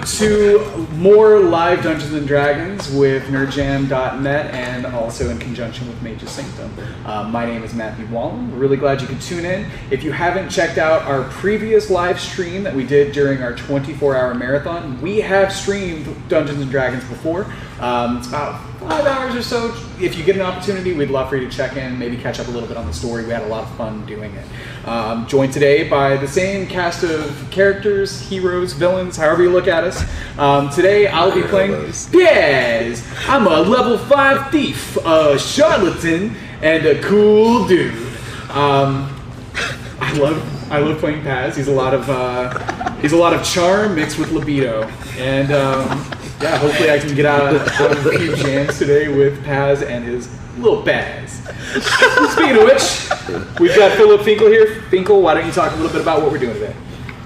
to more live Dungeons and Dragons with nerdjam.net and also in conjunction with Mage's Sanctum. My name is Matthew Wallen. We're really glad you could tune in. If you haven't checked out our previous live stream that we did during our 24-hour marathon, we have streamed Dungeons and Dragons before. It's about 5 hours or so. If you get an opportunity, we'd love for you to check in, maybe catch up a little bit on the story. We had a lot of fun doing it. Joined today by the same cast of characters, heroes, villains, however you look at us. Today I'll be playing Piers. I'm a level 5 thief, a charlatan, and a cool dude. I love playing Paz. He's a lot of charm mixed with libido, and yeah, hopefully I can get out of a few jams today with Paz and his little Paz. Speaking of which, we've got Philip Finkel here. Finkel, why don't you talk a little bit about what we're doing today?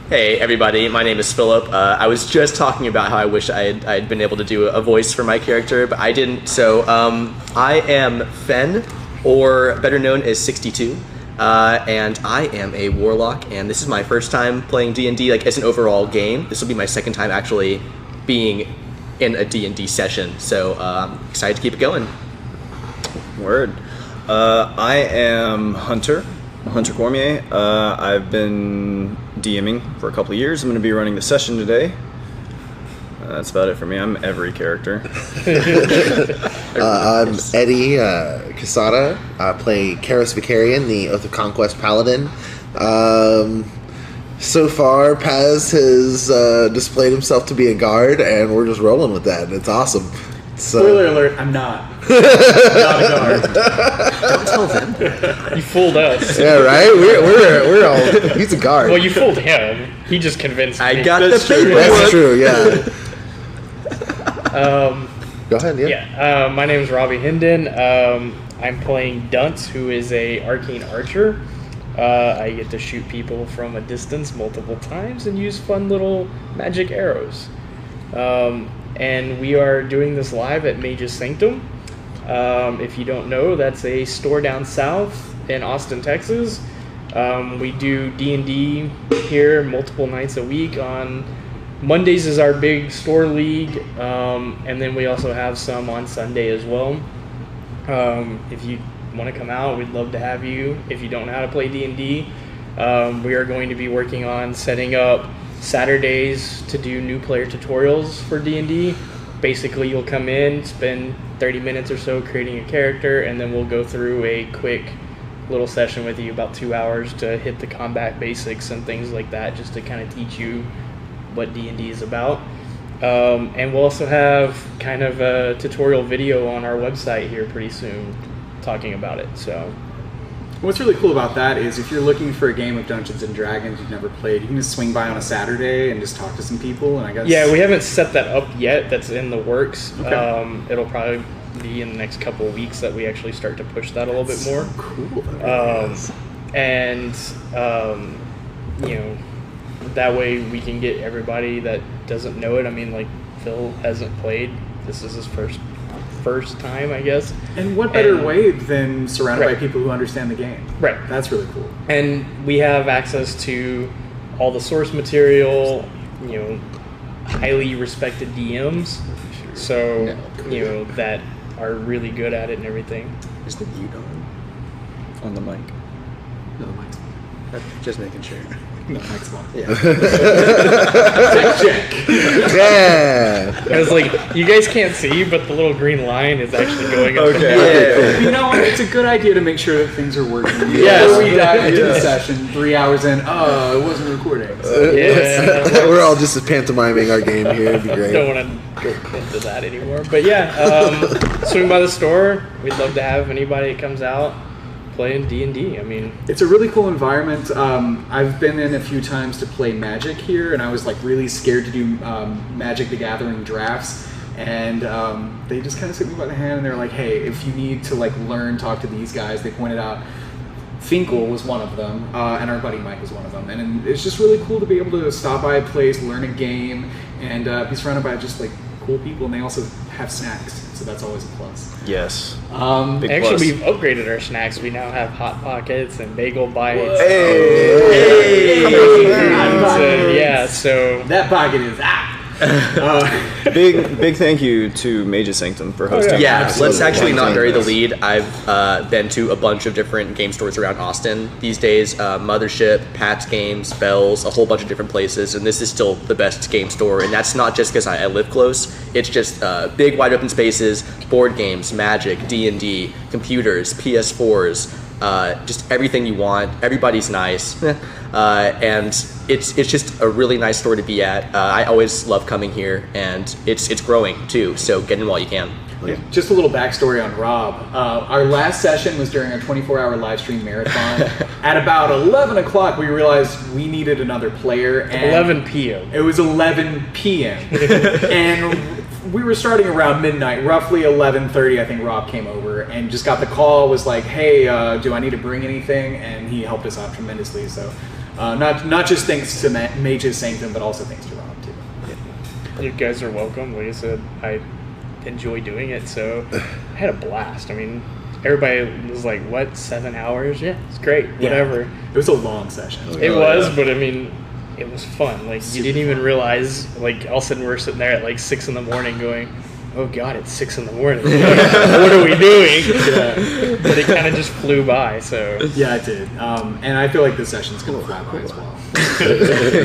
Hey everybody, my name is Philip. I was just talking about how I wish I'd been able to do a voice for my character, but I didn't. So I am Fen, or better known as 62. And I am a warlock, and this is my first time playing D&D, like as an overall game. This will be my second time actually being in a D&D session, so I'm excited to keep it going. Word. I am Hunter Cormier. I've been DMing for a couple of years. I'm going to be running the session today. That's about it for me. I'm every character. I'm Eddie Casada. I play Karis Vicarian, the Oath of Conquest Paladin. So far, Paz has displayed himself to be a guard, and we're just rolling with that. It's awesome. So, spoiler alert, I'm not. Not a guard. Don't tell them. You fooled us. Yeah, right? We're all... He's a guard. Well, you fooled him. He just convinced me. I got the paperwork. That's true, yeah. Go ahead, yeah. Yeah, my name is Robbie Hinden. I'm playing Dunce, who is a arcane archer. I get to shoot people from a distance multiple times and use fun little magic arrows. And we are doing this live at Mage's Sanctum. If you don't know, that's a store down south in Austin, Texas. We do D&D here multiple nights a week. On Mondays is our big store league, and then we also have some on Sunday as well. If you want to come out, we'd love to have you. If you don't know how to play D&D, we are going to be working on setting up Saturdays to do new player tutorials for D&D. Basically, you'll come in, spend 30 minutes or so creating a character, and then we'll go through a quick little session with you, about 2 hours, to hit the combat basics and things like that, just to kind of teach you what D&D is about. And we'll also have kind of a tutorial video on our website here pretty soon talking about it. So What's really cool about that is if you're looking for a game of Dungeons and Dragons you've never played, you can just swing by on a Saturday and just talk to some people. And I guess yeah, we haven't set that up yet. That's in the works. Okay. It'll probably be in the next couple of weeks that we actually start to push that a little bit more. Cool. And you know, that way we can get everybody that doesn't know it. I mean, like Phil hasn't played. This is his first time, I guess. And what better way than surrounded Right. by people who understand the game? Right. That's really cool. And we have access to all the source material, you know, highly respected DMs, so, you know, that are really good at it and everything. Is the Eodon on the mic? No, the mic's Just making sure. no, the mic's on. Yeah. Check. Yeah. I was like, you guys can't see, but the little green line is actually going up. Okay. Yeah. You know, it's a good idea to make sure that things are working. Yes. Before we dive into the session, 3 hours in, it wasn't recording. So. Yeah. We're all just pantomiming our game here. It'd be great. Don't want to go into that anymore. But yeah, swing by the store. We'd love to have anybody that comes out playing D&D. I mean, it's a really cool environment. I've been in a few times to play Magic here, and I was like really scared to do Magic the Gathering drafts. And they just kind of took me by the hand, and they're like, "Hey, if you need to like learn, talk to these guys." They pointed out Finkel was one of them, and our buddy Mike was one of them. And it's just really cool to be able to stop by a place, learn a game, and be surrounded by just like cool people. And they also have snacks, so that's always a plus. Yes. actually, plus. we've upgraded our snacks. We now have Hot Pockets and Bagel Bites. Hey! Yeah, so That pocket is Big thank you to Mage's Sanctum for hosting. Yeah, Absolutely. let's actually not bury the Yes. lead. I've been to a bunch of different game stores around Austin these days. Mothership, Pat's Games, Bell's, a whole bunch of different places, and this is still the best game store. And that's not just because I live close. It's just big, wide open spaces, board games, Magic, D&D, computers, PS4s, just everything you want. Everybody's nice, and it's just a really nice store to be at. I always love coming here, and it's growing too. So get in while you can. Yeah, just a little backstory on Rob. Our last session was during our 24-hour live stream marathon. At about 11 o'clock, we realized we needed another player. And 11 p.m. It was 11 p.m. and we were starting around midnight, roughly 11:30. I think Rob came over and just got the call. Was like, "Hey, do I need to bring anything?" And he helped us out tremendously. So, not just thanks to Mage's Sanctum, but also thanks to Rob too. You guys are welcome. Like I said, I enjoy doing it, so I had a blast. I mean, everybody was like, "What? 7 hours? Yeah, it's great. Whatever." It was a long session. It was, but I mean, it was fun. Like you didn't even realize. Like all of a sudden we're sitting there at like 6 in the morning, going, "Oh God, it's 6 in the morning. What are we doing?" Yeah. But it kind of just flew by. So Yeah, it did. And I feel like this session's going to fly by as well.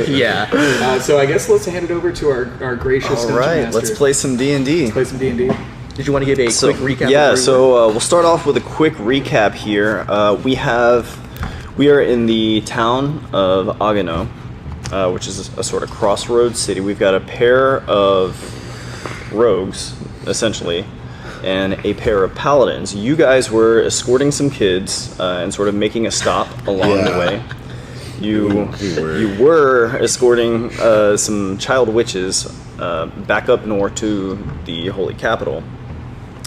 Yeah. So I guess let's hand it over to our gracious All Dungeon right, Master. let's play some D&D. Play some D&D. Did you want to give a quick recap? Yeah, of so we'll start off with a quick recap here. We are in the town of Haguenau, which is a sort of crossroads city. We've got a pair of rogues, essentially, and a pair of paladins. You guys were escorting some kids and sort of making a stop along the way. You were escorting some child witches back up north to the holy capital,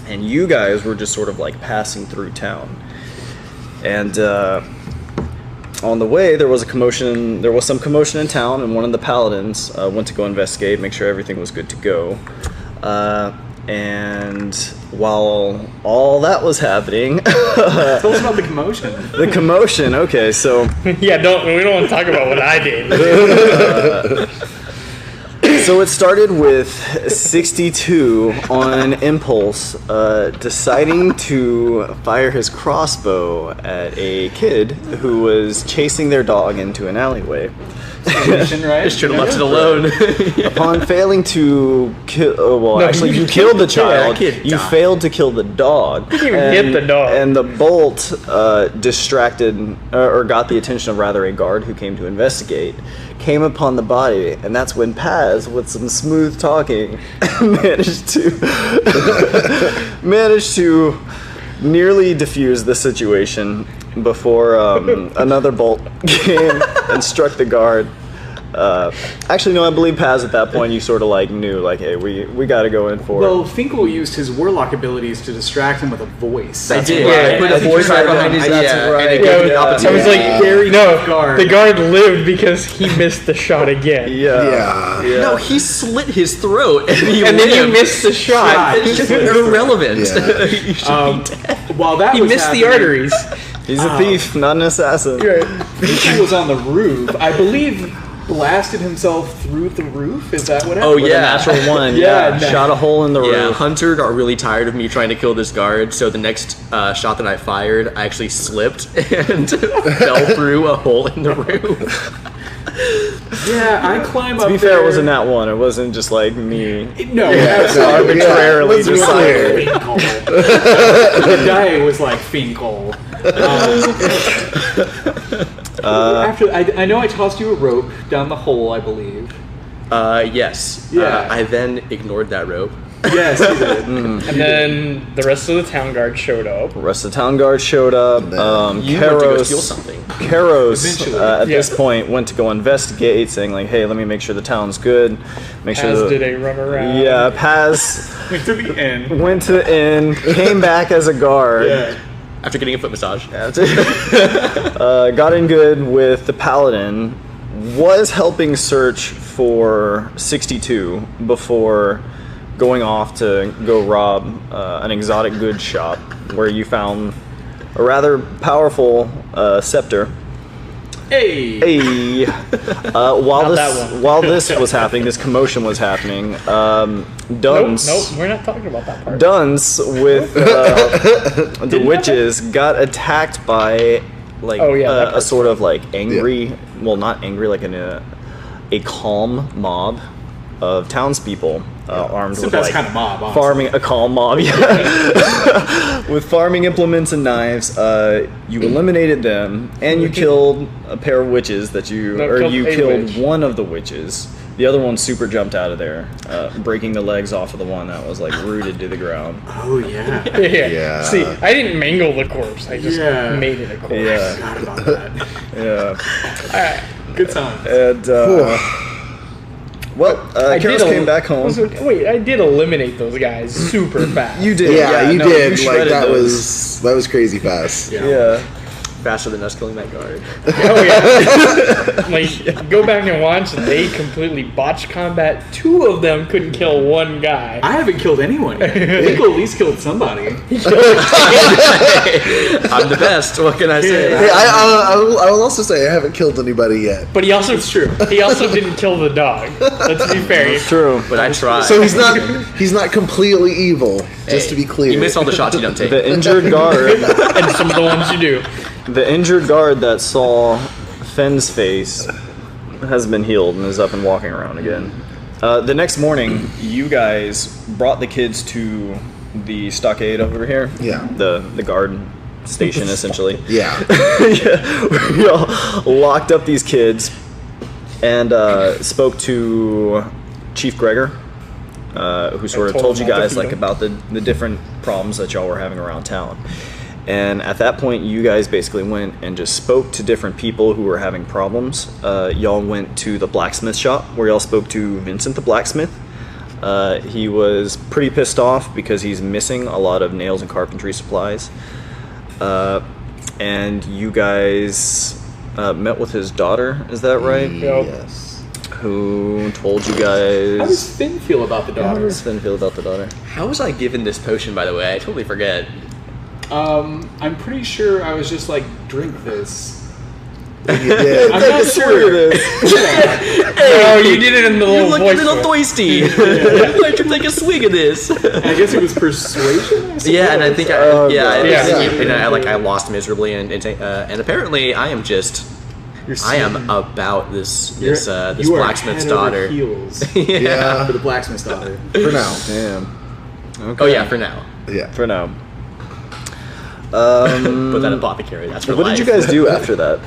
and you guys were just sort of like passing through town. And on the way, there was some commotion in town, and one of the paladins went to go investigate, make sure everything was good to go. And while all that was happening, Tell us about the commotion. the commotion. Okay, so yeah, we don't want to talk about what I did. So it started with 62 on impulse, deciding to fire his crossbow at a kid who was chasing their dog into an alleyway. Mission, right? Just should have left it alone. Upon failing to kill, actually you killed the child. kid You died. failed to kill the dog. Didn't even hit the dog. And the bolt distracted, or got the attention of rather a guard who came to investigate. Came upon the body, and that's when Paz, with some smooth talking, managed to nearly defuse the situation before another bolt came and struck the guard. Actually, no, I believe Paz at that point you sort of like knew, like, hey, we got to go in for Well, it. Finkel used his warlock abilities to distract him with a voice. I did. right. I put a I think voice you right tried behind to- his that's yeah, right. and it Yeah, gave me the I opportunity. was like, Very no, tough guard. the guard lived because he missed the shot again. Yeah. No, he slit his throat, and, And then you missed the shot. It's just irrelevant. Yeah. You should be dead. While that He was missed the happening, arteries. He's a thief, not an assassin. Finkel was on the roof. I believe blasted himself through the roof. Is that what happened? Oh, With a yeah. natural one, Yeah, yeah. nice. Shot a hole in the Yeah, roof. Hunter got really tired of me trying to kill this guard, so the next shot that I fired, I actually slipped and fell through a hole in the roof. Yeah, I climb up To be there. fair, it wasn't that one. It wasn't just like me. No, Yeah, that's no, arbitrarily let's be just clear. Finkel. The guy was like Finkel. After I know I tossed you a rope down the hole, I believe. Yes. Yeah. I then ignored that rope. Yes, you did. And then the rest of the town guard showed up. The rest of the town guard showed up. You went to go steal something. Karos Eventually. at this Yeah. point went to go investigate, saying like, "Hey, let me make sure the town's good. Make Paz sure." did a run around. Yeah, Paz Went to the end. went to the inn, came back as a guard. Yeah. After getting a foot massage. Got in good with the paladin. Was helping search for 62 before going off to go rob an exotic goods shop where you found a rather powerful scepter. Hey. Hey, Not that one. while this was happening, this commotion was happening. Duns, Nope, we're not talking about that part. Duns with the witches got attacked by like Oh, yeah, that a part's sort of like angry, well, not angry, like a calm mob of townspeople armed It's the with best like kind of mob, honestly. farming, a calm mob, yeah, with farming implements and knives. You eliminated them, and you killed a pair of witches that you killed witch. one of the witches. The other one super jumped out of there, breaking the legs off of the one that was like rooted to the ground. Oh, yeah. Yeah. See, I didn't mangle the corpse. I just Yeah. made it a corpse. Yeah. Forgot about that. Yeah. Alright. Good times. And Karos came back home. Wait, I did eliminate those guys super fast. You did. Yeah, you no, did. you Like shredded that those. was crazy fast. Yeah. Faster than us killing that guard. Oh yeah. Like, go back and watch. They completely botched combat. 2 of them couldn't kill one guy. I haven't killed anyone yet. Nico at least killed somebody. I'm the best. What can I say? Hey, I will also say I haven't killed anybody yet. But he also It's true. He also didn't kill the dog. Let's be fair. True. But I tried. So he's not completely evil. Just to be clear. You miss all the shots you don't take. The injured guard. And some of the ones you do. The injured guard that saw Fenn's face has been healed and is up and walking around again. The next morning, you guys brought the kids to the stockade over here. Yeah. The guard station, essentially. Yeah. Yeah. We all locked up these kids and spoke to Chief Gregor, who sort of told you guys like about the different problems that y'all were having around town. And at that point, you guys basically went and just spoke to different people who were having problems. Y'all went to the blacksmith shop where y'all spoke to Vincent the blacksmith. He was pretty pissed off because he's missing a lot of nails and carpentry supplies. And you guys met with his daughter, is that right? Yes. Who told you How does guys... Finn feel about the How daughter? does Finn feel about the daughter? How was I given this potion, by the way? I totally forget. I'm pretty sure I was just like, drink this. Yeah. I'm not sure. Oh, you did it in the You little look a voice. little thirsty. I'd like to take a swig of this. I guess it was persuasion. I Yeah, and I think suppose. I lost miserably, and apparently I am just. I am about this You are blacksmith's head over daughter. heels Yeah. for the blacksmith's daughter. For now. Damn. Okay. Oh yeah, for now. Yeah. For now. Put that apothecary. That's for What life. did you guys do after that?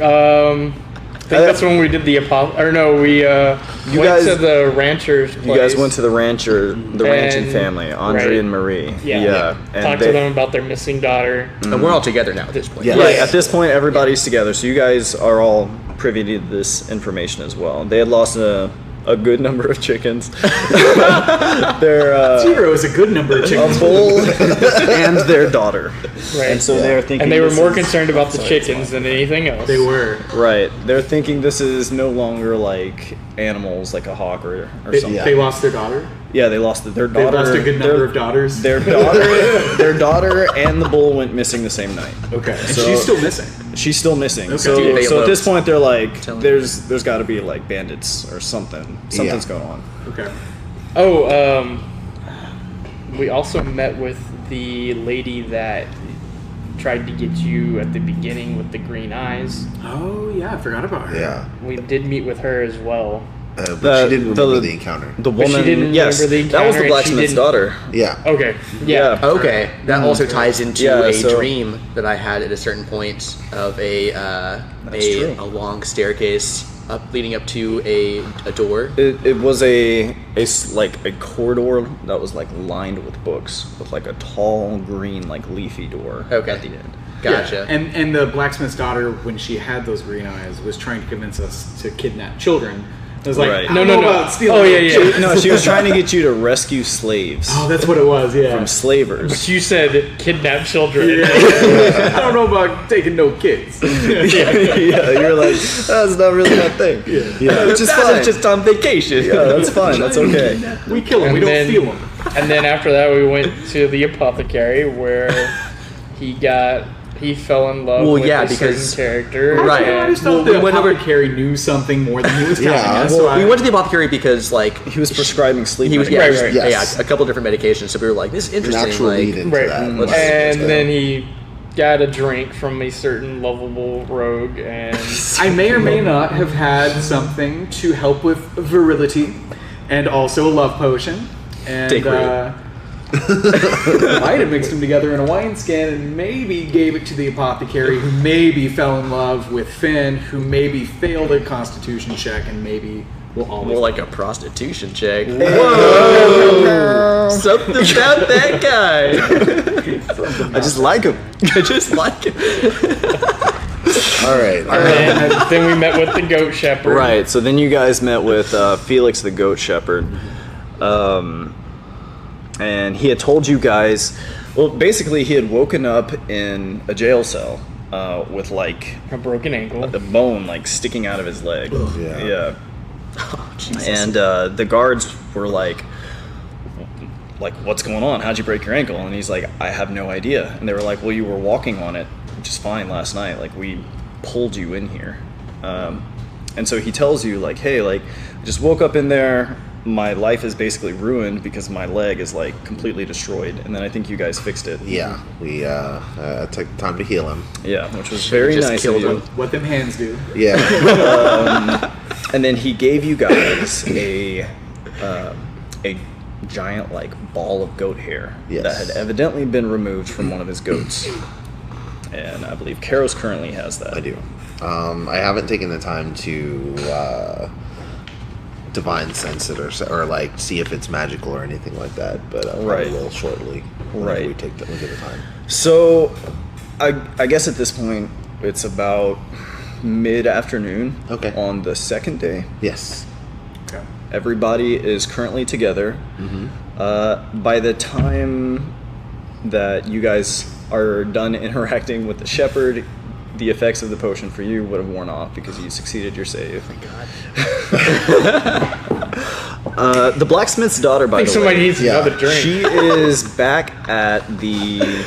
I think that's when we did the or no, we went guys- to the rancher's place. You guys went to the ranching And- family, Andre right. and Marie. Yeah. And Talked to them about their missing daughter. And we're all together now at this point. Yeah. Right, at this point, everybody's together, so you guys are all privy to this information as well. They had lost a good number of chickens. Their 0 is a good number of a chickens. bull and their daughter. Right. And so they're thinking. And they were this more is- concerned about the chickens than anything else. They were. Right, they're thinking this is no longer like animals, like a hawk or something. They lost their daughter. Yeah, they lost their They daughter. lost a good number of daughters. Their daughter and the bull went missing the same night. Okay, and So- she's still missing. She's still missing. Okay. So, Dude, they so at this eloped. point, they're like, Telling there's got to be like bandits or something. Something's going on. Okay. Oh, we also met with the lady that tried to get you at the beginning with the green eyes. Oh yeah, I forgot about her. Yeah. We did meet with her as well. But she didn't remember the encounter. The But she woman, didn't yes, remember the that was encounter the and she blacksmith's didn't- daughter. Yeah. Okay. Yeah. Okay, that also ties into Yeah, a so- dream that I had at a certain point of a true. long staircase leading up to a door. It was like a corridor that was like lined with books with like a tall green like leafy door Okay. at the end. Gotcha. Yeah. And the blacksmith's daughter, when she had those green eyes, was trying to convince us to kidnap children. It was like, Right. I don't know about stealing. Oh, yeah, little yeah. kids. No, she was trying to get you to rescue slaves Oh, that's what it was. Yeah. from slavers. But you said kidnap children. I don't know about taking no kids. Yeah, you're like, that's not really my thing. Yeah, which is That fine. was just on vacation. Yeah, that's fine. That's okay. We kill them. We And don't then- steal them. And then after that, we went to the apothecary where he got he fell in love Well, with yeah, a certain because- character. Right. I just Well, thought we the went over- apothecary knew something more than he was telling Yeah, us. well, so I, We went to the apothecary because like He was prescribing sleep. he was medication. yeah, Right, just- right. Yes. yeah, a couple different medications. So we were like, this is interesting. Natural like, lead into Right. that. And then he got a drink from a certain lovable rogue, and I may or may not have had something to help with virility, and also a love potion, and Dick root. might have mixed them together in a wineskin and maybe gave it to the apothecary, who maybe fell in love with Finn, who maybe failed a constitution check, and maybe will always more like a prostitution check. Whoa! Something about that guy. I just like him. I just like it. All right. and then we met with the goat shepherd. Right. So then you guys met with Felix the goat shepherd, and he had told you guys. Well, basically, he had woken up in a jail cell with like A broken ankle. the bone like sticking out of his leg. Yeah. Yeah. And the guards were like, what's going on? How'd you break your ankle? And he's like, I have no idea. And they were like, well, you were walking on it just fine last night. Like, we pulled you in here. And so he tells you, like, hey, like, I just woke up in there. My life is basically ruined because my leg is, like, completely destroyed. And then I think you guys fixed it. Yeah, we took time to heal him. Yeah, which was very just nice of killed you. him. what them hands do. Yeah. And then he gave you guys a giant like ball of goat hair Yes. that had evidently been removed from one of his goats. And I believe Karos currently has that. I do. I haven't taken the time to divine sense it or like see if it's magical or anything like that, but Right. I will shortly. Whenever Right. We get the time. So I guess at this point it's about mid-afternoon Okay. on the second day. Yes. Okay. Everybody is currently together. By the time that you guys are done interacting with the shepherd, the effects of the potion for you would have worn off because you succeeded your save. Thank God. The blacksmith's daughter, by I think the somebody way, needs another drink. she is back at the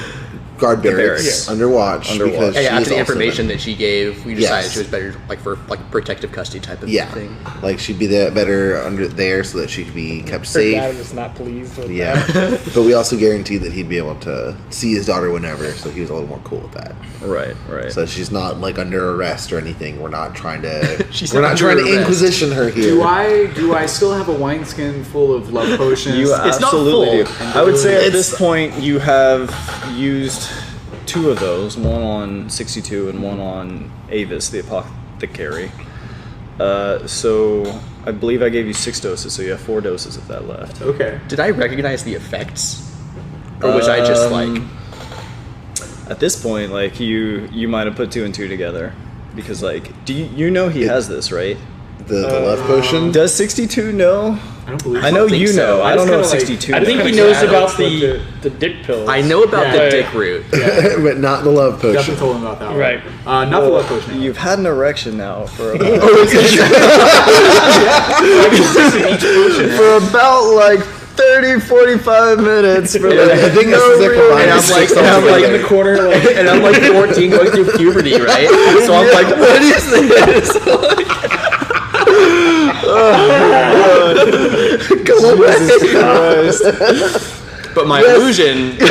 Guard barracks, barracks. under watch. Under because watch. she Hey, after is the also information the- that she gave, we decided Yes. she was better, like for like protective custody type of Yeah, thing. like she'd be better under there so that she could be kept Her safe. dad was not pleased with Yeah, that. but we also guaranteed that he'd be able to see his daughter whenever, so he was a little more cool with that. right. So she's not like under arrest or anything. We're not trying to. She's we're not not trying to under arrest. inquisition her here. Do I still have a wineskin full of love potions? You It's not absolutely full. do. I would say at It's- this point you have used two of those, one on 62 and one on Avis, the apothecary. So I believe I gave you 6 doses, so you have 4 doses of that left. Okay. Did I recognize the effects, or was I just like? At this point, like you might have put 2 and 2 together, because like do you know he has this, right? the love potion. Does 62 know? I don't believe. I know think you so. know. I don't know if kinda like- 62. I think he Kinda knows sad, about but the dick pills. I know about Yeah. the dick root. but not the love potion. Definitely told him about that one. Right. Not the love potion. You've had an erection now for for about like 30-45 minutes for I like think this is a real combined And I'm reason. like, six and I'm altogether. like in the corner, like, and I'm like 14 going through puberty, right? So I'm like, what is this? Jesus Christ. But my illusion, Not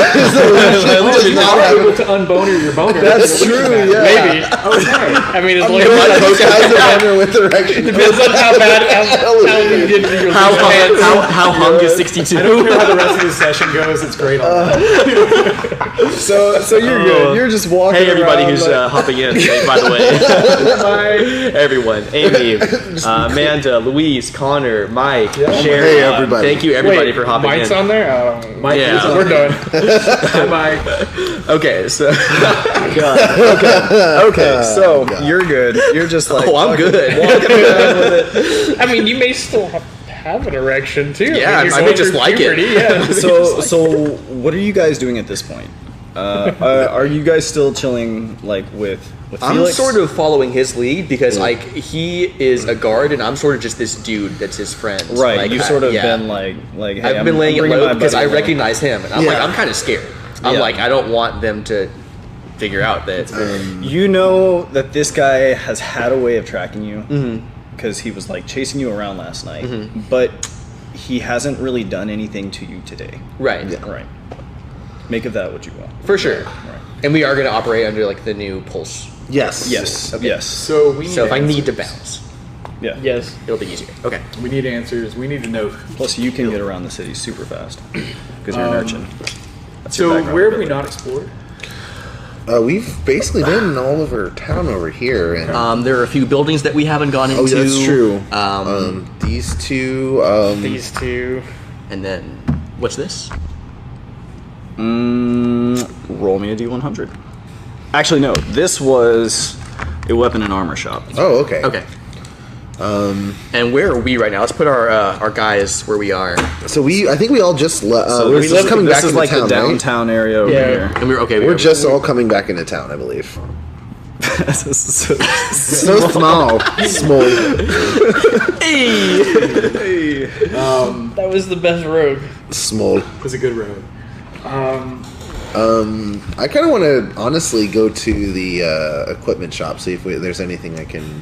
able to unboner your boner. That's true, yeah. Maybe. Okay. I mean, as long my as This guy's a runner with erection. depends on how bad how you did to your hands. how hung is 62? I don't care how the rest of the session goes. It's great. So you're good. You're just walking Hey everybody around who's like- hopping in, by the way. Bye. Everyone. Amy, Amanda, Louise, Connor, Mike, Sharon. Hey, everybody. Thank you everybody for hopping Mike's in. on there? Mike, Yeah. We're done. Bye. Okay, so Okay, so you're good. You're just like oh, I'm good. walking around with it. I mean, you may still have an erection too. Yeah, you're I may going just through like it. puberty, Yeah. So what are you guys doing at this point? Are you guys still chilling like with I'm Felix? sort of following his lead because like he is a guard and I'm sort of just this dude that's his friend. right. Like, You've sort of yeah. been like hey, I've been laying it bringing low my because buddy I along. recognize him and I'm like Yeah. I'm kind of scared. I'm Yeah. like I don't want them to figure out that. You know that this guy has had a way of tracking you because he was like chasing you around last night, but he hasn't really done anything to you today. Right. Right. Make of that what you will. For sure. And we are going to operate under like the new pulse. Yes. Yes. Okay. Yes. So we need So if I answers. need to bounce, Yeah. Yes. it'll be easier. Okay. We need answers. We need to know. Plus, you can get around the city super fast because you're an urchin. That's So your background where have we ability. not explored? We've basically been all over town over here, and There are a few buildings that we haven't gone into. oh, that's true. These two. These two. And then, what's this? Roll me a d100. Actually, no. This was a weapon and armor shop. Oh, okay. Okay. And where are we right now? Let's put our guys where we are. So I think we all just So we're this just is, coming this back is into like town, the right? downtown area over Yeah. here. And we're okay. We're just all coming back into town, I believe. so So small. Small. That was the best rogue. Small. It was a good road. I kind of want to honestly go to the equipment shop, see if there's anything I can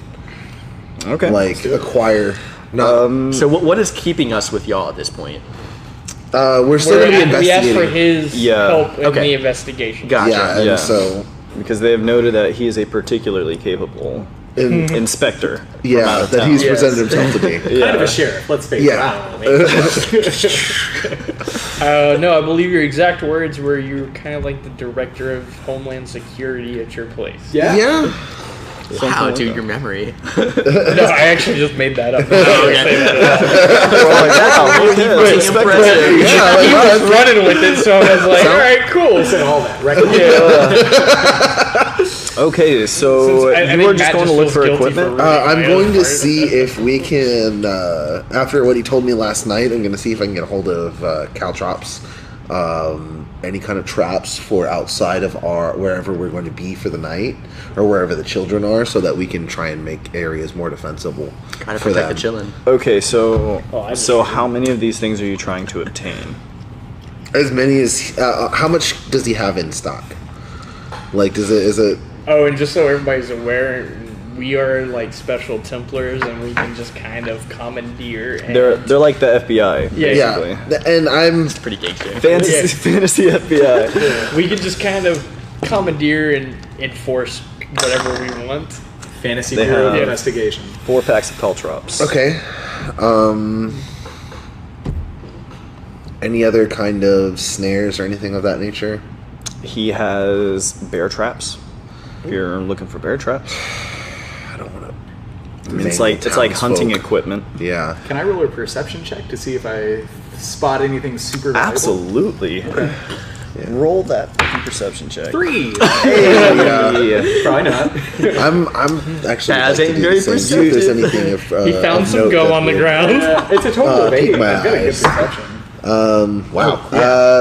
Okay. like acquire. No, So what is keeping us with y'all at this point? we're still going to be We asked for investigating. his Yeah. help in Okay. the investigation. Gotcha. Yeah, and Yeah. so because they have noted that he is a particularly capable and, inspector. from out yeah, of that town. he's Yes. presented himself to be. Kind of a sheriff. Let's face Yeah. it. No, I believe your exact words were you were kind of like the director of Homeland Security at your place. Yeah. Yeah. Wow, like dude, that. your memory. No, I actually just made that up. Impressive. Yeah, He like, was running with it, so I was like, all right, cool. Said all that. Right? Okay, so Since I you think are just Matt going to just look feels for guilty equipment? for- I'm My going own to part. see if we can, after what he told me last night, I'm going to see if I can get a hold of caltrops, any kind of traps for outside of our wherever we're going to be for the night, or wherever the children are, so that we can try and make areas more defensible Trying to for protect them. the chillin'. Okay, so I so see. how many of these things are you trying to obtain? As many as how much does he have in stock? Like, is it? Oh, and just so everybody's aware, we are like special Templars, and we can just kind of commandeer. And They're like the FBI, Yeah. basically. Yeah, and I'm Pretty gangster. Fantasy FBI. we can just kind of commandeer and enforce whatever we want. Fantasy They Bureau have- investigation. 4 packs of caltrops. okay. Any other kind of snares or anything of that nature? He has bear traps. If you're looking for bear traps, I don't want to. I mean, it's like hunting equipment. Yeah. Can I roll a perception check to see if I spot anything super valuable? Absolutely. Roll that perception check. 3. Hey. Probably not. I'm actually Taz like to ain't do very the same, see if there's anything if, He found of some note gum that on the we- ground. It's a total of 8. peek I've my got a good eyes. perception. Wow.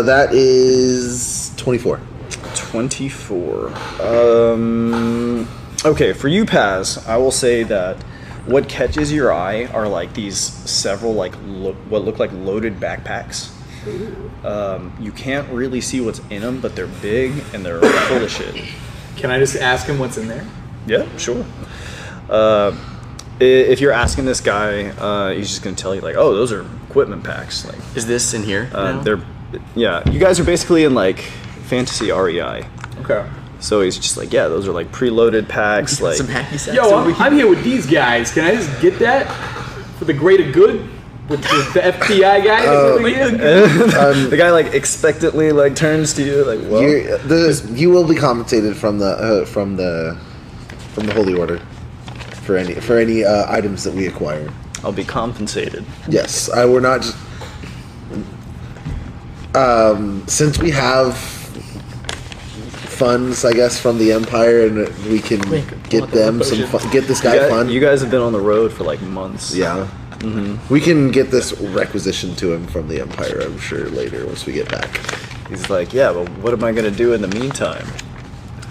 That is 24. 24. Okay, for you, Paz, I will say that what catches your eye are like these several like what look like loaded backpacks. You can't really see what's in them, but they're big and they're full of shit. Can I just ask him what's in there? Yeah, sure. If you're asking this guy, he's just gonna tell you like, "Oh, those are equipment packs." Like, Is this in here? now? they're, yeah. You guys are basically in like fantasy REI. Okay. So he's just like, yeah, those are like preloaded packs. Like, Some hacky sacks Yo, over I'm here with these guys. Can I just get that for the greater good with the FBI guy? the guy like expectantly like turns to you like, well, You will be compensated from the Holy Order for any items that we acquire. I'll be compensated. Yes, we're not just. Since we have funds, I guess, from the Empire, and we can get them some get this guy fun. You guys have been on the road for like months. Yeah. We can get this requisition to him from the Empire, I'm sure, later once we get back. He's like, yeah, but what am I gonna do in the meantime?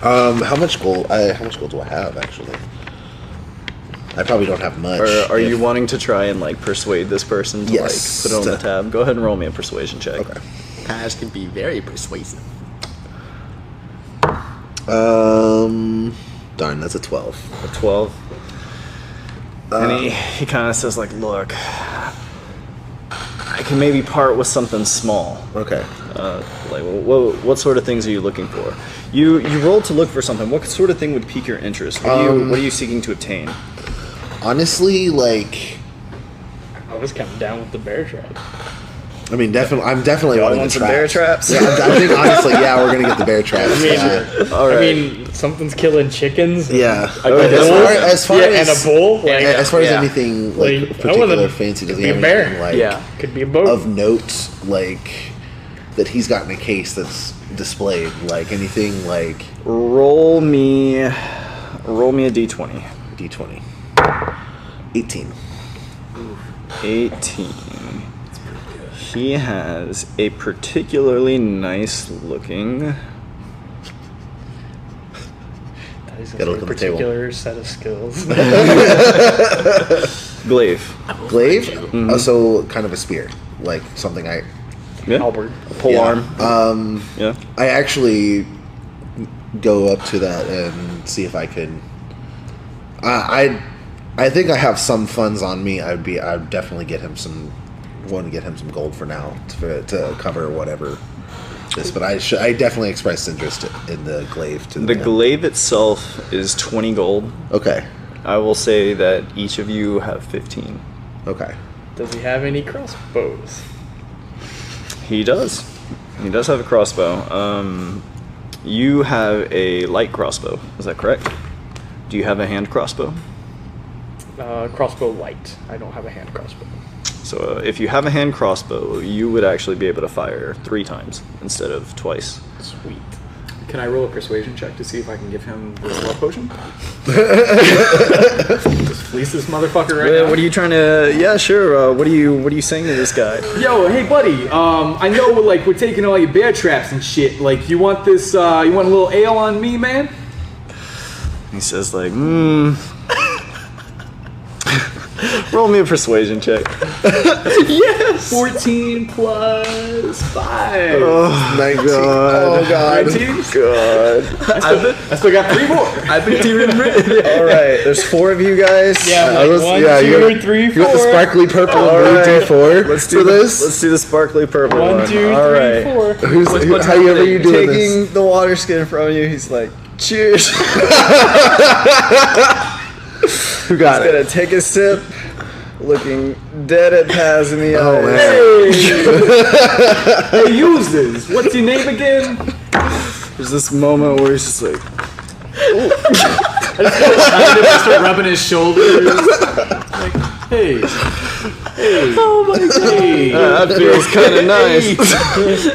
How much gold do I have, actually? I probably don't have much. Or are you If- wanting to try and like persuade this person to Yes. like put it on the tab? Go ahead and roll me a persuasion check. Okay. Paz can be very persuasive. Darn, that's a 12. A 12. And he kind of says, like, look, I can maybe part with something small. Okay. Like, what sort of things are you looking for? You rolled to look for something. What sort of thing would pique your interest? What are you seeking to obtain? Honestly, like, I was kind of down with the bear trap. I mean, I'm definitely Y'all wanting want the some traps. bear traps? Yeah, I think honestly, yeah, we're gonna get the bear traps. All right. I mean, something's killing chickens. Yeah. Okay. As far as and a bull. Like, as far as Yeah. anything Like, like I particular wanna- fancy, does could he be have a bear. anything like Yeah. could be a boat. of note, like that he's got in a case that's displayed, like anything like Roll me a d20. D20. 18. 18. He has a particularly nice looking. He's Gotta look a at the table. particular set of skills. Glaive. Glaive? So kind of a spear, like something I. Yeah. Halberd. Pole Yeah. arm. Yeah. I actually go up to that and see if I could. I think I have some funds on me. I'd definitely get him some. Want to get him some gold for now to cover whatever this. But I definitely expressed interest in the glaive. The glaive itself is 20 gold. Okay. I will say that each of you have 15. Okay. Does he have any crossbows? He does. He does have a crossbow. You have a light crossbow. Is that correct? Do you have a hand crossbow? Crossbow light. I don't have a hand crossbow. So if you have a hand crossbow, you would actually be able to fire 3 times instead of twice. Sweet. Can I roll a persuasion check to see if I can give him this love potion? Just fleece this motherfucker right now. What are you trying to? Yeah, sure. What are you saying to this guy? Yo, hey buddy, I know like we're taking all your bear traps and shit. Like, you want this? You want a little ale on me, man? He says like, roll me a persuasion check. Yes. 14 plus 5. Oh My God. God. Oh God. 19? God. I still got 3 more. I've been doing All right, there's 4 of you guys. Yeah, like let's- 1, yeah, 2, you- 3, You got the 4. sparkly purple All and blue right. D4 Let's for do this. Let's do the sparkly purple one. 1, 2, All 3, right. 4. How you ever you doing Taking this? the water skin from you, he's like, cheers. Who got He's it? gonna take a sip, looking dead at Paz in the Oh, eyes. man. Hey, use this. What's your name again? There's this moment where he's just like, Start rubbing his shoulders. Like, hey. Oh my God. Hey. that feels kind of nice.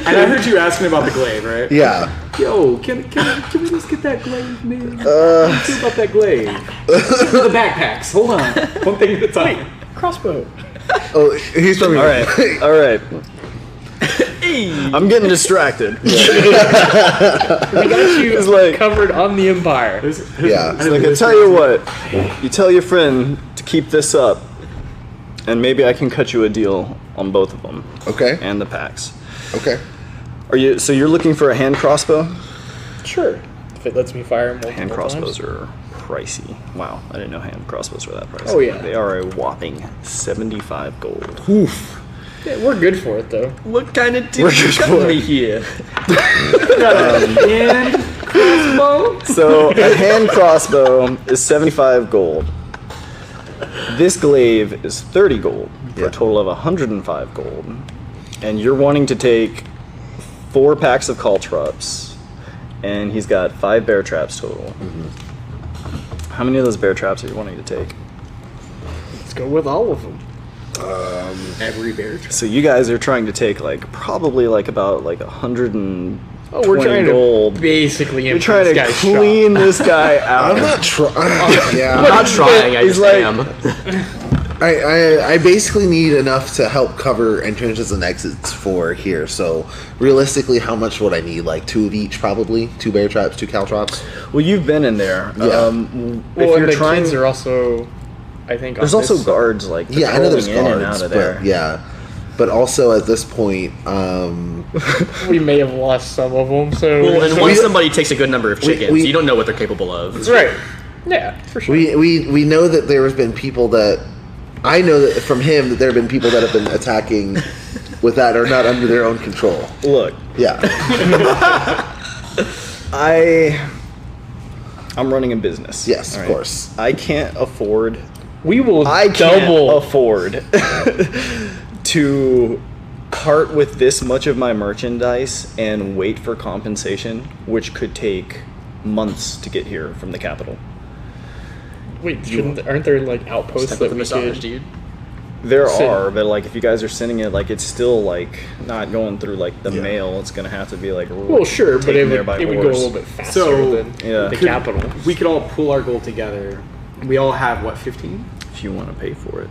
And I heard you asking about the glaive, right? Yeah. Yo, can we just get that glaive, man? What do you about that glaive? The backpacks. Hold on. One thing at a time. Crossbow. Oh, he's probably All right, all right. I'm getting distracted. We got you It's like- covered on the Empire. Yeah. It's like, I tell you what, you tell your friend to keep this up, and maybe I can cut you a deal on both of them Okay. and the packs. Okay. So you're looking for a hand crossbow? Sure. If it lets me fire multiple Hand crossbows times. are pricey. Wow, I didn't know hand crossbows were that pricey. Oh, yeah. They are a whopping 75 gold. Oof. Yeah, we're good for it, though. What kind of dude We're you good got for me it. here? And crossbow. So a hand crossbow is 75 gold. This glaive is 30 gold for Yeah. a total of 105 gold. And you're wanting to take 4 packs of caltrops, and he's got 5 bear traps total. How many of those bear traps are you wanting to take? Let's go with all of them. Every bear trap. So you guys are trying to take about 100 Oh, we're 20 trying gold. to basically You're empty trying this to guy's clean this guy out. I'm not trying. I'm Yeah. not trying, I He's just like- am. I basically need enough to help cover entrances and exits for here. So realistically, how much would I need? Like 2 of each, probably. 2 bear traps, 2 caltrops. Well, you've been in there. Yeah. Well, if and you're the trying, kids are also, I think, there's on also this- guards like Yeah, I know there's patrolling in and guards, out of there. but yeah. but also at this point, We may have lost some of them, so... Well, and once somebody takes a good number of chickens, we- you don't know what they're capable of. That's right. Yeah, for sure. we know that there has been people that I know that from him that there have been people that have been attacking with that are not under their own control. Look, Yeah. I'm running a business. Yes, all of course. I can't afford. We will I can't double... afford to cart with this much of my merchandise and wait for compensation, which could take months to get here from the capital. Wait, aren't there, like, outposts Step that with the we massage, could... dude. There Send- are, but like if you guys are sending it, like it's still like not going through like the Yeah. mail. It's gonna have to be like Well, sure, but taken it there would, by it would go a horse. little bit faster So, than Yeah. the Could- capital. We could all pull our gold together. We all have, what, 15? If you want to pay for it.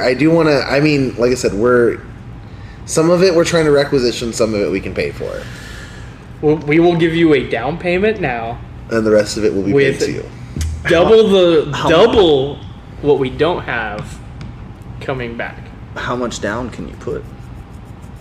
I do want to. I mean, like I said, some of it we're trying to requisition, some of it we can pay for, Well, we will give you a down payment now, and the rest of it will be With- paid to you. double what we don't have coming back. How much down can you put?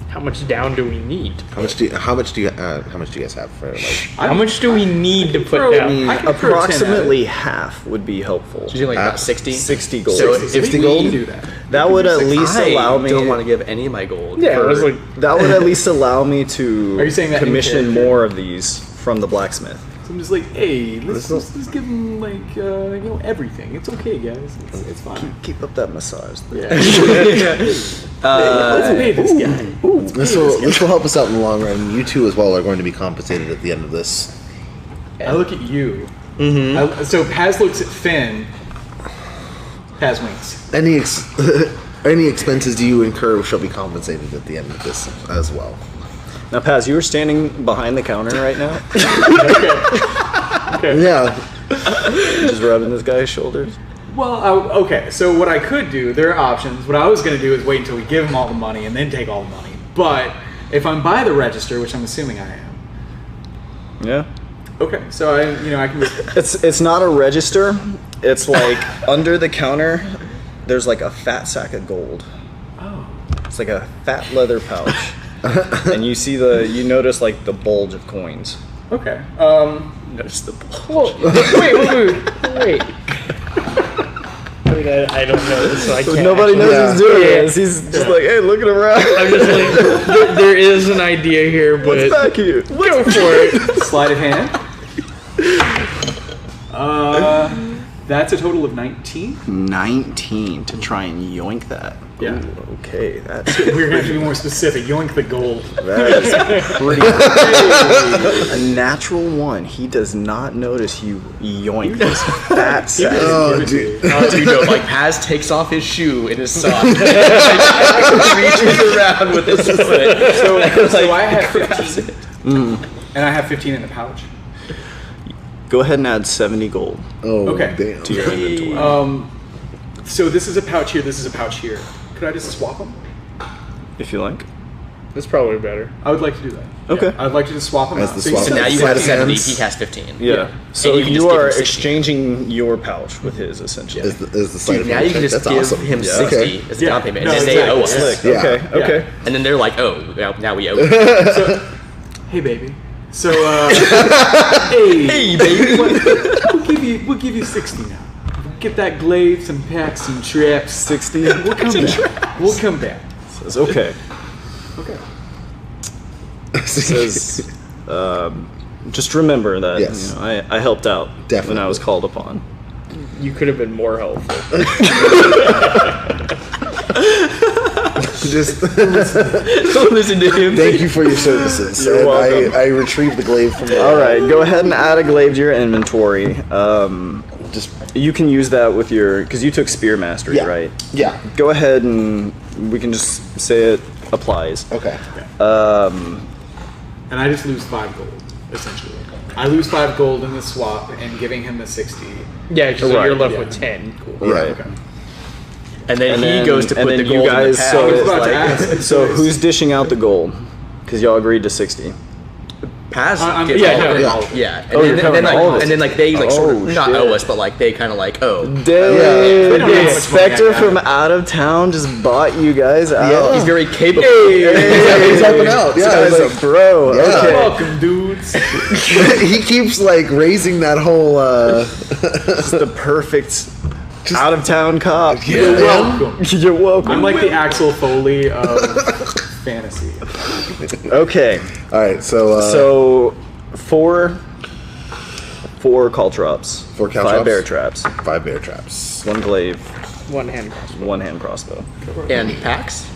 How much down do we need? How much do you guys have for like? How much do we need to put throw- down? I can throw 10 at it. Approximately half would be helpful. Usually like about 60. 60 gold. So 60 We gold? can do that. That would at least I allow me. don't want to give any of my gold. Yeah, it for- was like That would at least allow me to Are you saying that in commission character? more of these from the blacksmith. So I'm just like, hey, let's Let's give them, like, everything. It's okay, guys. It's fine. Keep up that massage. Yeah. Let's pay this guy. This will help us out in the long run. You two as well are going to be compensated at the end of this. I look at you. Mm-hmm. So Paz looks at Finn. Paz winks. Any expenses you incur shall be compensated at the end of this as well. Now, Paz, you were standing behind the counter right now, Yeah. just rubbing this guy's shoulders. Well, okay. So what I could do, there are options. What I was going to do is wait until we give him all the money and then take all the money. But if I'm by the register, which I'm assuming I am, Yeah. okay. So I can. It's not a register. It's like under the counter. There's like a fat sack of gold. Oh. It's like a fat leather pouch, and you notice like the bulge of coins. Okay. Notice the ball. Whoa, wait. I mean, I don't know, so I can't. Nobody knows Yeah. he's doing Yeah. this. He's just like, hey, look at around. I'm just like, there is an idea here, but What's back here? go for it. Sleight of hand. That's a total of 19. 19 to try and yoink that. Yeah. Ooh, okay, that's We're going to have to be more specific. Yoink the gold. that is pretty. A natural one. He does not notice you yoink this fat sack. Oh, dude. Dude, no, like Paz takes off his shoe in his sock, reaches around with his foot. So I have 15. And I have 15 in the pouch. Go ahead and add 70 gold Oh, Okay. damn. to your inventory. So this is a pouch here. This is a pouch here. Could I just swap them? If you like. That's probably better. I would like to do that. Okay. I'd like to just swap them As out. the So swap So now you Sleight have of 70, hands. he has 15. Yeah. So And you can you just give are him 60. exchanging your pouch with his, essentially. Is the sleight Dude, of now hand you can check. just That's give awesome. him Yeah. 60 Okay. as a down payment, No, and then they owe us. exactly. Slick. Yeah. Okay. Yeah. Okay. And then they're like, oh, now we owe. Hey, baby. So, hey, baby. we'll give you 60 now. Get that glaive, some packs, some traps. 60. We'll come back. We'll come back. Says, okay. Okay. Says, just remember that Yes. I helped out Definitely. when I was called upon. You could have been more helpful. Just Don't listen to him. thank you for your services. You're And welcome. I retrieved the glaive from the. All right, go ahead and add a glaive to your inventory. Just You can use that with your, because you took Spear Mastery, yeah. right? Yeah. Go ahead and we can just say it applies. Okay. And I just lose 5 gold, essentially. I lose 5 gold in the swap and giving him the 60. Yeah, because Right, you're left yeah. with 10. Cool. Right. Okay. And then And he then- goes to and put the then you gold guys- in the so pouch. I was about to Like, ask. So who's dishing out the gold? Because y'all agreed to 60. Paz I'm- gets yeah, all of it. yeah. Yeah. And Oh, you're then, covering like, all of it. and then like they like sort of Oh, not shit. owe us, but like they kind of like Dang, don't the know how much money I inspector got. from out of town just bought you guys out. he's very capable. He's helping out. This Yeah, guy's he's a like, bro. Yeah. Okay. Welcome, dudes. he keeps like raising that whole. It's the perfect out of town cop. You're welcome. You're welcome. I'm like the Axel Foley of fantasy. Okay. All right, so So four call drops. 4 cow 5 drops? bear traps. 5 bear traps. 1 glaive. One hand. 1 hand crossbow. And packs.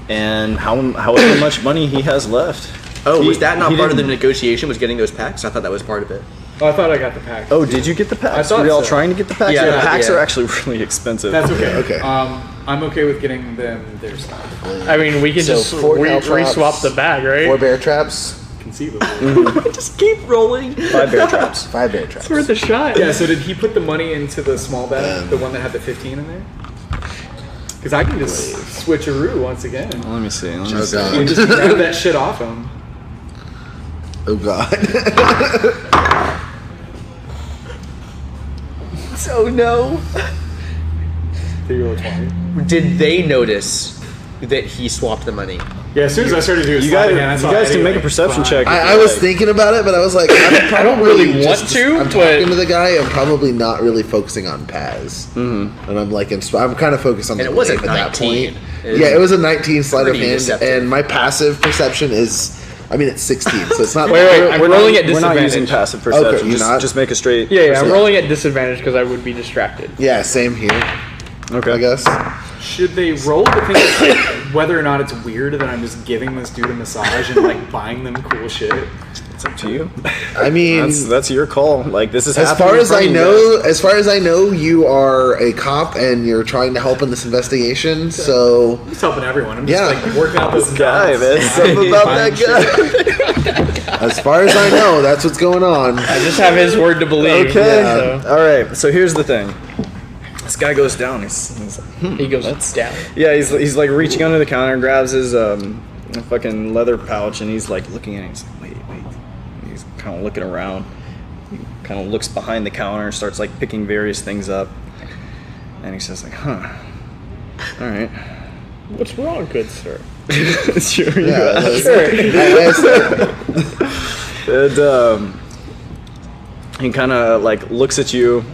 And however much money he has left. Oh, He- was that not he part of the didn't- negotiation? Was getting those packs? I thought that was part of it. Oh, I thought I got the pack. Oh, did you get the packs? I thought Were y'all so. trying to get the packs? Yeah, the packs yeah. are actually really expensive. That's okay. Okay. I'm okay with getting them their stuff. I mean, we can So just 4 cow traps, re-swap the bag, right? 4 bear traps. Conceivably. Just keep rolling. 5 bear traps. 5 bear traps. It's worth a shot. Yeah, so did he put the money into the small bag, the one that had the 15 in there? Because I can just switcheroo once again. Let me see. Let me Oh, see. God. And just grab that shit off him. Oh God. So no. 320. Did they notice that he swapped the money? Yeah, as soon as I started doing You guys can make a perception check. I was thinking about it, but I was like, I don't really want to, I'm but- talking to the guy. I'm probably not really focusing on Paz, and I'm like, I'm kind of focused on. And the it wasn't glaive at that 19. point. It was Yeah, it was a 19 sleight of pretty hand, deceptive. and my passive perception is, I mean, it's 16, so it's not. Wait, I'm rolling at We're not using disadvantage. passive perception. Okay, you're not? Just make a straight. Yeah, I'm Percent. rolling at disadvantage because I would be distracted. Yeah, same here. Okay. I guess. Should they roll to think whether or not it's weird that I'm just giving this dude a massage and like buying them cool shit? It's up to you. I mean, That's your call. Like this is as happening far in as front I of you know, you are a cop and you're trying to help in this investigation. So I'm just helping everyone. I'm just Yeah. like working out this guy, man. Something about that guy. as far as I know, that's what's going on. I just have his word to believe. Okay. So All right. So here's the thing. This guy goes down. He's like, he goes down. yeah. He's like reaching under the counter, and grabs his fucking leather pouch, and he's like looking at it. He's like, wait. He's kind of looking around. He kind of looks behind the counter, starts like picking various things up, and he says like, huh. All right. What's wrong, good sir? Sure. Yeah, And he kind of like looks at you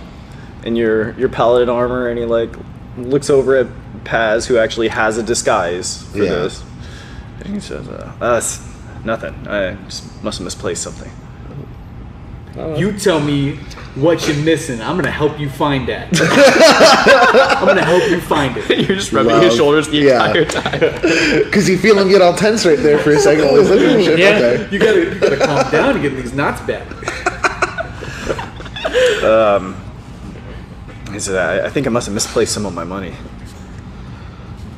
in your paladin armor, and he like looks over at Paz, who actually has a disguise for Yeah. this, and he says, "That's nothing. I just must have misplaced something." You tell me what you're missing. I'm gonna help you find that. I'm gonna help you find it. You're just rubbing Love. his shoulders the Yeah. entire time. because you feel him get all tense right there for a second. Like, look at shit. Yeah. Okay. You gotta calm down to get these knots back. He said, I think I must have misplaced some of my money."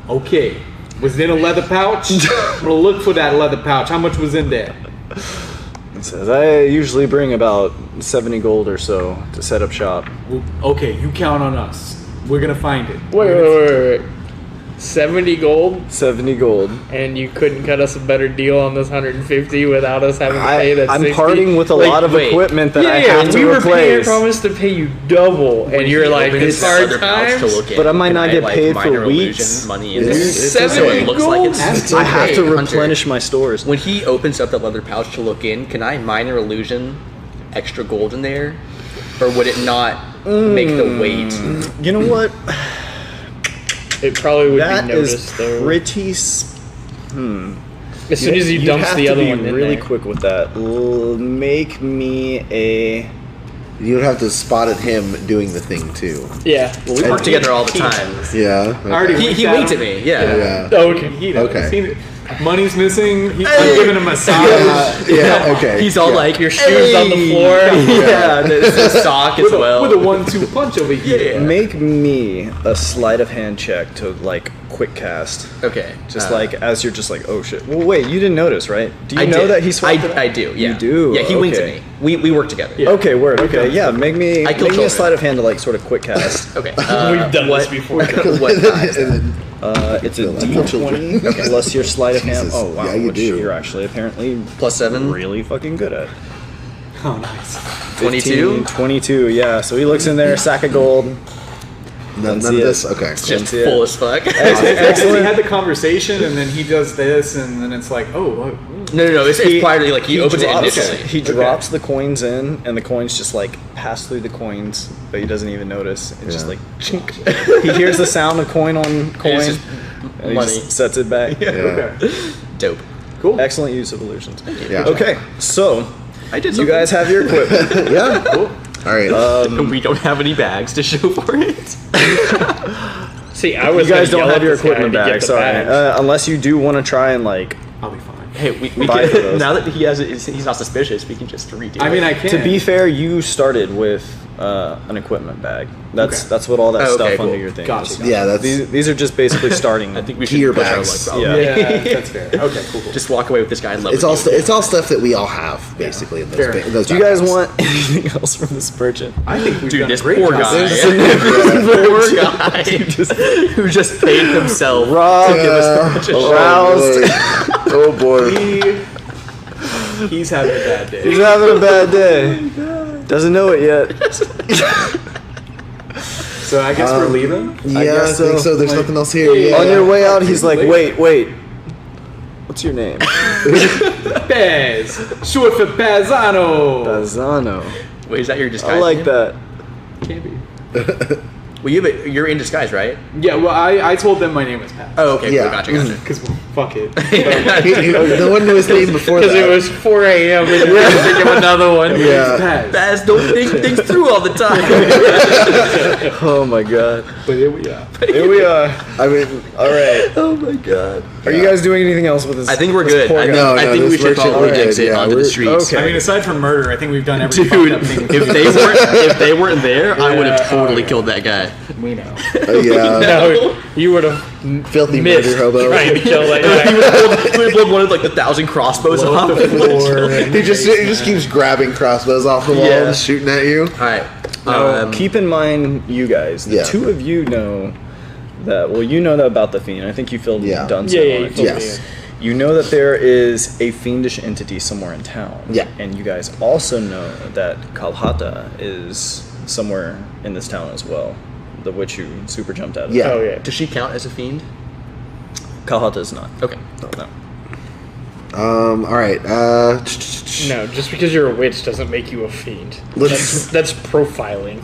Okay. Was it in a leather pouch? I'm gonna look for that leather pouch. How much was in there? He says, "I usually bring about 70 gold or so to set up shop." Well, okay, you count on us. We're gonna find it. Wait. 70 gold, 70 gold. and you couldn't cut us a better deal on this 150 without us having to pay that I'm 60? parting with a Like, lot of wait. equipment that yeah, I yeah, have and to we were paying, replace. promised to pay you double, and you're like, it's hard times. But I might not get paid for minor weeks. illusion money in It's- there. it's So $70 it looks like gold? it's I have to Hey, Hunter, replenish my stores. When he opens up the leather pouch to look in, can I minor illusion extra gold in there? Or would it not make the weight? You know what? It probably would That be is noticed, though. pretty. As soon as you dumps have the to other be one in really there. quick with that. Make me a. You would have to spot at him doing the thing too. Yeah. Well, we work together all the time. Yeah. I already okay. He winked at me, yeah. Yeah. Oh, okay. He knows. Okay. He- money's missing. I'm giving him a massage. Yeah. Okay. He's all yeah. like, Your shoes on the floor. Yeah, there's a sock as with, well. with a 1-2 punch over here. Yeah. Make me a sleight of hand check to like quick cast. Okay. Just like as you're just like, oh shit. Well, wait, you didn't notice, right? Do you I know did. that he swapped it? I do, yeah. You do? Yeah, he winked at Okay. me. We work together. Yeah. Okay, word. We've Okay, done yeah. this Make me I kill a children. sleight of hand to like sort of quick cast. Okay. We've done what, this before. What die is that? And then It's a I feel like D20 plus your sleight of hand. Jesus. Oh wow, Yeah, you which do. you're actually apparently +7. really fucking good at. Oh, nice. 22? 22, yeah. So he looks in there, sack of gold. None of see it. this. Okay. Just see it. full as fuck. Because he had the conversation, and then he does this, and then it's like, oh, what? No. It's prior to, like, he opens it drops, initially. he drops the coins in, and the coins just like pass through the coins, but he doesn't even notice. It's just Yeah. like chink. He hears the sound of coin on coin, just and he money. just sets it back. Yeah. Okay. Dope. Cool. Excellent use of illusions. Yeah. Okay, so I did you guys have your equipment. Yeah. Cool. All right. We don't have any bags to show for it. See, I was You guys gonna don't yell have at your this guy equipment to get bag, the sorry. bags. Unless you do want to try and like. I'll be fine. Hey, we Buy for can, those. now that he's not suspicious, we can just redo I mean, it. I can. To be fair, you started with an equipment bag. That's Okay. that's what all that Oh, stuff okay, cool. under your thing Gotcha. is. Yeah, that's These are just basically starting. I think we Gear should push our bags. luck, Yeah. probably. Yeah, that's fair. Okay, cool. Just walk away with this guy in love it's with all you. it's all stuff that we all have basically in those. Fair. In those Do you guys backpacks. want anything else from this merchant? I think we've Dude, done this a great poor job. guy. Yeah. Poor guy who just paid himself Rob, to give us permission. aroused. Oh boy. He's having a bad day. He's having a bad day. Doesn't know it yet. So I guess we're leaving. Yeah, I guess think so. so. There's Like, nothing else here. yeah. Yeah. On your way out, he's like, Wait. wait. What's your name? Pez, short for Pazano. Bazano. Wait, is that your disguise? I like name? that. Can't be. Well, you're in disguise, right? Yeah, well, I told them my name was Pat. Oh, okay. Yeah. Cool, gotcha. Because fuck it. No one knew his name before Because that. it was 4 a.m. and you had to think of another one. Yeah. Paz. Baz don't think things through all the time. Oh my god. But here we are. Here we are. I mean, All right. Oh my god. Are you guys doing anything else with this? I think we're this good. poor I guy? think, No, I no, think we this should merchant, probably we're good. exit Yeah, onto the we're- streets. okay. I mean, aside from murder, I think we've done every Dude, fucked up thing. if they weren't there, I would have Yeah, totally okay. killed that guy. We know. yeah. No, you would have Filthy missed murder hobo. trying to kill that He guy. would have blown one of like the 1,000 crossbows Blow off. up the floor. He just keeps grabbing crossbows off the wall Yeah. and shooting at you. All right. Now, keep in mind, you guys, the Yeah. two of you know that. Well, you know that about the fiend. I think you filled Yeah. Dunson Yeah, on you it. told Yes. me. You know that there is a fiendish entity somewhere in town. Yeah. And you guys also know that Kalhata is somewhere in this town as well. The witch who super jumped out of. Yeah. Oh, yeah. Does she count as a fiend? Kalhata is not. Okay. No. All right. No, just because you're a witch doesn't make you a fiend. Let's- That's profiling.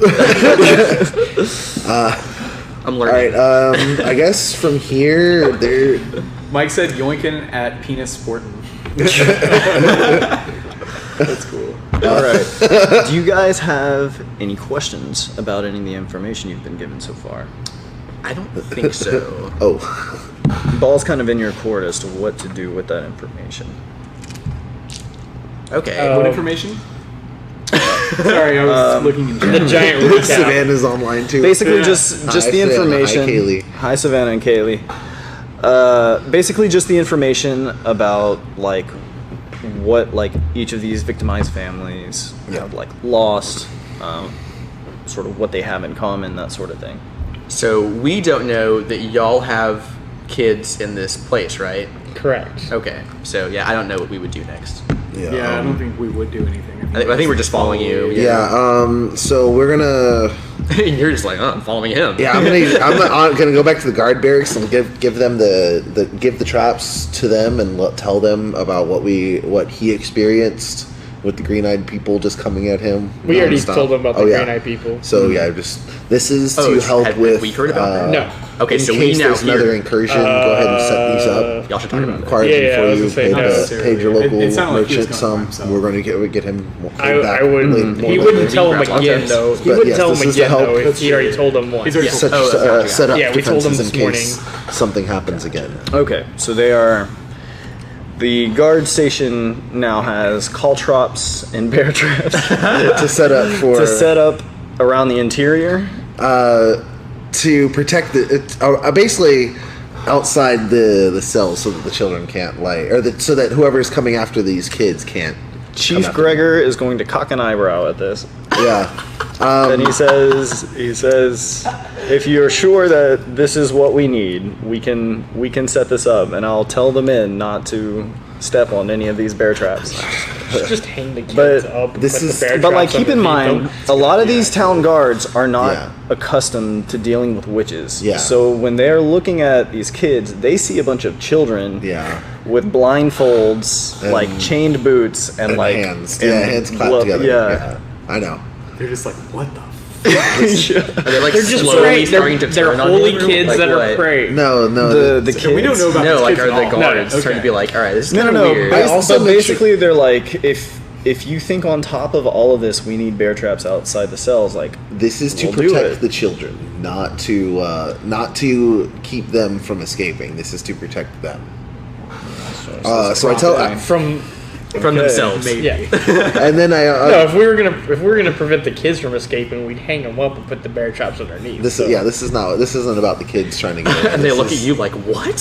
I'm All right. learning. I guess from here, there. Mike said yoinking at penis sporting. That's cool. All right. Do you guys have any questions about any of the information you've been given so far? I don't think so. Oh. Ball's kind of in your court as to what to do with that information. Okay. What information? Sorry, I was looking in The giant recap. Savannah's online too. Basically, Yeah. just Hi, the Savannah. information. Hi, Kaylee. Hi, Savannah and Kaylee. Basically, just the information about like what like each of these victimized families have like lost, sort of what they have in common, that sort of thing. So we don't know that y'all have kids in this place, right? Correct. Okay. So yeah, I don't know what we would do next. Yeah, I don't think we would do anything. I think we're just following you. Yeah. So we're gonna. You're just like, oh, I'm following him. Yeah, I'm gonna go back to the guard barracks and give them give the traps to them and tell them about what he experienced with the green-eyed people just coming at him. We already nonstop. told them about the Oh, yeah. green-eyed people. So yeah, this is Oh, to help have with. we heard about that? No. Okay, in so we case now there's another hear. incursion, go ahead and set these up. Y'all should talk about that. Cards Yeah, yeah, I before was you gonna say pay, no. pay your local It sounded like he was merchant going by some. himself. We're going to get him. I wouldn't. He wouldn't tell him Perhaps again I'll though. He But wouldn't yes, tell this him is to again help. though. If he already told him once. He's already Yeah. told Oh, okay. Set up Yeah, we told them defenses this in case something happens again. Okay, so they are. The guard station now has caltrops and bear traps To set up for to set up around the interior. to protect basically outside the cells so that the children can't so that whoever's coming after these kids can't. Chief Gregor is going to cock an eyebrow at this. Yeah. And he says, if you're sure that this is what we need, we can set this up, and I'll tell the men not to step on any of these bear traps. Just hang the kids up. this put is- the bear But like, traps keep in underneath mind, them. a lot of these town guards are not Yeah. accustomed to dealing with witches. Yeah. So when they're looking at these kids, they see a bunch of children Yeah. with blindfolds, And- like chained boots, and like hands. and Yeah, hands clapped glove- together. Yeah. I know. They're just like, what the? Are they like They're just slowly prey. starting to They're turn on holy him? kids Like that are what? prey. No, no. The kids. We don't know about No, these like kids are at the all. guards No, trying to okay. be like, all right, this is No, kind of weird. Bas- also but make basically, they're like, if you think on top of all of this, we need bear traps outside the cells. Like, This is to We'll do protect it. the children, not to keep them from escaping. This is to protect them. So I tell, Okay. From themselves. Maybe. yeah. and then I. No, if we were gonna prevent the kids from escaping, we'd hang them up and put the bear traps underneath. This so. is This isn't about the kids trying to get in. And they This look at is- you like, what?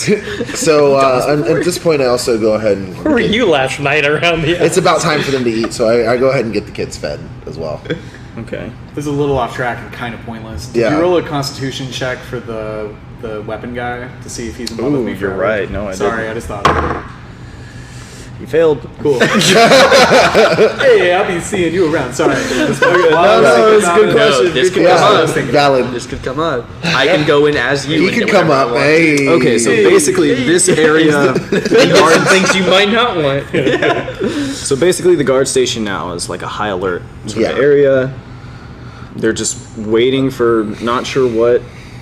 So at this point, I also go ahead and. Where were you last night around the? It's about time for them to eat, so I go ahead and get the kids fed as well. okay. This is a little off track and kind of pointless. Did Yeah. you roll a Constitution check for the weapon guy to see if he's in love with Ooh, me? you're forever? right. No, I Sorry, didn't. I just thought. You failed. Cool. Hey, I'll be seeing you around. Sorry. No, it's a good question. No, this could Yeah, come up. valid. This could come up. I can go in as you. He and can get come whatever up, I want. hey. Okay, so basically this area, There are some things you might not want. So basically, the guard station now is like a high alert sort of Yeah. area. They're just waiting for not sure what,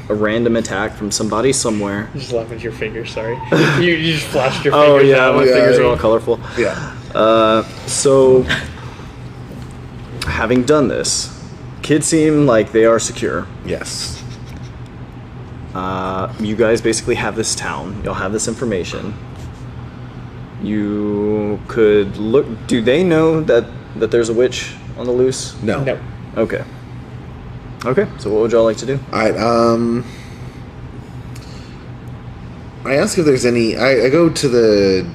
a random attack from somebody somewhere. Just laughing at your fingers. Sorry, you just flashed your Oh fingers yeah, out. my Yeah. fingers are all colorful. Yeah. So, having done this, kids seem like they are secure. Yes. You guys basically have this town. You'll have this information. You could look. Do they know that there's a witch on the loose? No. No. Okay. Okay. So what would y'all like to do? All right. I ask if there's any. I go to the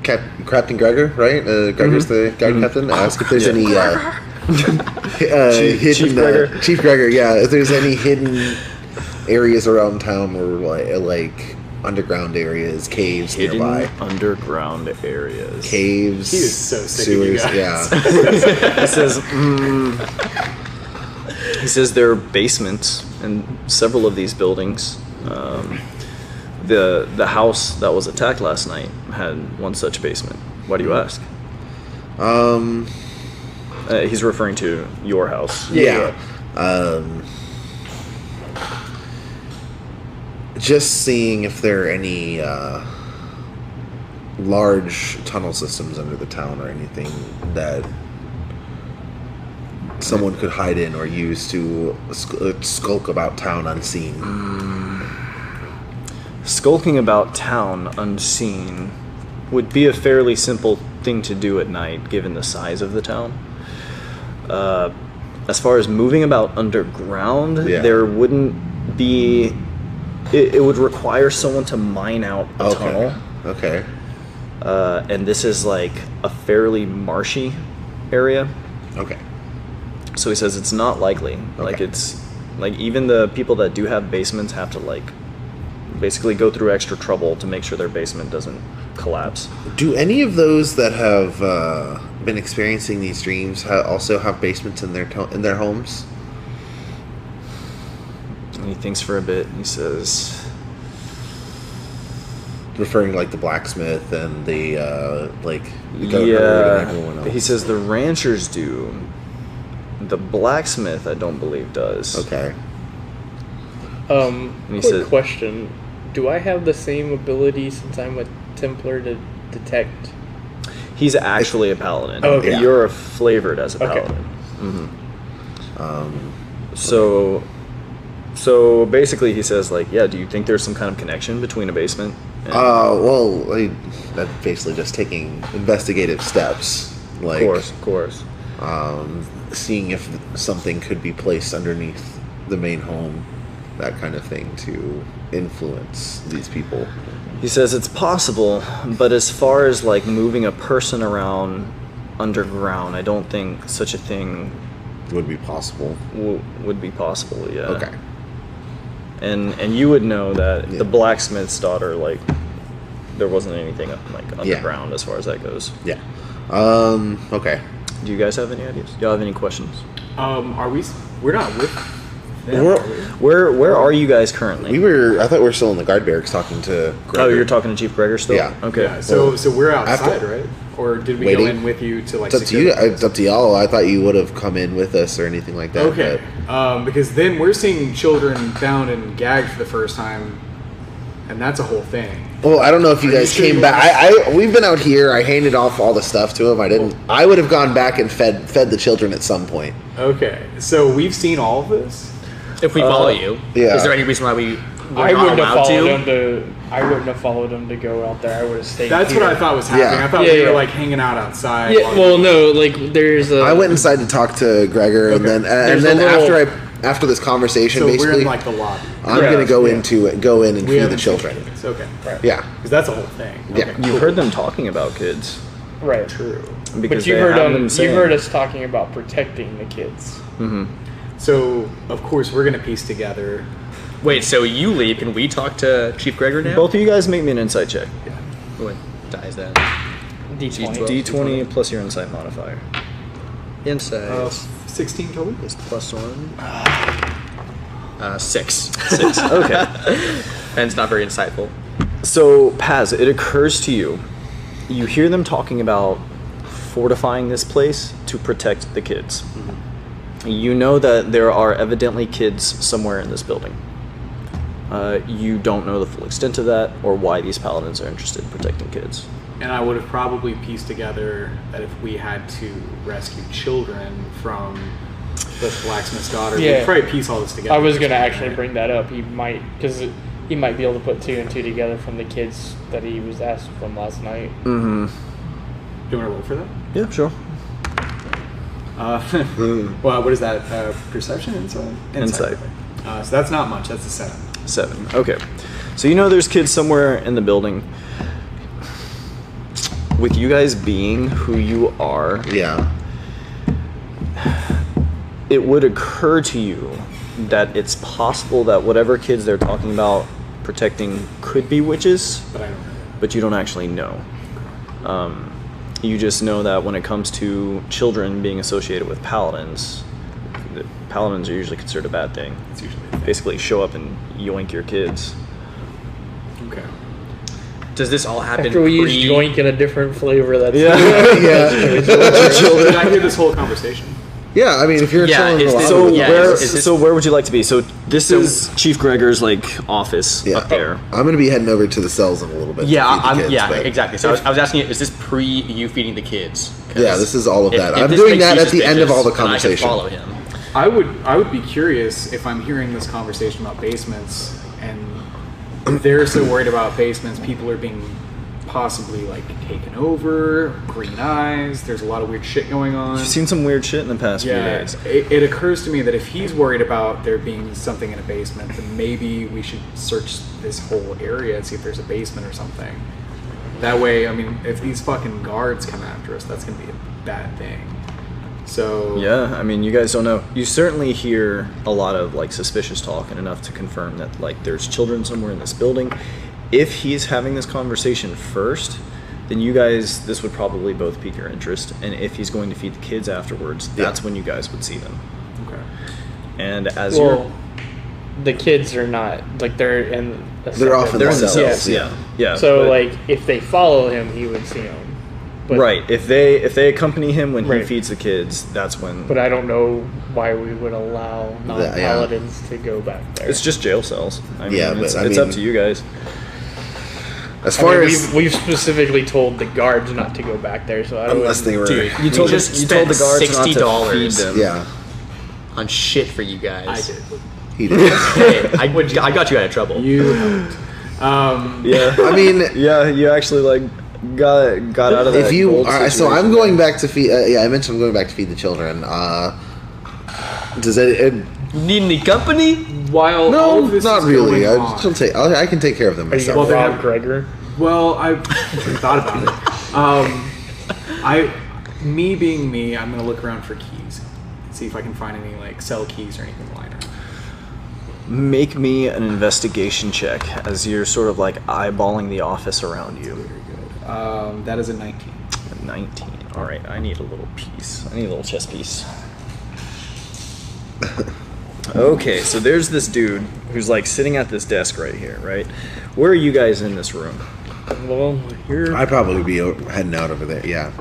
Captain Gregor, right? Gregor's the guard captain. I ask if there's any hidden Chief Gregor. Chief Gregor. Yeah, if there's any hidden areas around town or like underground areas, caves Hidden nearby. underground areas. Caves. He is so sick of you guys. Yeah. He says. He says there are basements in several of these buildings. The house that was attacked last night had one such basement. Why do you ask? He's referring to your house. Yeah. Just seeing if there are any large tunnel systems under the town or anything that someone could hide in or use to skulk about town unseen. Skulking about town unseen would be a fairly simple thing to do at night, given the size of the town. As far as moving about underground, Yeah. there wouldn't be. It would require someone to mine out a tunnel, Okay. and this is like a fairly marshy area. Okay. So he says it's not likely. Like Okay. it's like even the people that do have basements have to like basically go through extra trouble to make sure their basement doesn't collapse. Do any of those that have been experiencing these dreams also have basements in their homes? And he thinks for a bit. And he says, Referring like the blacksmith and the governor and everyone else. He says the ranchers do. The blacksmith, I don't believe, does. Okay. he Quick said- question: do I have the same ability since I'm a Templar to detect? He's actually a paladin. Oh, okay. You're flavored as a Okay. paladin. So basically, he says like, yeah. Do you think there's some kind of connection between a basement? That's basically just taking investigative steps, like Of course. seeing if something could be placed underneath the main home, that kind of thing, to influence these people. He says it's possible, but as far as like moving a person around underground, I don't think such a thing would be possible. would be possible. Yeah. Okay. And you would know that Yeah. the blacksmith's daughter, like, there wasn't anything like Yeah. underground as far as that goes. Yeah. Okay. Do you guys have any ideas? Do y'all have any questions? Are we? We're not with them. are we? Where are you guys currently? I thought we were still in the guard barracks talking to Oh, Gregor. you're talking to Chief Gregor still? Yeah. Okay. Yeah, so we're outside, after- right? Or did we Waiting. go in with you to like? It's up to secure you. the place? It's up to y'all. I thought you would have come in with us or anything like that. Okay, because then we're seeing children bound and gagged for the first time, and that's a whole thing. Well, I don't know if you Are you guys sure came you back. We've been out here. I handed off all the stuff to him. I didn't. I would have gone back and fed the children at some point. Okay, so we've seen all of this. If we follow you, yeah. is there any reason why we were I not wouldn't have allowed followed to? him to. I wouldn't have followed him to go out there. I would have stayed. That's here. what I thought was happening. Yeah. I thought Yeah, we were yeah. like hanging out outside. Yeah. while- Well, no. Like there's a. I went inside to talk to Gregor, and Okay. then There's a little- after this conversation, so we're basically, in like the lobby. I'm Yeah. gonna go Yeah. go in and We feed the haven't seen children. kids. Okay, Right. Yeah. because that's a whole thing. Yeah. Okay, You've cool. heard them talking about kids. Right. True. Because But you they heard have them you saying- heard us talking about protecting the kids. So of course we're gonna piece together. Wait, so you leave? Can we talk to Chief Gregor now? Both of you guys make me an insight check. What dies that? D20. D20 plus your insight modifier. Insight 16 total. is +1. 6. Okay. And it's not very insightful. So, Paz, it occurs to you, you hear them talking about fortifying this place to protect the kids. You know that there are evidently kids somewhere in this building. You don't know the full extent of that or why these paladins are interested in protecting kids. And I would have probably pieced together that if we had to rescue children from the blacksmith's daughter, Yeah. we'd probably piece all this together. I was gonna actually bring that up. He might he might be able to put 2 and 2 together from the kids that he was asked from last night. Do you want to roll for that? Yeah, sure. Well, what is that? Perception? Insight? Insight. So that's not much. That's a 7. 7. Okay. So you know there's kids somewhere in the building. With you guys being who you are, Yeah. it would occur to you that it's possible that whatever kids they're talking about protecting could be witches, But I don't know. but you don't actually know. You just know that when it comes to children being associated with paladins, the paladins are usually considered a bad thing. It's usually a thing. Basically, show up and yoink your kids. Okay. Does this all happen After we pre- use joink in a different flavor, that's Yeah. Did I hear this whole conversation? Yeah. I mean, if you're Yeah, chilling in is the this- lobby, So yeah, where? is this- So where would you like to be? So this is Chief Gregor's like office Yeah. up there. I'm gonna be heading over to the cells in a little bit. to Yeah, feed the I'm. kids, Yeah, but- exactly. So I was asking you, is this pre you feeding the kids? 'Cause Yeah, this is all of if- that. if I'm this doing makes that you at the end of all the suspicious, then I should conversation. follow him. I would be curious if I'm hearing this conversation about basements, and they're so worried about basements, people are being possibly like taken over, green eyes. There's a lot of weird shit going on. You've seen some weird shit in the past few Yeah, days. it occurs to me that if he's worried about there being something in a basement, then maybe we should search this whole area and see if there's a basement or something. That way, I mean, if these fucking guards come after us, that's gonna be a bad thing. So Yeah, I mean, you guys don't know. You certainly hear a lot of like suspicious talk and enough to confirm that like there's children somewhere in this building. If he's having this conversation first, then you guys, this would probably both pique your interest. And if he's going to feed the kids afterwards, that's when you guys would see them. okay. And as well, the kids are not like they're in. A They're off in they're the in the cells. cells, yeah, yeah. So but- like if they follow him, he would see him. But, right, if they accompany him when he Right. feeds the kids, that's when. But I don't know why we would allow Yeah. non-paladins to go back there. It's just jail cells. I mean, Yeah, but it's, I it's mean- up to you guys. As I far mean, as we've specifically told the guards not to go back there, so I don't. unless they were, Dude, You told just you told the spent guards not to feed $60 them. yeah, on shit for you guys. I did. he did. Hey, I got you out of trouble. You helped. Yeah, I mean, yeah, you actually like got out of that. if you gold are, so situation I'm there. going back to feed. Yeah, I mentioned I'm going back to feed the children. Does it? Need any company? While all No, of this not is really. going I, on- she'll take. I can take care of them Are you myself. gonna they rob have- Gregor? Well, I thought about it. Me being me, I'm gonna look around for keys. see if I can find any like cell keys or anything lying around. Make me an investigation check as you're sort of like eyeballing the office around you. Very good. That is a 19. 19. All right, I need a little piece. I need a little chess piece. Okay, so there's this dude who's like sitting at this desk right here, right? Where are you guys in this room? Well, here I'd probably be heading out over there. Yeah,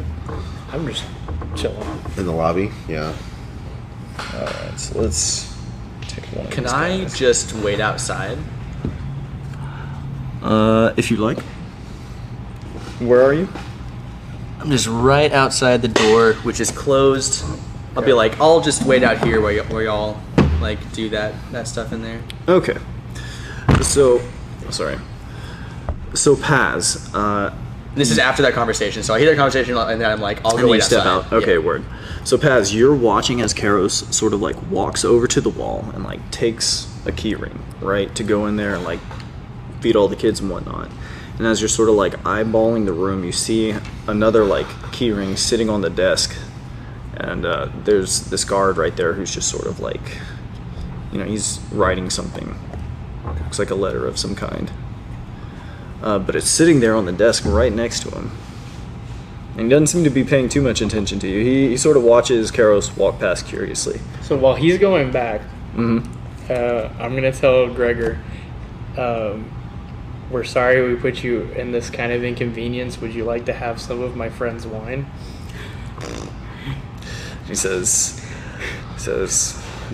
I'm just chilling. in the lobby. Yeah. All right, so let's take one. Of Can these I guys. just wait outside? If you'd like. Where are you? I'm just right outside the door, which is closed. I'll be like, I'll just wait out here where y'all like do that stuff in there. Okay. So, sorry. So Paz, This is after that conversation, so I hear that conversation and then I'm like, I'll and go you wait step outside. out. Okay, Yeah. word. So Paz, you're watching as Karos sort of like walks over to the wall and like takes a key ring, right, to go in there and like feed all the kids and whatnot. And as you're sort of like eyeballing the room, you see another like key ring sitting on the desk, and there's this guard right there who's just sort of like, you know, he's writing something. Looks like a letter of some kind. But it's sitting there on the desk right next to him. And he doesn't seem to be paying too much attention to you. He sort of watches Karos walk past curiously. So while he's going back, Mm-hmm. I'm gonna tell Gregor, we're sorry we put you in this kind of inconvenience. Would you like to have some of my friend's wine? He says,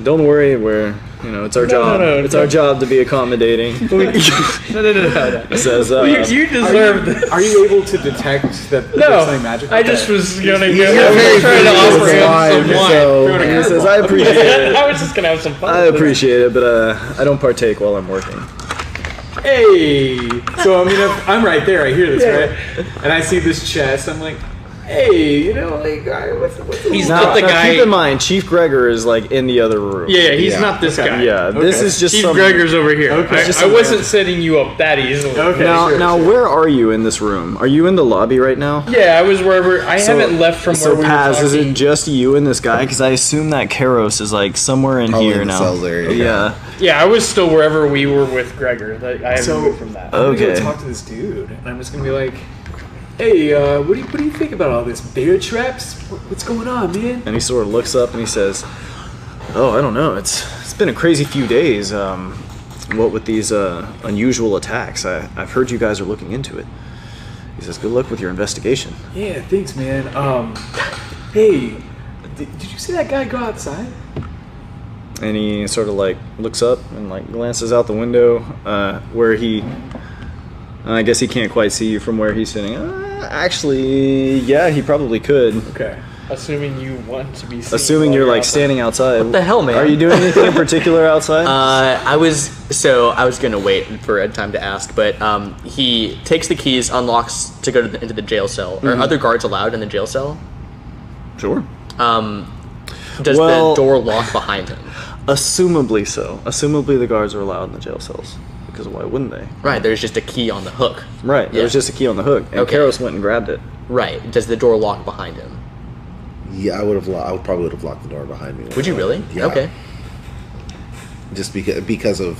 "Don't worry, it's our job. It's our job to be accommodating." No. He says, You deserve this. Are you able to detect that there's something magical? I just was gonna go. He's I very was trying to good with offer him wine, some wine. so- he says, "I appreciate it. I was just gonna have some fun. I with it. appreciate it, but I don't partake while I'm working." Hey! So, I mean, if I'm right there, I hear this, right? And I see this chest, I'm like, hey, what's He's Now, not the now guy. keep in mind, Chief Gregor is like in the other room. Yeah, he's Yeah. not this guy. Yeah, this Okay. is just Chief some. Gregor's over here. Okay. Just I some wasn't random- setting you up that easily. Okay. Now, sure. where are you in this room? Are you in the lobby right now? Yeah, I was wherever. I haven't left from so where we Paz, were is talking. it just you and this guy? Because I assume that Karos is like somewhere in Probably here in the now. cells area, Yeah. Yeah, I was still wherever we were with Gregor. I haven't So- moved from that. I'm gonna go Okay. talk to this dude, and I'm just gonna be like, hey, what do you think about all this? Bear traps? What's going on, man? And he sort of looks up and he says, "Oh, I don't know. It's been a crazy few days. What with these unusual attacks? I've heard you guys are looking into it." He says, "Good luck with your investigation." Yeah, thanks, man. Hey, did you see that guy go outside? And he sort of like looks up and like glances out the window where he. I guess he can't quite see you from where he's sitting. Actually, yeah, he probably could. Okay. Assuming you want to be seen. Assuming while you're like outside. standing outside. What the hell, man? Are you doing anything in particular outside? I was gonna wait for a time to ask, but he takes the keys, unlocks to go into the jail cell. Are other guards allowed in the jail cell? Sure. Does Well- the door lock behind him? Assumably so. Assumably the guards are allowed in the jail cells. Because why wouldn't they? Right, there's just a key on the hook. Right. There was Yeah. just a key on the hook, and Okay. Karos went and grabbed it. Right. Does the door lock behind him? Yeah, I probably would have locked the door behind me. Would you really? Yeah. Okay. Just because of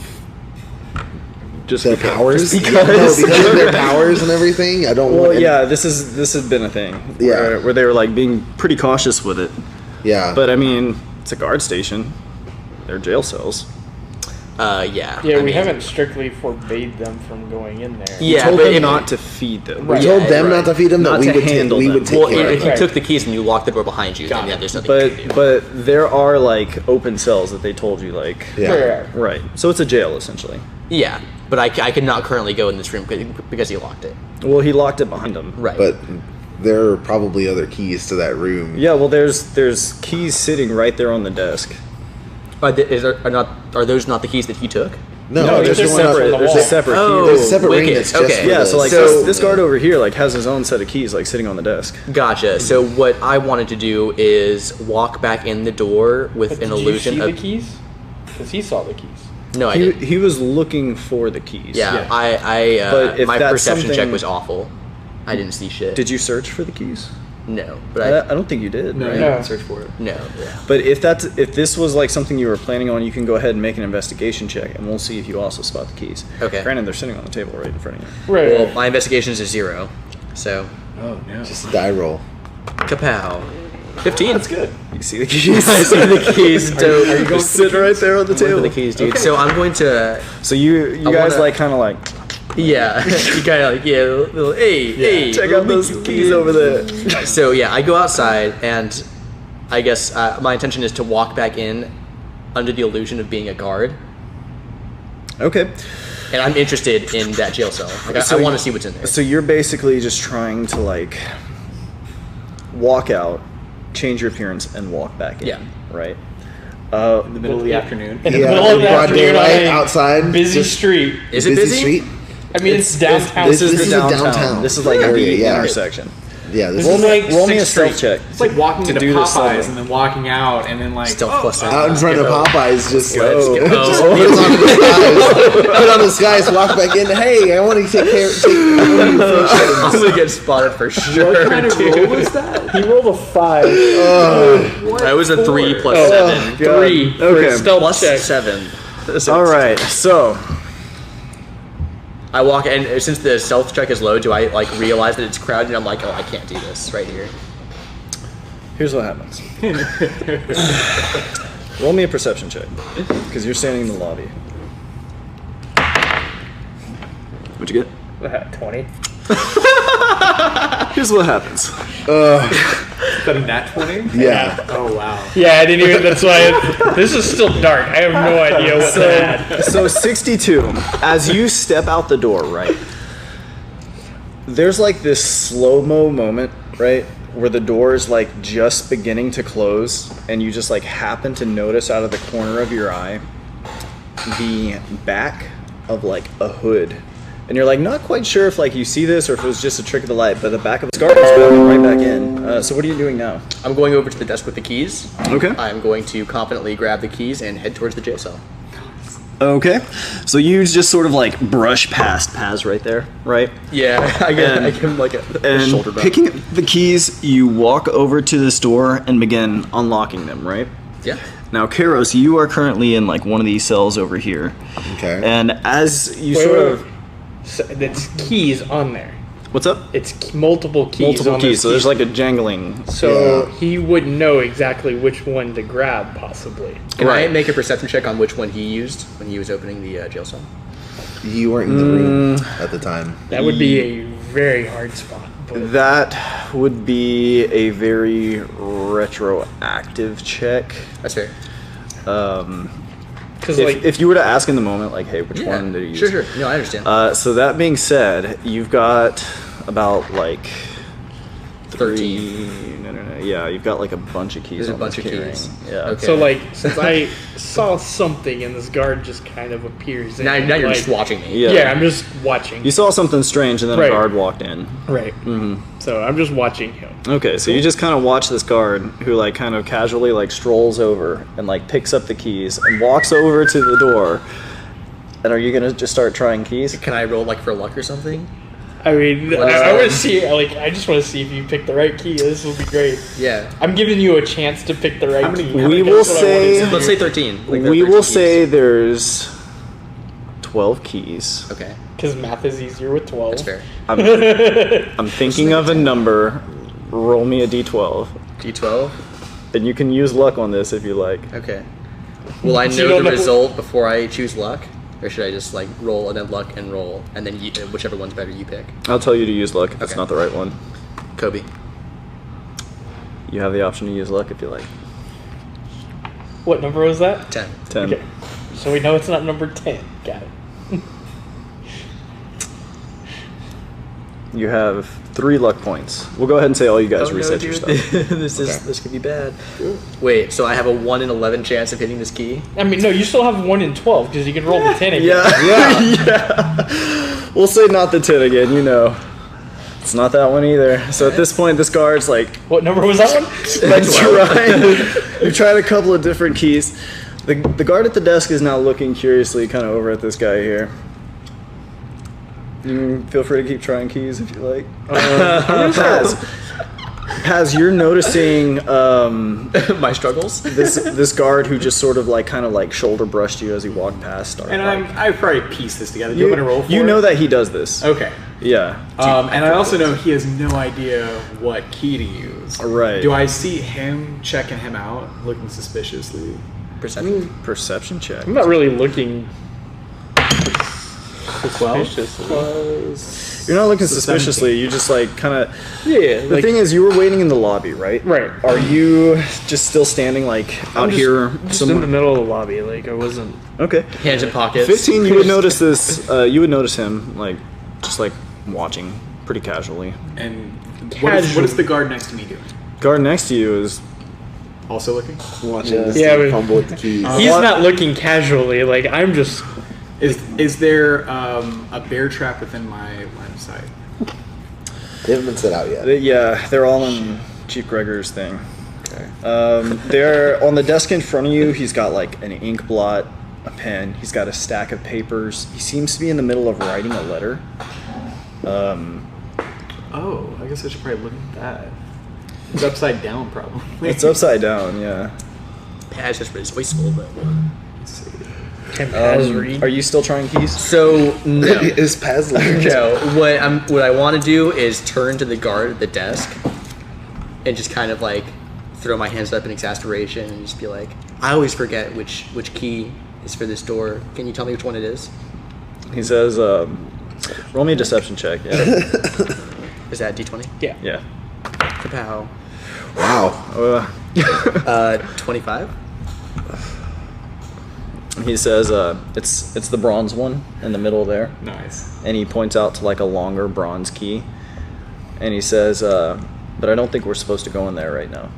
Just their because. powers. Just Yeah, no, because. because of their powers and everything. I don't Well, want. any- yeah. This has been a thing. Where they were like being pretty cautious with it. Yeah. But I mean, it's a guard station. They're jail cells. Yeah. Yeah, I we mean, haven't strictly forbade them from going in there. Yeah, Told but them if- not to feed them. we Right. told Yeah, them right. not to feed them. Not That we to would handle we them. would take Well, care if of you it. took the keys and you lock the door behind you, then yeah, there's nothing you can do. But there are like open cells that they told you like. Yeah. Right. Right. So it's a jail essentially. Yeah, but I could not currently go in this room because he locked it. Well, he locked it behind him. Right. But there are probably other keys to that room. Yeah. Well, there's keys sitting right there on the desk. Are those not the keys that he took? No, No, there's there's just one up- separate. on the There's wall. just separate Oh, keys. There's a separate ring wicked. that's just Okay. for Yeah, the- so like So- this guard over here like has his own set of keys like sitting on the desk. Gotcha. So what I wanted to do is walk back in the door with But an did illusion you see of. the keys? Because he saw the keys. No, I He, didn't. he was looking for the keys. Yeah, But if my that's perception check something- was awful. I didn't see shit. Did you search for the keys? No, but I don't think you did. No, right? you No. didn't search for it. no. Yeah. But if this was like something you were planning on, you can go ahead and make an investigation check, and we'll see if you also spot the keys. Okay. Granted, they're sitting on the table right in front of you. Right. Well, my investigation is a 0, so Oh no. Just a die roll. kapow. 15. That's good. You see the keys? I see the keys. Dope. Are you going sitting right there on the I'm going for table? the keys, dude. Okay. So I'm going to. So you I guys wanna- like kind of like Yeah, you kind of like little hey, check little out those Mickey keys over there. So yeah, I go outside, and I guess my intention is to walk back in under the illusion of being a guard, Okay. and I'm interested in that jail cell. Like I want to see what's in there. So you're basically just trying to like walk out, change your appearance, and walk back in. Yeah. Right. In the middle of the afternoon. In the Yeah, middle of the broad afternoon on daylight a outside, busy just street. Is it busy? street. I mean, it's downtown. This is This the is a downtown. downtown This is like area, the yeah. intersection. Yeah, this This is is like Roll me a 6th stealth Street. check. It's like walking To into do this Popeyes solo. and then walking out and then like Stealth plus seven. out in front of Popeyes. Just Let's go. just put on the disguise. Put on the disguise. Walk back in. Hey, I want to take care. I want to do I'm gonna get spotted for sure. What kind of dude. roll was that? He rolled a 5. That was a 3 plus Oh, 7 God. 3 for Okay. a stealth plus check. 7. All right. So I walk, and since the stealth check is low, do I like realize that it's crowded? And I'm like, oh, I can't do this right here. here's what happens. Roll me a perception check because you're standing in the lobby. What'd you get? 20. Here's what happens. Is that a nat 20? Yeah. Oh wow. Yeah, I didn't even. That's why. This is still dark. I have no idea what that. So 62. As you step out the door, right? There's like this slow-mo moment, right? Where the door is like just beginning to close, and you just like happen to notice out of the corner of your eye the back of like a hood. And you're like not quite sure if like you see this or if it was just a trick of the light, but the back of the scarf is going right back in. So what are you doing now? I'm going over to the desk with the keys. Okay. I'm going to confidently grab the keys and head towards the jail cell. Okay. So you just sort of like brush past Paz right there, right? Yeah, I And- give him like a And shoulder bump. picking up the keys, you walk over to this door and begin unlocking them, right? Yeah. Now, Kairos, you are currently in like one of these cells over here. Okay. And as you Wait, sort wait, of... wait. So it's keys on there. What's up? It's multiple keys. Multiple on keys, this so there's key. like a jangling. So Yeah. he would know exactly which one to grab, possibly. Can I Right. make a perception check on which one he used when he was opening the jail cell? You weren't in the room at the time. That would be a very hard spot. But That would be a very retroactive check. That's fair. because like If you were to ask in the moment, like, hey, which one did you use? Sure. No, I understand. So that being said, you've got about like 13. No. Yeah, you've got like a bunch of keys. There's a on bunch this of keyring. keys. Yeah. Okay. so like since I saw something and this guard just kind of appears. now in, you're like, just watching me. Yeah. Yeah, I'm just watching. You saw something strange, and then Right. a guard walked in. Right. So I'm just watching him. Okay, so you just kind of watch this guard who like kind of casually like strolls over and like picks up the keys and walks over to the door. And are you gonna just start trying keys? Can I roll like for luck or something? I mean, What is I that? want to see. Like, I just want to see if you pick the right key. This will be great. Yeah. I'm giving you a chance to pick the right How many- key. how many We will That's what I wanted say- to do. Let's say 13. Like We 13 will keys. say there's 12 keys. Okay, Because math is easier with 12. that's fair. I'm thinking of a number. Roll me a d12. D12. And you can use luck on this if you like. Okay. Will I So you know don't the know- result before I choose luck? Or should I just like roll and then luck and roll, and then whichever one's better you pick? I'll tell you to use luck if it's Okay. not the right one. Kobe. You have the option to use luck if you like. What number was that? 10. 10. Okay. So we know it's not number 10. Got it. You have 3 luck points. We'll go ahead and say all you guys Oh, reset no, your dude. stuff. This could be bad. Wait, so I have a 1 in 11 chance of hitting this key? I mean, no, you still have 1 in 12 because you can roll the 10 again. Yeah. We'll say not the 10 again, you know. It's not that one either. So at this point, this guard's like, What number was that one? you've tried a couple of different keys. The guard at the desk is now looking curiously kind of over at this guy here. You feel free to keep trying keys if you like. Paz. Paz, you're noticing My struggles. this guard who just sort of like kind of like shoulder brushed you as he walked past. And I probably pieced this together. Do you want me to roll for you it? know that he does this. Okay. Yeah. And I also know he has no idea what key to use. Right. Do I see him checking him out, looking suspiciously? Perception check. I'm not really looking 12? suspiciously. You're not looking So suspiciously. 17. You just like kind of. Yeah, The thing is, you were waiting in the lobby, right? Right. Are you just still standing like out here just in the middle of the lobby. Like I wasn't. Okay. Hands in pockets. 15. You would notice this. You would notice him like just like watching pretty casually. And what is the guard next to me doing? Guard next to you is. Also looking? Watching this Yeah, dude but- fumble with the keys. He's not looking casually. Like I'm just. Is there a bear trap within my line of sight? They haven't been set out yet. Yeah, they're all in Chief Gregor's thing. Okay. They're on the desk in front of you. He's got like an ink blot, a pen. He's got a stack of papers. He seems to be in the middle of writing a letter. Oh, I guess I should probably look at that. It's upside down, probably. It's upside down. Yeah. Paz just raised wasteful though. Let's see. Can Paz read? Are you still trying keys? So no. Is Paz learned? No, what I want to do is turn to the guard at the desk and just kind of like throw my hands up in exasperation and just be like, I always forget which key is for this door. Can you tell me which one it is? He says, "Roll me a deception check." Yeah. Is that D20? Yeah. Yeah. Kapow. Wow. 25? He says, "It's the bronze one in the middle there." Nice. And he points out to like a longer bronze key. And he says, "But I don't think we're supposed to go in there right now."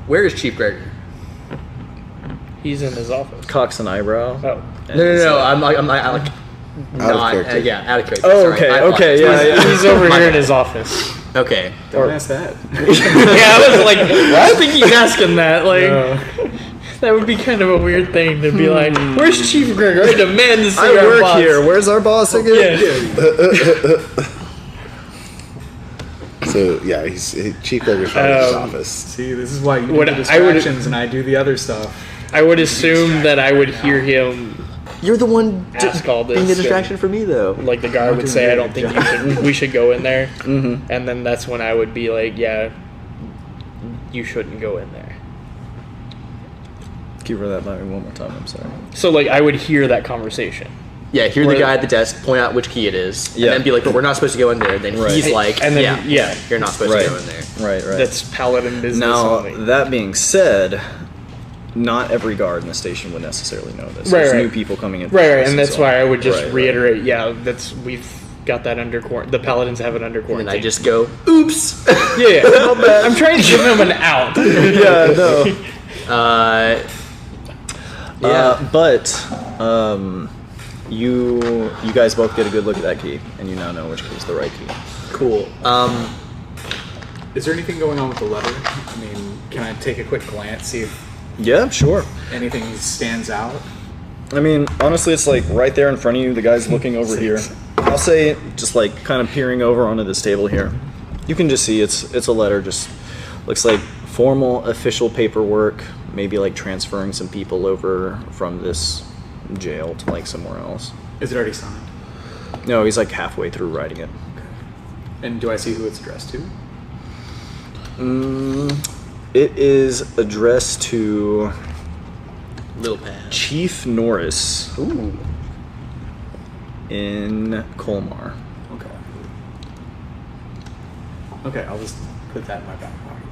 Where is Chief Gregor? He's in his office. Cocks an eyebrow. Oh. And No, he's I'm like, like not character. yeah, out of character. Oh, Sorry, okay, I okay, apologize. yeah. He's over My here in bad. his office. Okay. Don't ask that. Yeah, I was like, I think he's asking that. Like, that would be kind of a weird thing to be like, "Where's Chief Gregor? I demand to see I our work boss." here. Where's our boss again? Yeah. So yeah, Chief Gregor's running his office. See, this is why you do What the I would- distractions and I do the other stuff. I would assume that I would hear him, You're the one Ask all being the this distraction for me though. like the guard would say, "I don't think we should go in there," and then that's when I would be like, "Yeah, you shouldn't go in there." Give her that by me one more time. I'm sorry. So like I would hear that conversation. Yeah, hear the Where- guy at the desk point out which key it is, Yeah. and then be like, "But we're not supposed to go in there." Then Right. he's like, And then- yeah, yeah. you're not supposed Right. to go in there." Right. That's paladin business Now, only. that being said, not every guard in the station would necessarily know this. Right, There's right. new people coming in. Right, and that's so- why I would just Right, reiterate. Yeah, we've got that under quarantine. The paladins have it under And quarantine. then I just go, "Oops." yeah. I'm trying to give him an out. Yeah, no. Yeah. You guys both get a good look at that key, and you now know which key is the right key. Cool. Is there anything going on with the letter? I mean, can I take a quick glance, see if Yeah, sure. anything stands out? I mean, honestly, it's like right there in front of you. The guy's looking over here. I'll say, just like kind of peering over onto this table here. You can just see it's a letter. Just looks like formal, official paperwork. Maybe like transferring some people over from this jail to like somewhere else. Is it already signed? No, he's like halfway through writing it. And do I see who it's addressed to? It is addressed to Little Paz. Chief Norris Ooh. in Colmar. Okay. Okay, I'll just put that in my back pocket.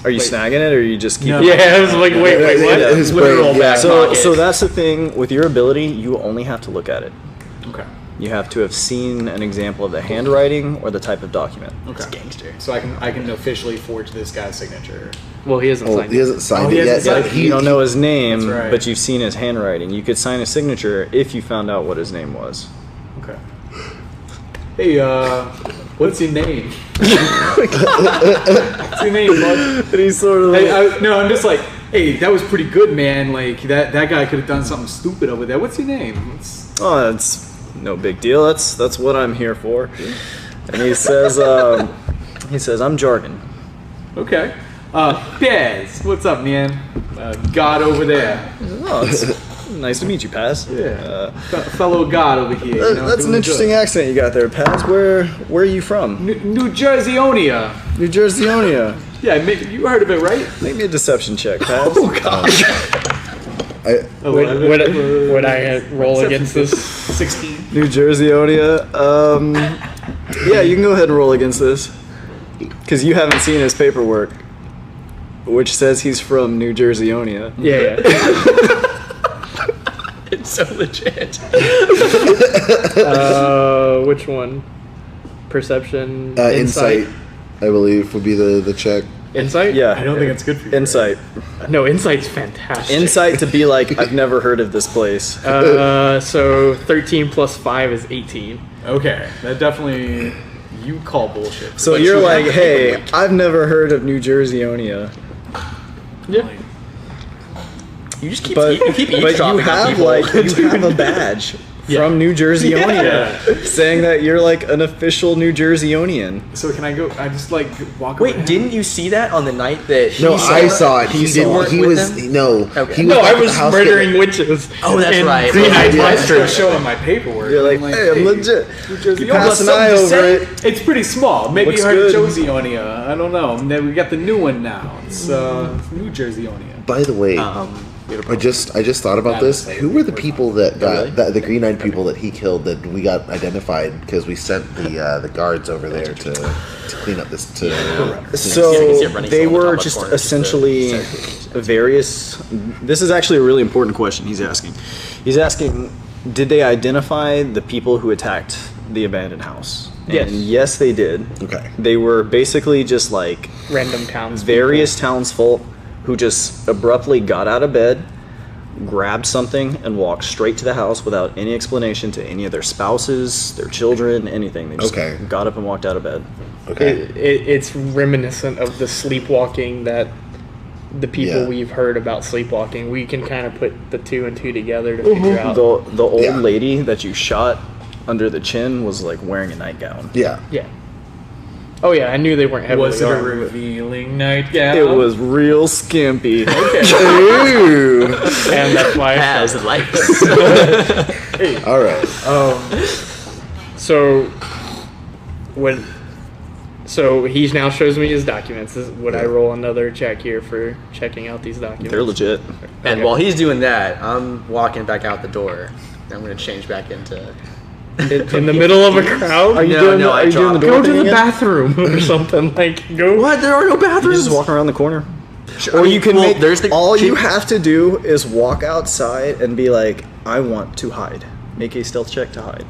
Are you Wait. snagging it, or are you just keeping? No. Yeah, I was like, wait, what? Yeah. His Literal brain, yeah. back So, pocket. so that's the thing with your ability. You only have to look at it. Okay. You have to have seen an example of the handwriting or the type of document. Okay. It's gangster. So I can officially forge this guy's signature. Well, he hasn't Oh, signed he it. hasn't signed Oh, it he yet. hasn't signed Yeah, it. You don't know his name, That's right. but you've seen his handwriting. You could sign a signature if you found out what his name was. Okay. Hey, what's your name? What's your name, bud? And he's sort of Hey, no, I'm just like, hey, that was pretty good, man. Like that guy could have done something stupid over there. What's your name? oh, that's no big deal. That's what I'm here for. And he says, I'm Jargon. Okay. Pez, what's up, man? God over there. Oh, it's nice to meet you, Paz. Yeah. Fellow God over here. That's an interesting accent you got there, Paz. Where are you from? New Jerseyonia. New Jerseyonia. Yeah, you heard of it, right? Make me a deception check, Paz. Oh gosh. Would I roll against this? 16. New Jerseyonia. Yeah, you can go ahead and roll against this. Because you haven't seen his paperwork, which says he's from New Jerseyonia. Yeah. It's so legit. Which one? Perception? Insight, I believe, would be the check. Insight? Yeah. I don't think it's good for you. Insight. No, insight's fantastic. Insight to be like, I've never heard of this place. So 13 plus 5 is 18. Okay, that definitely, you call bullshit. So But you're you like, have hey, paperwork. I've never heard of New Jerseyonia. Yeah. You just keep But you keep you eavesdropping on have people. you have a badge from New Jerseyonia saying that you're like an official New Jerseonian. So can I go, I just like walk Wait, around? didn't you see that on the night that No, I saw it. He You didn't. weren't He with was them? no. Okay. He No, was I at the was house murdering getting- witches. Oh, that's And right. Green Eyed I just Monster. gotta show him my paperwork. You're like, I'm hey, I'm legit. New Jersey. You pass an something eye to over say? it. It's pretty small. Maybe Looks you heard good. of Joseonia. I don't know. And then we got the new one now. It's New Jerseyonia. By the way, I just thought about this. Who were the people that got the green-eyed people that he killed that we got identified because we sent the guards over there to clean up this Yeah, you can see So it running they still on the top were left just corner, essentially various. This is actually a really important question he's asking. He's asking, did they identify the people who attacked the abandoned house? Yes. And yes, they did. Okay. They were basically just like Random towns. various townsfolk who just abruptly got out of bed, grabbed something, and walked straight to the house without any explanation to any of their spouses, their children, anything. They just Okay. got up and walked out of bed. Okay. It's reminiscent of the sleepwalking that the people Yeah. we've heard about sleepwalking. We can kind of put the two and two together to figure out. The old Yeah. lady that you shot under the chin was like wearing a nightgown. Yeah. Yeah. Oh yeah, I knew they weren't heavily Was it a armed. revealing nightgown? It was real skimpy. Ooh. And that's why I Has felt- lights. All right. So when so he now shows me his documents. Would I roll another check here for checking out these documents? They're legit. And Okay. while he's doing that, I'm walking back out the door. I'm gonna change back into. in the middle of a crowd. Are you No, doing, no, I are you doing the dropped- door Go to thing the again? bathroom or something. Like go. What? There are no You bathrooms. just walk around the corner. I Or mean, you can well, make. there's the all you keep- have to do is walk outside and be like, "I want to hide." Make a stealth check to hide,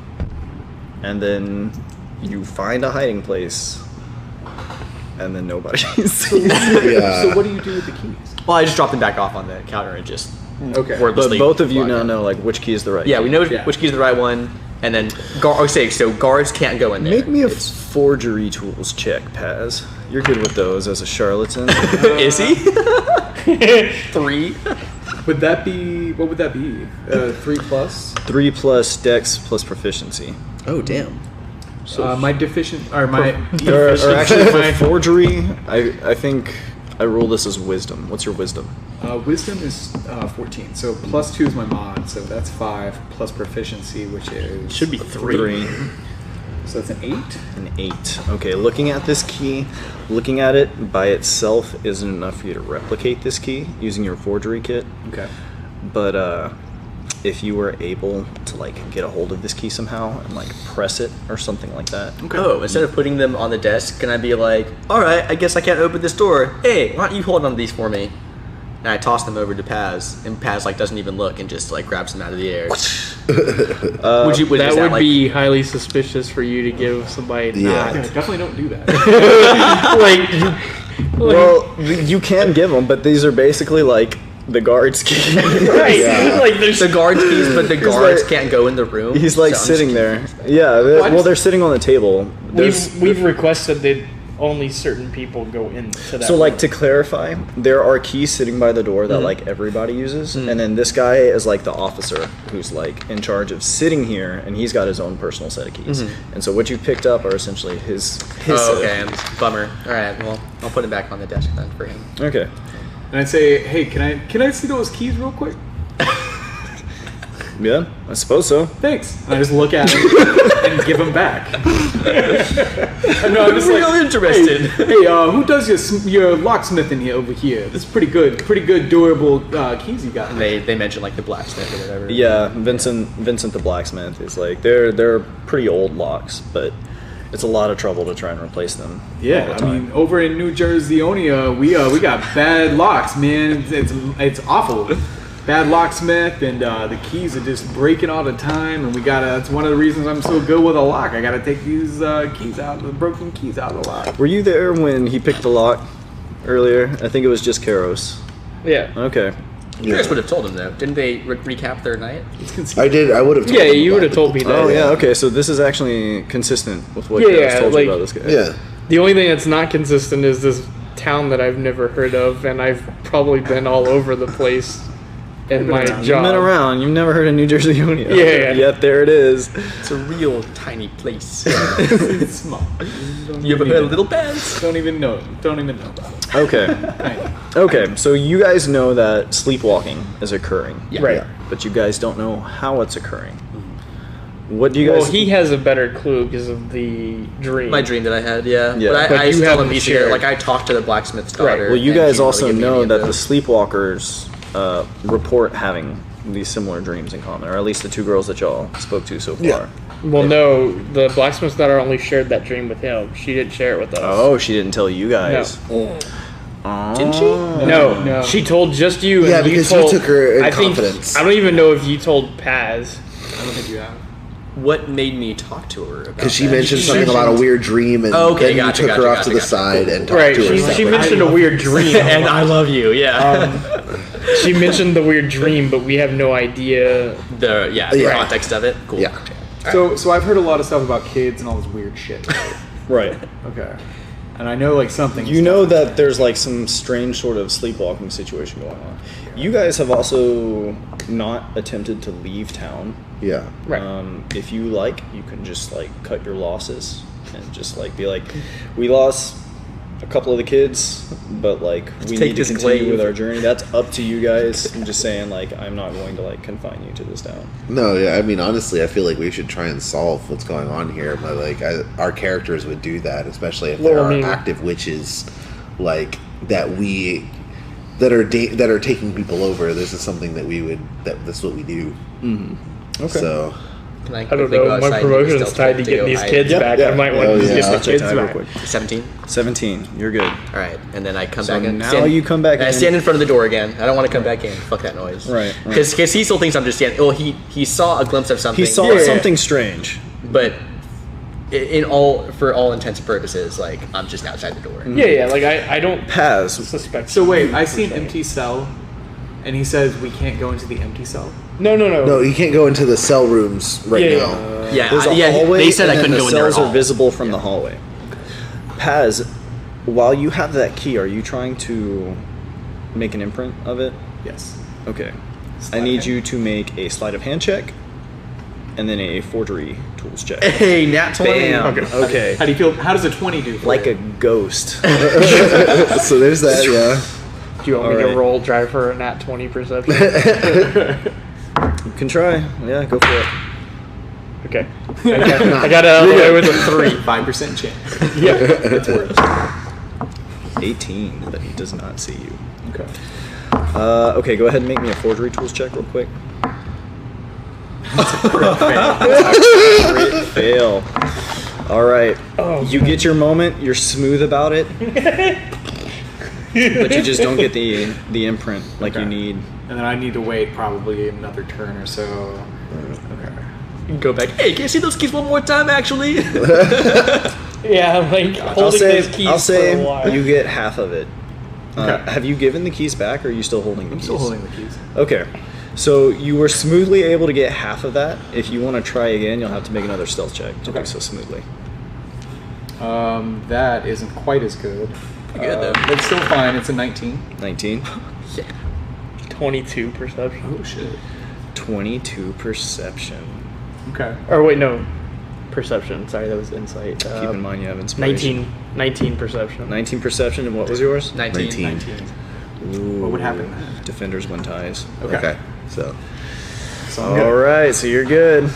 and then you find a hiding place, and then nobody sees you. Yeah. So what do you do with the keys? Well, I just dropped them back off on the counter and just Okay. But wordlessly. both of you walked now in. know like which key is the right. Yeah, key. we know Yeah. which key's the right one, and then so guards can't go in there. Make me a It's- forgery tools check, Paz. You're good with those as a charlatan. Is he? 3. Would that be, what would that be? 3 plus? 3 plus dex plus proficiency. Oh damn. My deficient, or my, Or actually for my forgery, I think I roll this as wisdom. What's your wisdom? wisdom is 14. So plus 2 is my mod, so that's 5 plus proficiency, which is Should be 3. So that's an 8. An 8. Okay, looking at this key, looking at it by itself isn't enough for you to replicate this key using your forgery kit. Okay. But if you were able to like get a hold of this key somehow and like press it or something like that. Oh, instead of putting them on the desk, can I be like, all right, I guess I can't open this door. Hey, why don't you hold on to these for me? And I toss them over to Paz, and Paz like doesn't even look and just like grabs them out of the air. Would you? Is That would like, be highly suspicious for you to give somebody Yeah. Yeah, not definitely don't do that. like Well, you can give them, but these are basically like the guard's key. right. Yeah. Like there's the guards keys, but the He's guards like- can't go in the room. He's like So I'm just sitting there. confused. Yeah, I well, just- they're sitting on the table. There's- we've requested that only certain people go into that. So, like, room. to clarify, there are keys sitting by the door that, like, everybody uses. And then this guy is, like, the officer who's, like, in charge of sitting here, and he's got his own personal set of keys. And so what you've picked up are essentially his set of okay. keys. Bummer. All right. Well, I'll put it back on the desk then for him. Okay. And I'd say, hey, can I see those keys real quick? Yeah, I suppose so. Thanks. And I just look at him and give him back. No, I'm just Real interested. Hey, who does your locksmithing here over here? This is pretty good, durable keys you got. They mentioned like the blacksmith or whatever. Yeah, Vincent the blacksmith is like they're pretty old locks, but it's a lot of trouble to try and replace them. all Yeah, the I time. mean, over in New Jerseyonia, we got bad locks, man. It's awful. Bad locksmith, and the keys are just breaking all the time, and that's one of the reasons I'm so good with a lock. I gotta take these keys out, the broken keys out of the lock. Were you there when he picked the lock earlier? I think it was just Karos. Yeah. Okay. You guys would have told him though. Didn't they recap their night? I did. I would have. Yeah, you would have told me that. Oh yeah. Okay. So this is actually consistent with what Yeah, Karos told like- you about this guy. Yeah. The only thing that's not consistent is this town that I've never heard of, and I've probably been all over the place in my job. You've been around. You've never heard of New Jerseyonia. Yeah. Yet there it is. It's a real tiny place. It's small. You ever heard of Little Pants? Don't even know about it. Okay. Tiny. Okay. So you guys know that sleepwalking is occurring. Yeah. Right. But you guys don't know how it's occurring. What do you guys? Well, he has a better clue because of the dream. My dream that I had, yeah. Yeah. But But I you still haven't haven't pieced shared. it. Like I talked to the blacksmith's Right. daughter. Well, you and guys she also really gave me know any that of the sleepwalkers report having these similar dreams in common, or at least the two girls that y'all spoke to so far. Yeah. Well, no, the blacksmith's daughter only shared that dream with him. She didn't share it with us. Oh, she didn't tell you guys. Didn't she? No, No. she told just you. Yeah, and because told, you took her in I think- confidence. I don't even know if you told Paz. I don't think you have. What made me talk to her about Because she that? mentioned something about a weird dream, and Okay, then gotcha, you took her gotcha, off to the gotcha. side and talked Right, to her. she separately. mentioned a weird dream. And I love you, yeah. She mentioned the weird dream, but we have no idea. the Yeah. context of it. Cool. Yeah. So I've heard a lot of stuff about kids and all this weird shit. Right? Right. Okay. And I know like something. You know that there's like some strange sort of sleepwalking situation going on. You guys have also not attempted to leave town. Yeah. Right. If you like, you can just like cut your losses and just like be like, we lost a couple of the kids, but like we take need to this continue glaive. with our journey. That's up to you guys. I'm just saying, like, I'm not going to like confine you to this town. No, yeah. I mean, honestly, I feel like we should try and solve what's going on here. But like, our characters would do that, especially if there Well, I are mean- active witches, like that that are taking people over. This is something that we would. That's what we do. Okay. So. Can I I don't quickly go know. outside My and do a promotion's stealth tied to check getting go these hide? kids Yep, back. yeah. I might want Oh, to just yeah. get the Stealth check kids time real back. quick. 17. 17. You're good. All right, and then I come So back in. now you come back and I in. stand in front of the door again. I don't want to come back in. Fuck that noise. Right, right. Because he still thinks I'm just standing. Well, he saw a glimpse of something. He saw Yeah. something strange. but for all intents and purposes, like I'm just outside the door. Yeah. Like I don't Paz. suspect. So wait, I see an empty cell, and he says we can't go into the empty cell. No. No, you can't go into the cell rooms right Yeah, now. Yeah, There's a hallway, they said I and then couldn't the go in there at cells are all. visible from the hallway. Paz, while you have that key, are you trying to make an imprint of it? Yes. Okay. Sleight I need of you to make a sleight of hand check, and then a forgery tools check. Hey, nat 20. Bam. Okay. Okay. How do you feel? How does a 20 do? For Like you? a ghost. So there's that. Yeah. Do you want me Alright. to roll drive for a nat 20 perception? You can try. Yeah, go for it. Okay. I got out of the way with a 3. 5% chance. Yeah. It's worse. 18. That he does not see you. Okay. Okay, go ahead and make me a forgery tools check real quick. Crit fail. All right. Oh, You get your moment. You're smooth about it, but you just don't get the imprint like you Okay. need. And then I need to wait probably another turn or so. Okay. Go back. Hey, can you see those keys one more time? Actually. Yeah, like holding those keys I'll say for a while. you get half of it. Okay. Have you given the keys back, or are you still holding the I'm keys? still holding the keys. Okay. So you were smoothly able to get half of that. If you want to try again, you'll have to make another stealth check to Okay. do so smoothly. That isn't quite as good. Pretty good, though. But still fine. It's a 19. 19. Yeah. 22 perception. Oh shit. 22 perception. Okay. Or wait, no. Perception. Sorry, that was insight. Keep in mind you have inspiration. 19 perception. 19 perception, and what was yours? 19. Ooh. What would happen then? Defenders win ties. Okay. So So I'm good. All right, so you're good.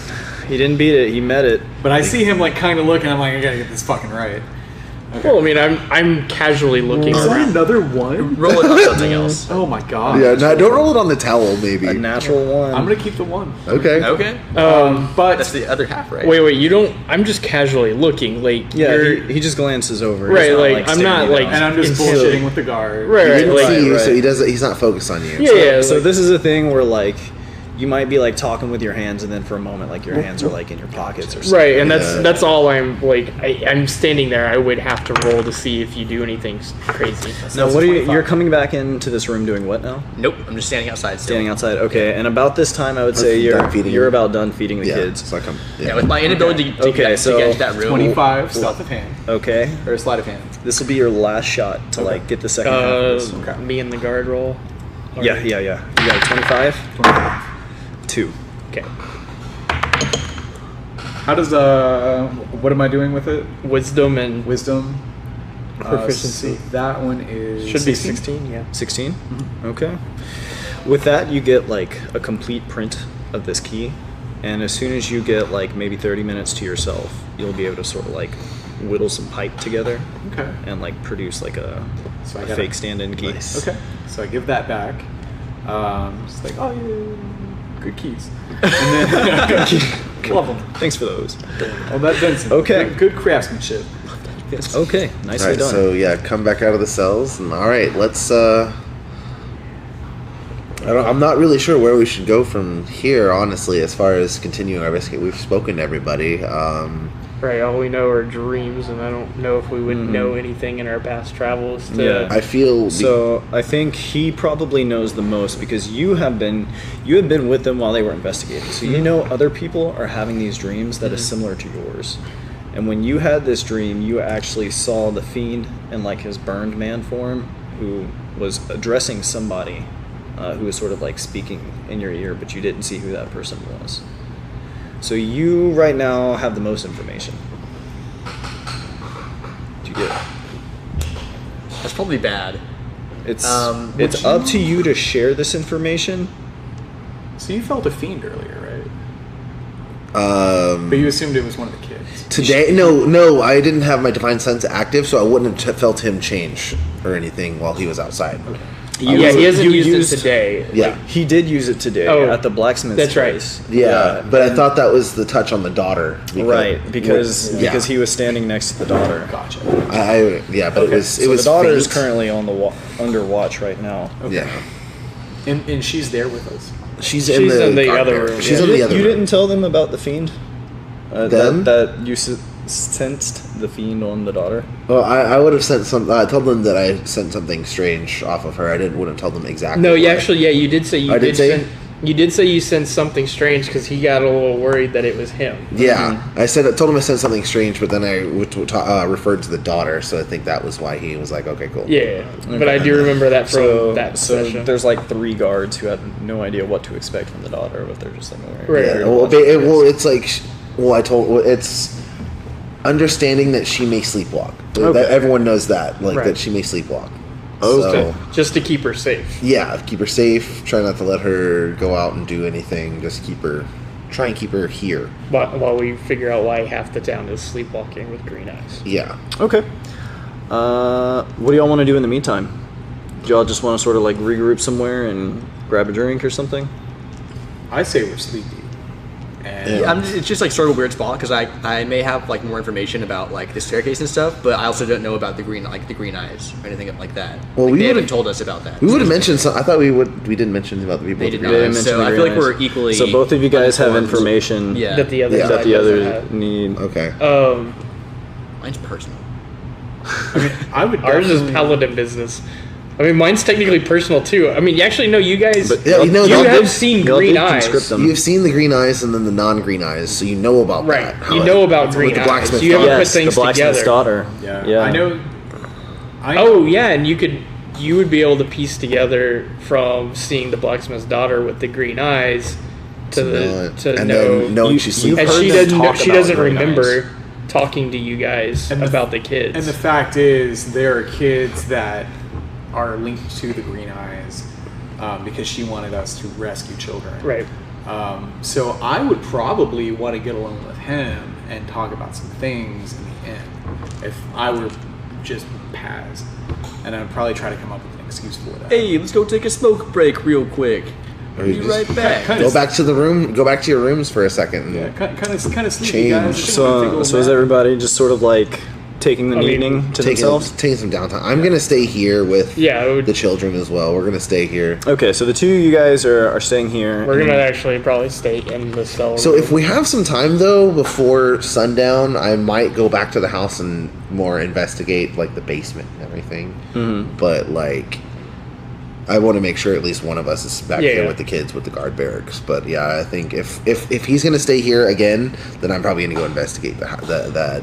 He didn't beat it. He met it. But I see him like kind of looking. I'm like, I gotta get this fucking right. Well, I mean, I'm casually looking Is that around. another one? Roll it on something else. Oh my god. yeah, no, don't roll it on the towel. Maybe. A natural one. I'm gonna keep the one. Okay. Okay. But That's the other half, right? Wait, you don't. I'm just casually looking. Like, Yeah, you're, he just glances over. He's Right, not, like, I'm staring not, you like- down. and I'm just Intimidating. bullshitting with the guard. Right, He right, didn't like, see you, right. so he doesn't. He's not focused on you. yeah. So like- this is a thing where like you might be like talking with your hands, and then for a moment, like your hands are like in your pockets or something. Right, and Yeah. that's all I'm like. I'm standing there. I would have to roll to see if you do anything crazy. Now, That's what a are you? 25. You're coming back into this room doing what now? Nope. I'm just standing outside. Still. Standing outside. Okay, and about this time, I would say Done you're feeding you're them. about done feeding the Yeah. kids. It's like I'm. Yeah, with my inability to, Okay, get, so to get into that room. 25 stealth of hand Okay, or sleight of hand. this will be your last shot to like get the second half of this. Okay. Me and the guard roll. Or- Yeah. You got a 25. 25. 2. Okay. How does what am I doing with it? Wisdom and Wisdom. Proficiency. So that one is should be 16. Yeah. 16. Okay. With that, you get like a complete print of this key, and as soon as you get like maybe 30 minutes to yourself, you'll be able to sort of like whittle some pipe together Okay. and like produce like a, So I a got fake stand-in key. Okay. So I give that back. Just like, oh yeah, good keys. And then love them. Thanks for those. Oh, that Vincent. Okay. Good craftsmanship. Okay, All nicely right. done. So yeah, come back out of the cells, and all right, let's. I'm not really sure where we should go from here, honestly, as far as continuing our investigation. We've spoken to everybody. Right. All we know are dreams, and I don't know if we would know anything in our past travels. To, Yeah. I feel So I think he probably knows the most because you had been with them while they were investigating. So you know other people are having these dreams that is similar to yours. And when you had this dream, you actually saw the fiend in like his burned man form, who was addressing somebody, who was sort of like speaking in your ear, but you didn't see who that person was. So you right now have the most information. Do you get it? That's probably bad. It's Would up to you to share this information. So you felt a fiend earlier, right? um, But you assumed it was one of the kids. today. No, I didn't have my divine sense active, so I wouldn't have felt him change or anything while he was outside. yeah, he hasn't you used used- it today. Yeah. He did use it today Oh, at the blacksmith's that's right. place. Yeah, but I thought that was the touch on the daughter. Because Yeah. he was standing next to the daughter. Gotcha. Yeah, but it was So was the daughter is faint. currently on the under watch right now. Yeah, And she's there with us. she's She's in the, in the guard other there. room. She's Yeah. in the other You room. didn't tell them about the fiend. Them? That you sensed the fiend on the daughter. Well, I would have sent some. I told them that I sent something strange off of her. wouldn't tell them exactly. No, you what. actually, you did say you I did say? send. You did say you sensed something strange because he got a little worried that it was him. Yeah, I told him I sent something strange, but then I referred to the daughter, so I think that was why he was like, "Okay, cool." Yeah, but I do remember that from that So session. there's like 3 guards who had no idea what to expect from the daughter, but they're just like, Right. Yeah, well, it's like, it's understanding that she may sleepwalk. Okay. That everyone knows that, like Right. that she may sleepwalk. Okay. Just to keep her safe. Yeah, keep her safe. Try not to let her go out and do anything. Just try and keep her here. While we figure out why half the town is sleepwalking with green eyes. Yeah. Okay. What do y'all want to do in the meantime? Do y'all just want to sort of like regroup somewhere and grab a drink or something? I say we're sleepy. And Yeah. It's just like sort of a weird spot because I may have like more information about like the staircase and stuff, but I also don't know about the green eyes or anything like that. Well, Like, we they haven't would've- told us about that. We would have mentioned some. I thought we didn't mention about the people. They with did the not. green They eyes. mentioned So the I green feel like eyes. we're equally. So both of you guys have uninformed. information Yeah. That the other Yeah. guy that the doesn't others have. need. Okay. Mine's personal. I would Ours is definitely- paladin business. I mean, mine's technically personal too. I mean, actually, no, you guys, But Yeah, you know, you they'll- have seen They'll green conscript eyes. them. You've seen the green eyes and then the non-green eyes, so you know about Right. that. You How know it- about with green the eyes. blacksmith You haven't daughter. put things the blacksmith's together. daughter. Yeah. I know. Oh yeah, and you would be able to piece together from seeing the blacksmith's daughter with the green eyes to and know. then knowing she's sleeping. And heard she them doesn't. talk She about doesn't green remember talking to you guys And the- about the kids. And the fact is, there are kids that are linked to the Green Eyes because she wanted us to rescue children. right. So I would probably want to get along with him and talk about some things in the end if I were just Paz. And I'd probably try to come up with an excuse for that. Hey, let's go take a smoke break real quick. Or Be you right just- back. Kind Go of, back to the room. Go back to your rooms for a second. yeah, kind of sleepy, Change. guys. I think we'll take a So little is nap. everybody just sort of like taking the I mean, evening to Taking some downtime. I'm gonna stay here with Yeah, it would- the children as well. We're gonna stay here. Okay, so the two of you guys are staying here. We're and- gonna actually probably stay in the cell. So room. if we have some time though before sundown, I might go back to the house and more investigate like the basement and everything. But like, I want to make sure at least one of us is back Yeah, there yeah. with the kids with the guard barracks. But yeah, I think if he's gonna stay here again, then I'm probably gonna go investigate the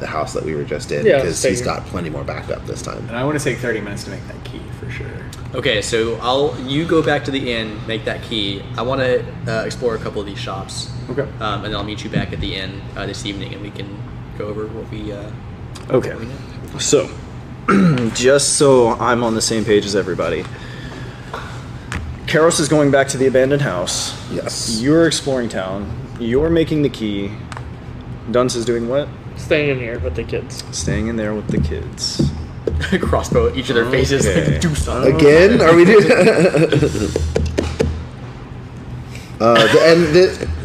house that we were just in Yeah, because stay he's here. got plenty more backup this time. And I want to take 30 minutes to make that key for sure. Okay, so you go back to the inn, make that key. I want to explore a couple of these shops. Okay. And then I'll meet you back at the inn this evening, and we can go over what we. Okay, what we know. so just so I'm on the same page as everybody, Karos is going back to the abandoned house. Yes. You're exploring town. You're making the key. Dunce is doing what? staying in here with the kids. Staying in there with the kids. Crossbow at each of their faces. Okay. Do something. Again? Are we doing?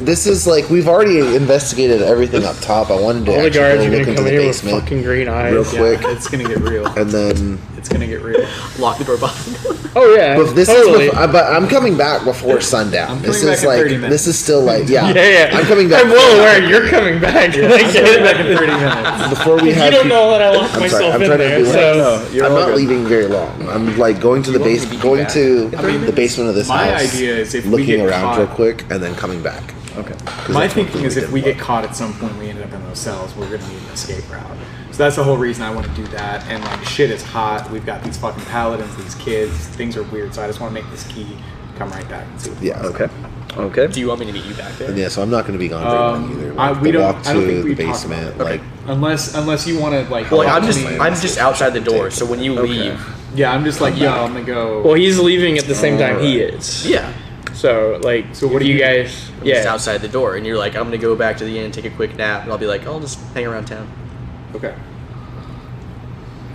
This is like we've already investigated everything up top. I wanted to All the actually guards go are gonna look into come the in here with basement fucking green eyes. real Yeah, quick, it's gonna get real. and then. It's gonna get real. Lock the door behind you. Oh yeah, But this totally. is but I'm coming back before sundown. I'm This coming is back in like 30 minutes. this is still like yeah. yeah. I'm coming back. I'm well aware you're coming back. I'm Like, coming back in 30 minutes. before we you have. don't know that I locked I'm myself sorry. I'm in trying to there. be So No, you're I'm all not good. leaving very long. I'm like going to the won't base, need to be going back. to I mean, the basement of this my house. idea is if we looking get around caught- real quick and then coming back. Okay. My that's one thinking thing is we if we didn't get caught at some point, we ended up in those cells. We're gonna need an escape route. So that's the whole reason I want to do that. And like shit is hot. We've got these fucking paladins, these kids. Things are weird. So I just want to make this key, come right back and see. What Yeah. Okay. Okay. Do you want me to meet you back there? And yeah, so I'm not going to be gone very long either. Like, we the don't. walk I don't to think the we talk basement, about it. like Unless you want to like. Well, talk I'm to just me. outside the door. So when you leave, Yeah, I'm just like, yo, I'm gonna go. well, he's leaving at the same time he is. yeah, So like, So what if do you you- guys? I'm just Yeah. outside the door, and you're like, I'm gonna go back to the inn, take a quick nap, and I'll be like, I'll just hang around town. Okay.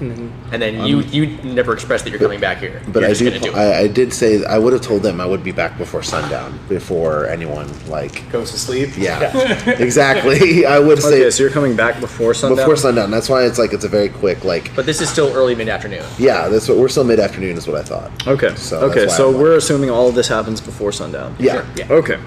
And then you never expressed that you're coming back here. But You're I just do. gonna do it. I did say I would have told them I would be back before sundown, before anyone like. Goes to sleep. Yeah, exactly. I would say Okay, so you're coming back before sundown? before sundown. That's why it's like it's a very quick like. But this is still early mid-afternoon. Yeah, that's what we're still mid afternoon is what I thought. Okay. So okay, that's why so I'm like- we're assuming all of this happens before sundown. Yeah. Okay.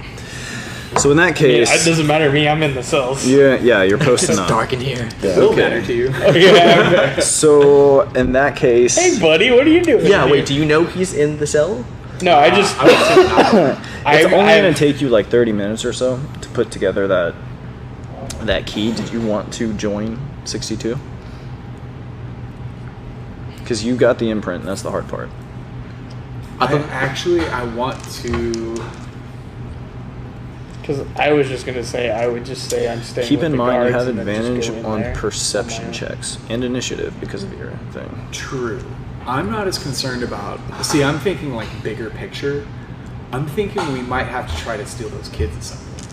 So in that Yeah, case, it doesn't matter to me. I'm in the cells. you're posting up. Dark in here. Yeah. Will matter to you. Yeah. So in that case, Hey, buddy, what are you doing? Yeah, here? wait, do you know he's in the cell? No, I just. it's only going to take you like 30 minutes or so to put together that key. Did you want to join 62? Because you got the imprint, and that's the hard part. I want to. Because I was just gonna say, I would just say I'm staying. Keep with in the mind you guards have and then just advantage go in on there perception on my own. checks and initiative because of your thing. True. I'm not as concerned about. See, I'm thinking like bigger picture. I'm thinking we might have to try to steal those kids at some point.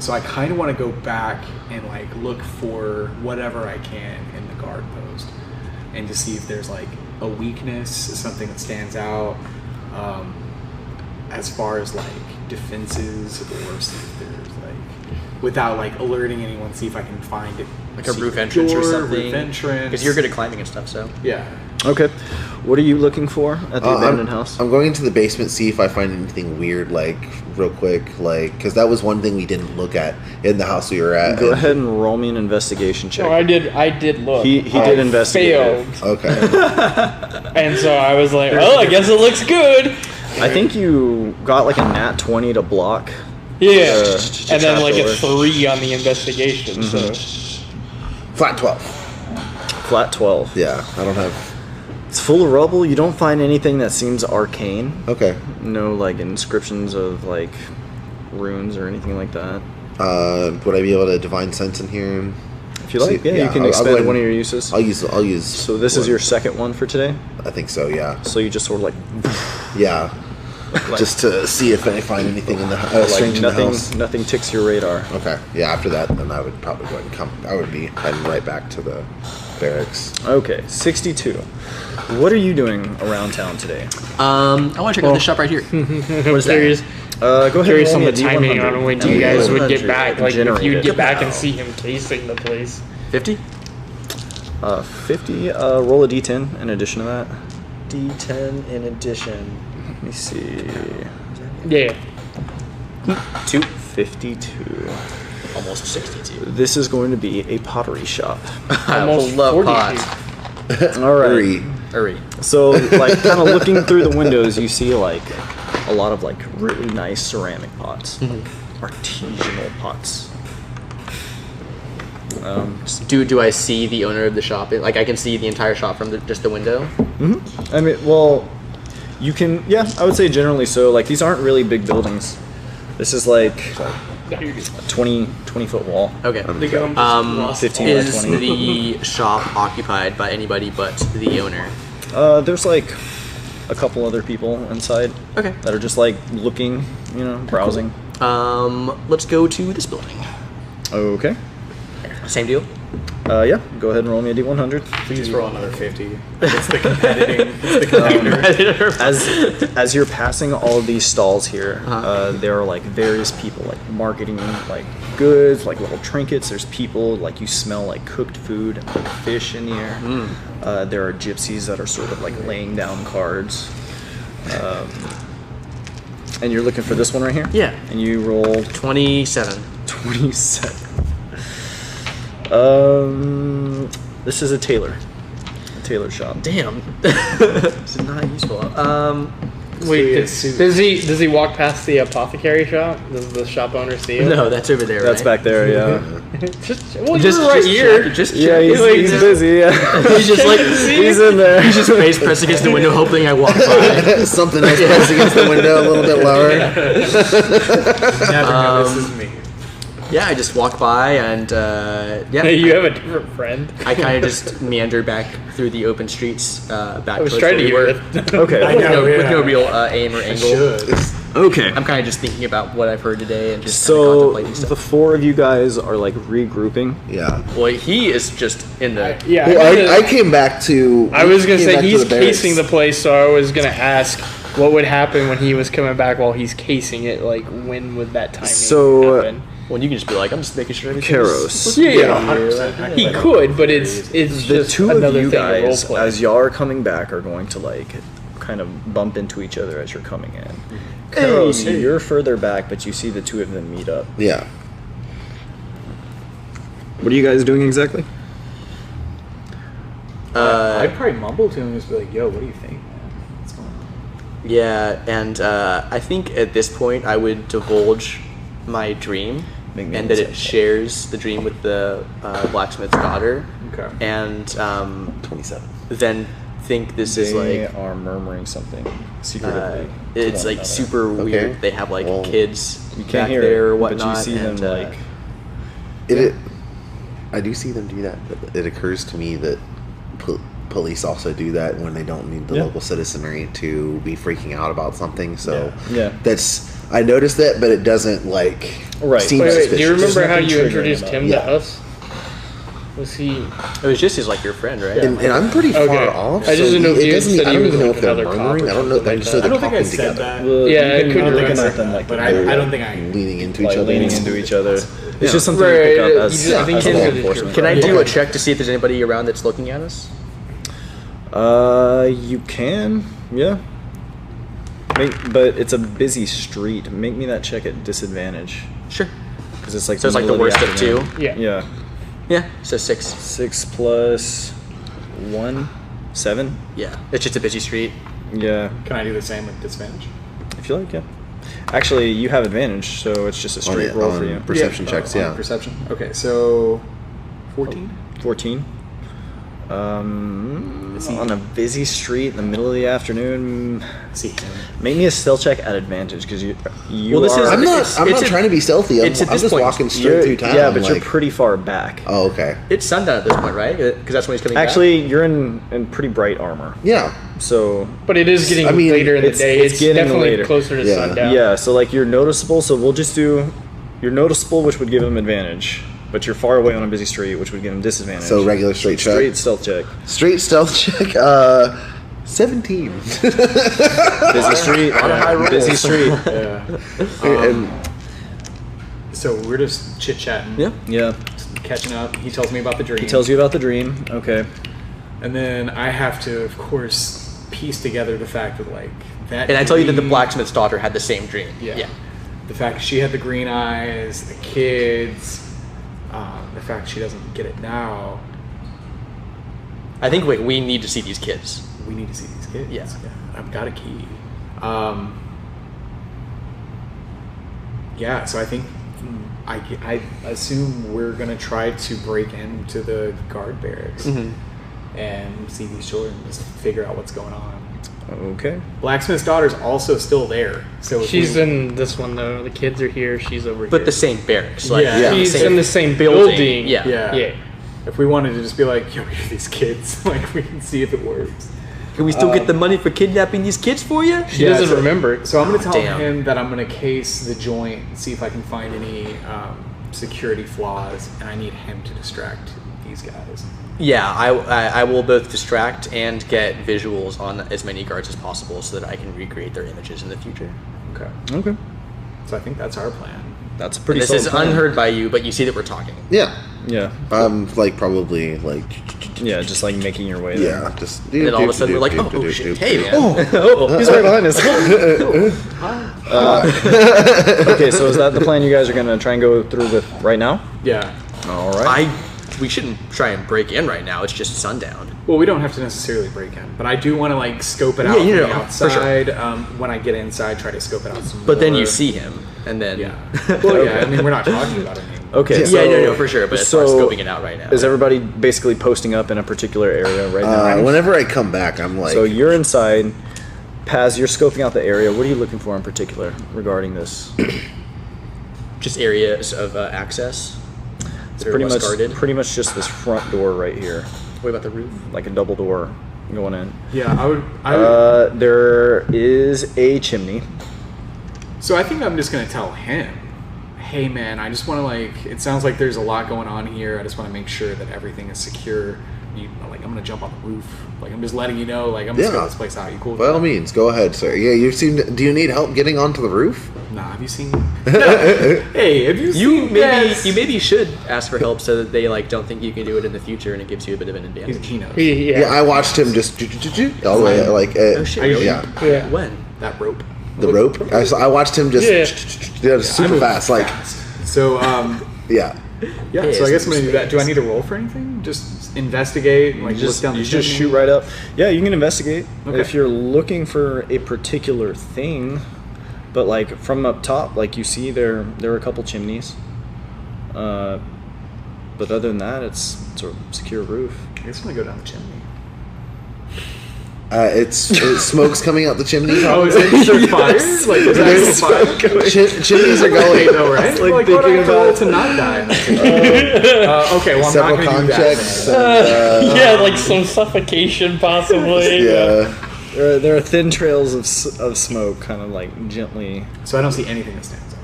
So I kind of want to go back and like look for whatever I can in the guard post, and to see if there's like a weakness, something that stands out, as far as like defenses, or see if there's like, without like alerting anyone, see if I can find it, Like a roof entrance or something? Roof entrance. Because you're good at climbing and stuff, so. Yeah. Okay. What are you looking for at the abandoned house? I'm going into the basement, see if I find anything weird, like, real quick, like, because that was one thing we didn't look at in the house we were at. Go ahead and roll me an investigation check. No, I did look. He did investigate. Failed. Okay. And so I was like, well, I guess it looks good. I think you got like a nat 20 to block. Yeah. The And then like a trapdoor. 3 on the investigation, so. Flat 12. Flat 12. Yeah, I don't have... It's full of rubble. You don't find anything that seems arcane. Okay. No like inscriptions of like runes or anything like that. Would I be able to divine sense in here? If you like, See, you can I'll go expend ahead one of and- your uses. I'll use. So this is one. your second one for today. I think so. Yeah. So you just sort of like, Yeah. like Just to see if I find anything in the like strange in the nothing, house. nothing ticks your radar. Okay. Yeah. After that, then I would probably go ahead and come. I would be heading right back to the barracks. Okay, 62. What are you doing around town today? I want to check out this shop right here. What is curious, Go ahead. curious and on roll the me a timing D100. on when you guys would get 100 back. Like, if you generated. would get back and see him casing the place. 50? 50. Roll a D10 in addition to that. D10 in addition. Let me see. Yeah. 2. 52. Almost 62. This is going to be a pottery shop. I Almost love 42. pots. All right. 3. Hurry. So, like, kind of looking through the windows, you see like a lot of like really nice ceramic pots, artisanal pots. Do I see the owner of the shop? Like, I can see the entire shop from just the window? I mean, well, you can. Yeah, I would say generally so. Like, these aren't really big buildings. This is like a 20 foot wall. Okay. 15 by Is 20. the shop occupied by anybody but the owner? There's like a couple other people inside. Okay. That are just like looking, browsing. Let's go to this building. Okay. Same deal? Yeah. Go ahead and roll me a d100. Please roll another 50. It's the competing. It's the As you're passing all of these stalls here, there are like various people like marketing like goods, like little trinkets. There's people like you smell like cooked food and like fish in the air. There are gypsies that are sort of like laying down cards. And you're looking for this one right here? Yeah. And you rolled 27. 27. This is a tailor shop. Damn. This is not useful. Wait, Sweet. does he walk past the apothecary shop? Does the shop owner see him? No, that's over there, That's right? back there, yeah. Well, you're right here. Just Yeah, checking. he's busy. Yeah, He's just like, he's in there. he's just face pressed against the window, hoping I walk by. Something else pressed against the window a little bit lower. Never notices me. Yeah, I just walk by and, You have a different friend. I kind of just meander back through the open streets, back I was towards trying where to we get were. it. Okay. I know, With yeah. no real aim or I angle. should. Okay. I'm kind of just thinking about what I've heard today and just So contemplating stuff. the four of you guys are like regrouping. Yeah. Well, he is just in the. Yeah, Well, I came back to. I was gonna came say back to he's the barracks. casing the place, so I was gonna ask what would happen when he was coming back while he's casing it. Like, when would that timing So, happen? Well, you can just be like, I'm just making sure everything's. Keros. Yeah, he could, but it's The just two another of you thing guys, to roleplay. as y'all are coming back, are going to like kind of bump into each other as you're coming in. Keros, you're further back, but you see the two of them meet up. Yeah. What are you guys doing exactly? I'd probably mumble to him and just be like, yo, what do you think, man? What's going on? Yeah, and I think at this point I would divulge my dream, Make me and that an it shares the dream with the blacksmith's daughter, Okay. and 27. then think this is They like. are murmuring something secretly. to It's one like another. super Okay. weird. They have like Well, kids You can't back hear there or it, whatnot. but you see and, them like. I do see them do that, but it occurs to me that police also do that when they don't need the Yeah. local citizenry to be freaking out about something. So Yeah. I noticed that, but it doesn't like Right. seem Wait, suspicious. do you remember how nothing you triggering introduced about him it. to Yeah. us? Was he? It was just as like your friend, right? And I'm pretty Okay. far off. I just so didn't know if it you doesn't. said I he don't was even know like if they're another cop murmuring. or I don't know. something I like just that. know I they're don't think I talking said together. that. Well, Yeah, you it can could look be at like them like but they're, I don't think I. Leaning into like each other. leaning into each other. It's just something Right, to pick up you as, just- I think as it's law just- enforcement. Can I Yeah. do a check to see if there's anybody around that's looking at us? You can, yeah. But it's a busy street. Make me that check at disadvantage. Sure. Because it's like So it's like the middle worst of afternoon. 2. Yeah. Yeah. Yeah. So 6. 6 plus 1, 7. Yeah. It's just a busy street. Yeah. Can I do the same with disadvantage? If you like, yeah. Actually, you have advantage, so it's just a straight roll for you. Perception checks, on yeah. Perception. Okay, so 14. 14. On a busy street in the middle of the afternoon. See. Make me a stealth check at advantage because you Well, this are. is- I'm It's not trying to be stealthy. I'm it's at this just point, walking straight through town. Yeah, but you're like- pretty far back. Oh, okay. It's sundown at this point, right? Because that's when he's coming back. Actually, you're in pretty bright armor. Yeah. So But it is getting I mean, later in the it's- day. it's It's, getting definitely later. closer to Yeah. sundown. yeah, so like you're noticeable. So we'll just do you're noticeable, which would give him advantage. But you're far away on a busy street, which would give him disadvantage. So regular straight check. Straight stealth check. Straight stealth check. 17. Busy street. Yeah, busy street. Yeah. And So we're just chit chatting. Yeah. Yeah. Catching up. He tells me about the dream. He tells you about the dream. Okay. And then I have to, of course, piece together the fact that, like, that. And I tell you that the dream- blacksmith's daughter had the same dream. Yeah. The fact she had the green eyes, the kids, the fact she doesn't get it now. I think we need to see these kids. We need to see these kids. Yeah. I've got a key. Yeah, so I think I assume we're going to try to break into the guard barracks and see these children, just figure out what's going on. Okay. Blacksmith's daughter's also still there. So if She's we- in this one though. The kids are here. She's over here. But the same barracks. Like, Yeah. She's same in the same building. Yeah. Yeah. Yeah. If we wanted to just be like, yo, here are these kids, like, we can see if it works. Can we still get the money for kidnapping these kids for you? She Yeah, doesn't so- remember. So I'm going to tell Damn. him that I'm going to case the joint, see if I can find any security flaws, and I need him to distract these guys. Yeah, I will both distract and get visuals on as many guards as possible so that I can recreate their images in the future. Okay. Okay. So I think that's our plan. That's a pretty. This is solid plan. unheard by you, but you see that we're talking. yeah. Yeah. I'm like probably like Yeah, just like making your way there. yeah, just And then all of a sudden we're like, oh shit, hey man. He's right behind us. Okay, so is that the plan you guys are gonna try and go through with right now? Yeah. All right. We shouldn't try and break in right now. It's just sundown. Well, we don't have to necessarily break in, but I do want to like scope it out Yeah, you from the know, for sure. outside. When I get inside, try to scope it out some But then more. you see him, and then Yeah. Well, yeah. I mean, we're not talking about it anymore. Okay. yeah, So, no, for sure. But as far as scoping it out right now, Is everybody basically posting up in a particular area right now? whenever I come back, I'm like So you're inside. Paz, you're scoping out the area. What are you looking for in particular regarding this? just areas of access. It's that are less guarded. pretty much just this front door right here, What about the roof? like a double door going in. Yeah, I would. There is a chimney. So I think I'm just gonna tell him, hey man, I just want to like. It sounds like there's a lot going on here. I just want to make sure that everything is secure. Like I'm gonna jump on the roof. Like I'm just letting you know. Like I'm just Yeah. going this place out. You cool? with by all that? means, go ahead, sir. Yeah, you seem. Do you need help getting onto the roof? Nah, have you seen? No. Hey, have you seen? You maybe should ask for help so that they like don't think you can do it in the future, and it gives you a bit of an advantage. He knows. Yeah, I watched him just all the way like Oh shit! Are you- Really? yeah, Yeah. When? That rope. the rope. I watched him just Yeah. super I'm fast, like So yeah. yeah. Hey, So I guess I'm it's gonna do that. Do I need to roll for anything? Just investigate. Like You just, look down the you just chimney? shoot right up. Yeah, you can investigate Okay. if you're looking for a particular thing. But like from up top, like you see there are a couple chimneys. But other than that, it's a secure roof. I guess I'm gonna go down the chimney. It's smoke's coming out the chimney. Oh, is it? There's fires? Like there's actual fire? Chimneys are Okay, going. though, right? like Like what I thinking have to roll about- to not die. Okay, well I'm Several not gonna con do that. checks. then. Yeah, like some suffocation possibly. Yeah. There are thin trails of smoke, kind of like gently. So I don't see anything that stands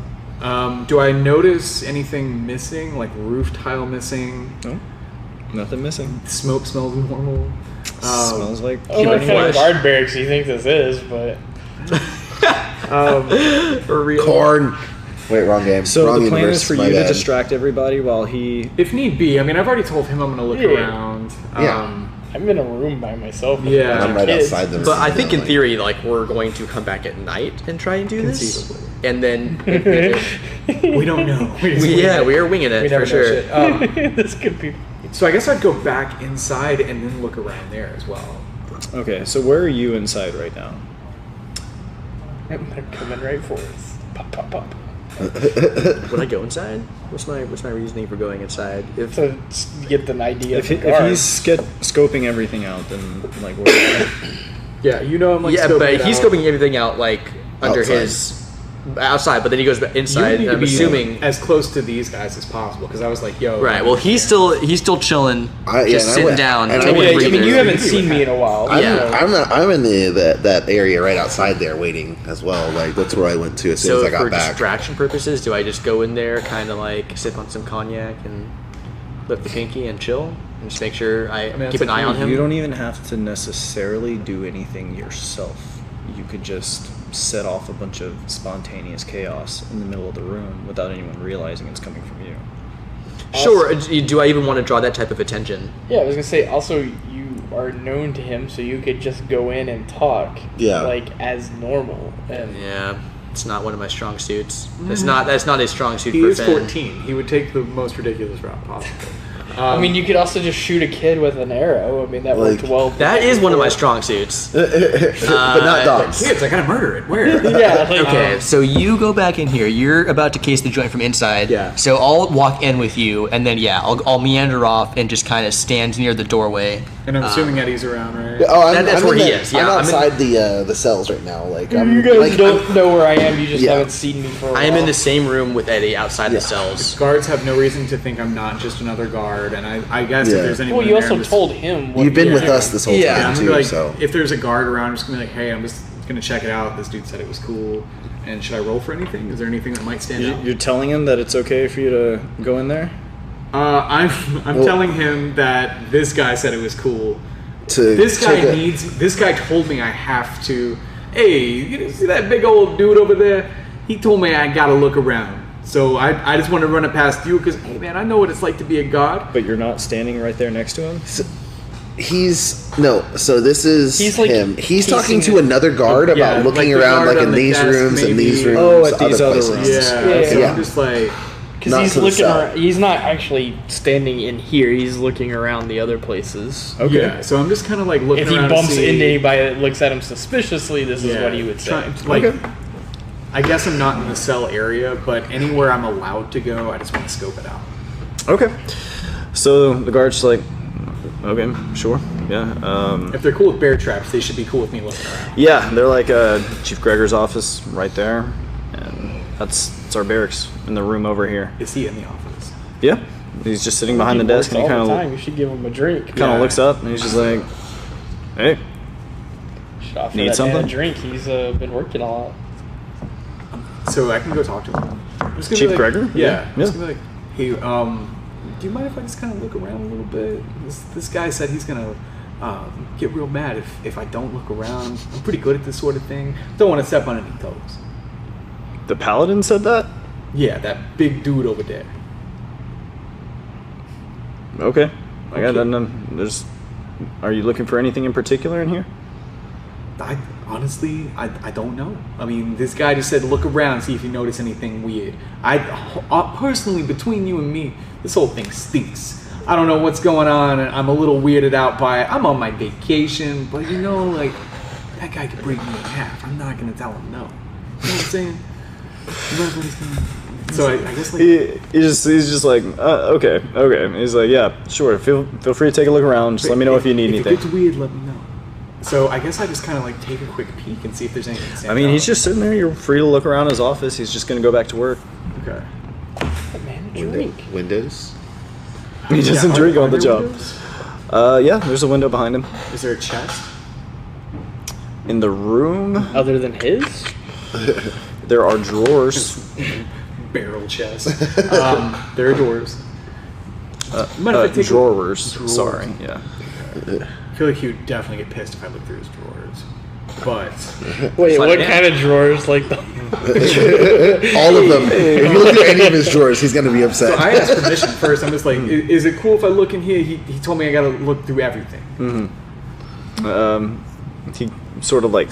out. Do I notice anything missing, like roof tile missing? No, nothing missing. Smoke smells normal. Smells like I don't know what human kind of flesh. guard barracks you think this is, but For real? Corn. Wait, wrong game. So wrong the plan universe, is for my you to bad. distract everybody while he. If need be, I mean, I've already told him I'm going to look Yeah. around. Yeah. I'm in a room by myself. with Yeah. a bunch I'm of right kids. outside the room. But I think in like- theory, like we're going to come back at night and try and do this, Conceivably. and then We don't know. We just we wing it. are winging We it never for know sure. shit. This could be. So I guess I'd go back inside and then look around there as well. Okay, so where are you inside right now? They're coming right for us. Pop, pop, pop. Would I go inside? What's my reasoning for going inside? If To get an idea If, of the if guard. he's scoping everything out, then like where? Yeah, you know I'm like yeah, scoping but it he's out. scoping everything out like under Outside. his outside, but then he goes back You inside. need to I'm be assuming. as close to these guys as possible because I was like, "Yo." Right. Well, he's still chilling, Yeah, just and I sitting went- down. and I taking went- a I mean, breather. you haven't Maybe seen what me in a while. Yeah. I'm in that area right outside there waiting as well. Like that's where I went to as soon So as I for got back. distraction purposes, do I just go in there, kind of like sip on some cognac and lift the pinky and chill, and just make sure I mean, keep that's an eye on him? You don't even have to necessarily do anything yourself. You could just set off a bunch of spontaneous chaos in the middle of the room without anyone realizing it's coming from you. Sure. Do I even want to draw that type of attention? Yeah, I was gonna say. Also, you are known to him, so you could just go in and talk. Yeah. Like as normal. And Yeah, it's not one of my strong suits. That's not a strong suit He for is Finn. 14. He would take the most ridiculous route possible. I mean, you could also just shoot a kid with an arrow. I mean, that worked Like- well. That is one of my before. strong suits. but not dogs. kids, I gotta murder it. Where? Yeah. Like, Okay, so you go back in here. You're about to case the joint from inside. Yeah. So I'll walk in with you, and then I'll meander off and just kind of stand near the doorway. And I'm assuming Eddie's around, right? Oh, That's I'm where in he the- is, yeah, I'm I'm in- outside the cells right now. Like You I'm guys like don't know where I am. You just Yeah. haven't seen me for a while. I am in the same room with Eddie outside Yeah. the cells. Guards have no reason to think I'm not just another guard, and I guess Yeah. if there's anyone Well, you in there, also I'm just- told him. What you've been you were with doing. us this whole Yeah, I'm time gonna too. be like, So if there's a guard around, I'm just gonna be like, hey, I'm just gonna check it out. This dude said it was cool. And should I roll for anything? Is there anything that might stand out? You're telling him that it's okay for you to go in there? I'm Well- telling him that this guy said it was cool. to This guy take a- This guy told me I have to. Hey, you see that big old dude over there? He told me I gotta look around. So I just want to run it past you because, hey man, I know what it's like to be a god. But you're not standing right there next to him? So this is He's, like, him. He's piecing talking to it. another guard Yeah, about like looking the around guard like on in the these desk, rooms and these maybe. rooms. Oh, at these other places. rooms. Yeah, Yeah, so yeah. I'm just like, Because Not he's to the looking cell. around. He's not actually standing in here. He's looking around the other places. Okay. yeah. So I'm just kind of like looking If he around to bumps see- into anybody that looks at him suspiciously, this is Yeah, what he would say. like, Okay. I guess I'm not in the cell area, but anywhere I'm allowed to go, I just want to scope it out. Okay. So the guard's like, okay, sure, yeah. If they're cool with bear traps, they should be cool with me looking around. Yeah, they're like Chief Gregor's office right there, and that's our barracks in the room over here. Is he in the office? Yeah, he's just sitting behind the He desk, works and he all the kind time. You should give him a drink. of Yeah. looks up, and he's just like, hey, Should offer Need that something? man a drink. He's been working a lot. So I can go talk to him. I'm just gonna Chief be like, Gregor? Yeah. Yeah. I'm just gonna be like, hey, do you mind if I just kind of look around a little bit? This guy said he's gonna get real mad if I don't look around. I'm pretty good at this sort of thing. Don't want to step on any toes. the paladin said that? Yeah, that big dude over there. Okay. I got Okay. that. There's. Are you looking for anything in particular in here? I honestly, I don't know. I mean, this guy just said look around, see if you notice anything weird. I personally, between you and me, this whole thing stinks. I don't know what's going on, and I'm a little weirded out by it. I'm on my vacation, but you know, like, that guy could break me in half. I'm not gonna tell him no. You know what I'm saying? You know what he's gonna- So I guess like He's just like, okay. He's like, yeah, sure. Feel free to take a look around. Just let me know if you need If anything. it gets weird, let me know. So I guess I just kind of like take a quick peek and see if there's anything. that I stands mean, out. he's just sitting there. You're free to look around his office. He's just gonna go back to work. Okay. Man, a drink. Windows. He doesn't Yeah, drink are on the there job. windows? Yeah, there's a window behind him. Is there a chest? In the room, Other than his? there are drawers. Barrel chest. There are doors. Mind if I take a- Drawers. Drawers. Sorry. Yeah. I feel like he would definitely get pissed if I looked through his drawers. but Wait, Fun what man. kind of drawers? Like the All of them. If you look at any of his drawers, he's gonna be upset. I asked permission first. I'm just like, is it cool if I look in here? He told me I gotta look through everything. He sort of like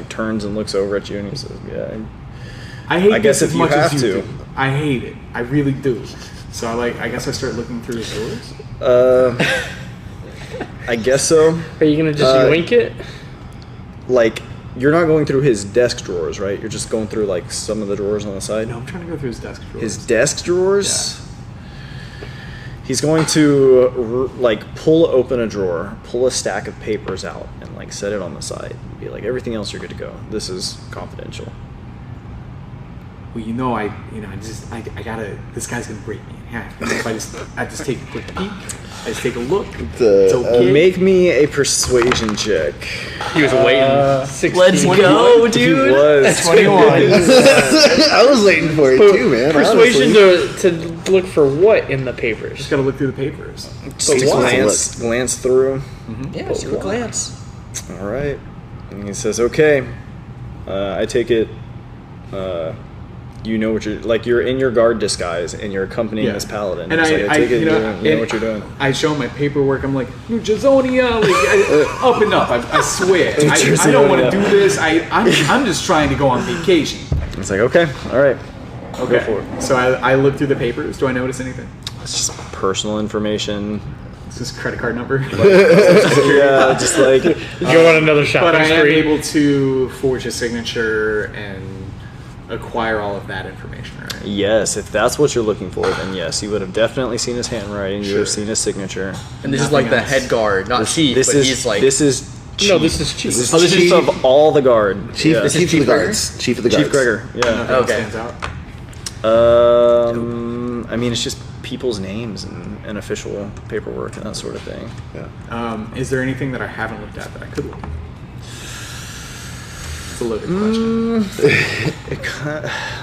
turns and looks over at you, and he says, "Yeah." I hate I guess this if as you much have as you to. do. I hate it. I really do. So I guess I start looking through his doors. I guess so. Are you gonna just yoink it? Like, you're not going through his desk drawers, right? You're just going through like some of the drawers on the side. No, I'm trying to go through his desk drawers. His desk drawers. He's going to like pull open a drawer, pull a stack of papers out, and like set it on the side. Be like, everything else you're good to go. This is confidential. Well, I gotta. This guy's gonna break me in half. If I just take a quick peek, I just take a look. It's okay. Make me a persuasion check. He was waiting. 16. Let's go, He dude. was 21. I was waiting for it too, man. Persuasion honestly. to look for what in the papers? Just gotta look through the papers. Just why? glance through. Yeah, just a glance. All right. And he says, "Okay, I take it. You know what you're in your guard disguise, and you're accompanying this paladin. And He's like, I take it. You know and what you're doing." I show him my paperwork. I'm like, New Jazonia, up and up. I swear. I don't want to do this. I'm just trying to go on vacation. It's like, okay, all right. Okay. Go for it. So I look through the papers. Do I notice anything? It's just personal information. Is this credit card number? Yeah, just like Go on another But shopping I am spree. able to forge a signature and acquire all of that information, right? yes, if that's what you're looking for, then yes, you would have definitely seen his handwriting. You would have Sure. seen his signature. And this is Nothing like the else. head guard, not chief, This but is he's like this is chief. No, this is chief. This is Oh, this is chief chief? of all the guard. Chief, Yeah. This is chief of Chief the guards. Chief of the guards. Chief Gregor. Nothing Yeah. else Okay. stands out. I mean, it's just people's names and official paperwork and that sort of thing. Yeah. Is there anything that I haven't looked at that I could look at? It's a loaded question.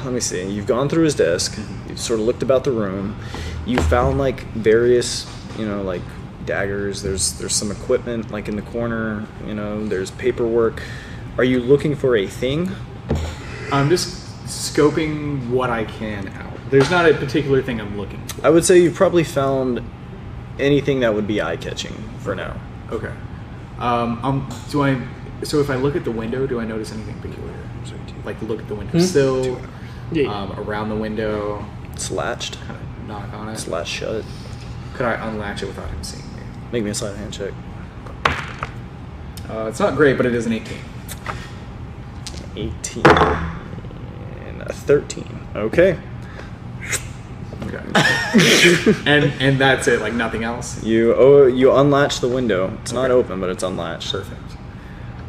Let me see. You've gone through his desk. You've sort of looked about the room. You found like various, like daggers. There's some equipment like in the corner. There's paperwork. Are you looking for a thing? I'm just scoping what I can out. There's not a particular thing I'm looking for. I would say you've probably found anything that would be eye-catching for now. Okay. So if I look at the window, do I notice anything peculiar? Like look at the window sill, Yeah. around the window, It's latched. kind of knock on it. It's latched shut. Could I unlatch it without him seeing me? Make me a sleight of hand check. It's not great, but it is an 18. 18 and a 13. Okay. Okay. and that's it. Like nothing else. You unlatch the window. It's not open, but it's unlatched. Perfect.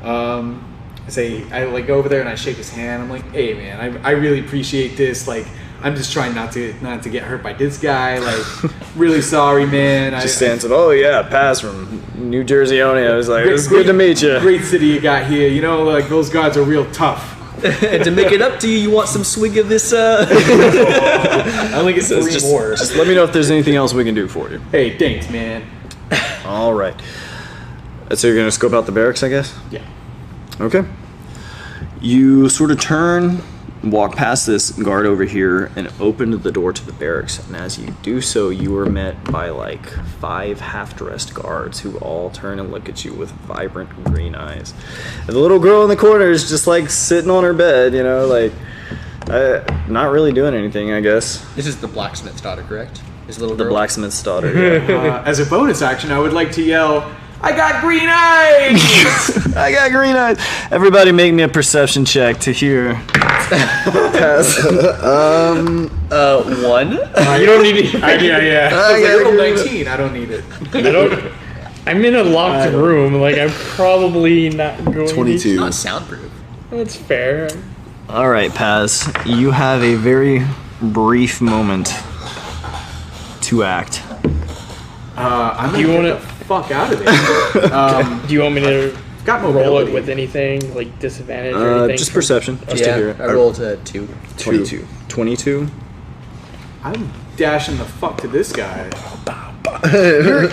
I go over there and I shake his hand. I'm like, hey man, I really appreciate this. Like, I'm just trying not to get hurt by this guy. Like, really sorry, man. Just stands up. Oh yeah, Paz from New Jersey. I was like, it's good to meet you. Great city you got here. Like those guards are real tough. and to make it up to you, you want some swig of this. I only get three Just, more. just let me know if there's anything else we can do for you. Hey, thanks, man. All right. So you're gonna scope out the barracks, I guess. Yeah. Okay. You sort of turn, walk past this guard over here, and open the door to the barracks. And as you do so, you are met by like 5 half-dressed guards who all turn and look at you with vibrant green eyes. And the little girl in the corner is just like sitting on her bed, not really doing anything, I guess. This is the blacksmith's daughter, correct? His little The girl. blacksmith's daughter. Yeah. As a bonus action, I would like to yell, I got green eyes! I got green eyes. Everybody, make me a perception check to hear. Pass. 1. You don't need it. Yeah. I was like, roll 19. I don't need it. I'm in a locked room. Like, I'm probably not going 22. Not soundproof. That's fair. All right, Paz. You have a very brief moment to act. I'm Do you gonna wanna- get the fuck out of there. Do you want me to Got roll mobility. it with anything, like disadvantage or anything? Just perception, just to hear it. I rolled a 2. 22. 22. I'm dashing the fuck to this guy.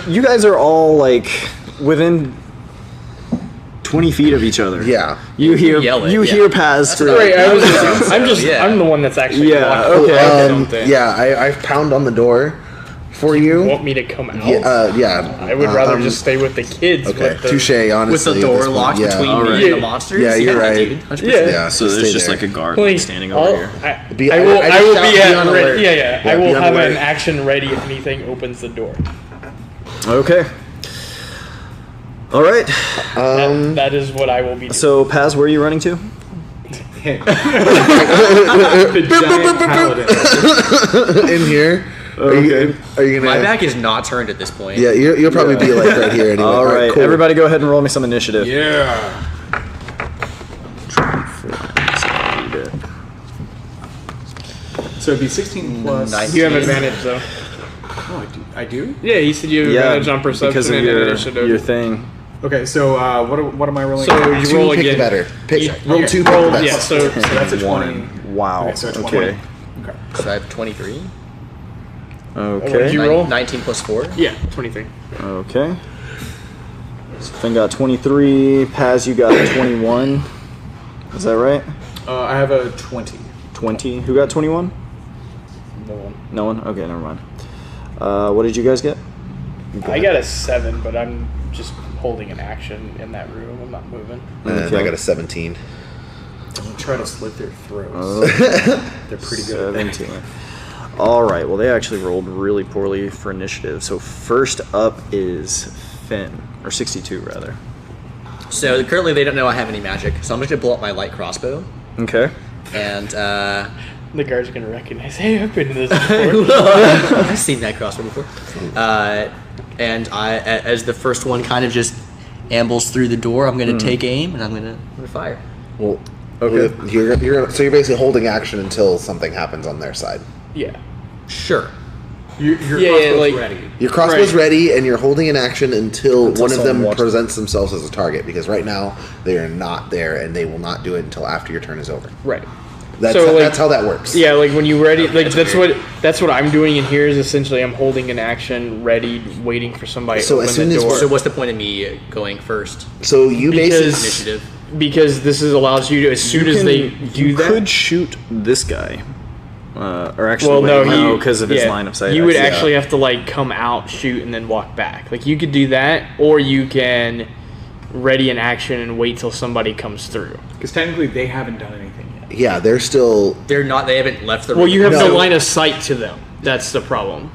You guys are all like within 20 feet of each other. Yeah. You hear Yell it, you yeah. hear Paz through. Right, I would assume so, yeah. I'm the one that's actually Yeah, walking okay. something. I pound on the door for you. Want me to come out? Yeah. I would rather just stay with the kids. Okay, with the, touche. Honestly, With the at door this point. locked Yeah. between Alright. me and the monsters? Yeah, you're right. Dude, 100%. Yeah. So stay there's just there. like a guard Please, standing over here. I will. I will be on at alert. ready. Yeah, I will be on have alert. an action ready if anything opens the door. Okay. All right. That is what I will be doing. So Paz, where are you running to? The giant paladin. In here. Okay. Are you gonna? My back is not turned at this point. Yeah, you'll probably be like right here anyway. All right, cool. everybody, go ahead and roll me some initiative. Yeah. So it'd be 16 plus. Nice. You have advantage though. Oh, I do. Yeah, you said you have advantage on perception because of and your, initiative. your thing. Okay, so what am I rolling? So you Two, roll pick again. the better. Pick. You- Roll okay. two. Pick the best. Yeah, so So that's a 20. One. Wow. Okay, so it's Okay. 20. Okay. So I have 23. What did Okay. you roll? 19 plus 4. Yeah, 23. Okay. So Finn got 23. Paz, you got 21. Is that right? I have a 20. 20. Who got 21? No one. No one? Okay, never mind. What did you guys get? I got a 7, but I'm just holding an action in that room. I'm not moving. And Okay. I got a 17. Don't try to slit their throats. Oh. They're pretty good at that. 17. All right. Well, they actually rolled really poorly for initiative. So first up is Finn, or 62 rather. So currently they don't know I have any magic, so I'm just going to pull up my light crossbow. Okay. And The guard's gonna recognize. Hey, I've been to this before. I've seen that crossbow before. And I, as the first one kind of just ambles through the door, I'm going to take aim and I'm going to fire. Well, Okay. so you're basically holding action until something happens on their side. Yeah. Sure. Your Yeah, crossbow's like- ready. Your crossbow's Right. ready, and you're holding an action until one of someone them walks- presents themselves as a target. Because right now they are not there, and they will not do it until after your turn is over. Right. That's So, like- that's how that works. Yeah, like when you ready, like That's that's what I'm doing in here is essentially I'm holding an action ready, waiting for somebody So to as open soon the as- door. So what's the point of me going first? So you basically Because because this is allows you to as soon as they do you that. could shoot this guy. Or actually, Well, no, no, you because of his line of sight. You would I see. actually have to like come out, shoot, and then walk back. Like you could do that, or you can ready an action and wait till somebody comes through. Because technically they haven't done anything yet. yeah, they're still. They haven't left the room. Well, you have No. the line of sight to them. That's the problem.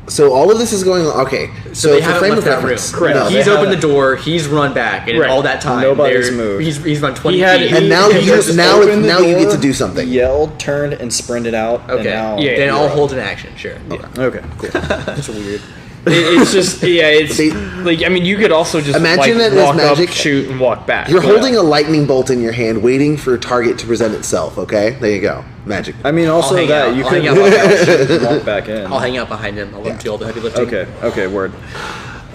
So all of this is going on. Okay, so they for haven't frame left of that room. reference, Correct. no, He's they opened the haven't. door. He's run back, and Right. all that time, Nobody's there- moved. He's run 20 He had- feet. And now He you just now opened the now you get door, to do something. Yelled, turned, and sprinted out. Okay, And now Yeah. then you're I'll up. hold an action. Sure. Okay. Cool. That's weird. It's just it's They- like I mean you could also just Imagine like that as walk magic. up, shoot, and walk back. You're But- holding a lightning bolt in your hand, waiting for a target to present itself. Okay, there you go, magic. I mean, also hang that out. you I'll could hang out walk behind out, walk back in. I'll hang out behind him. I'll let him do all the heavy lifting. Okay. Okay. Word.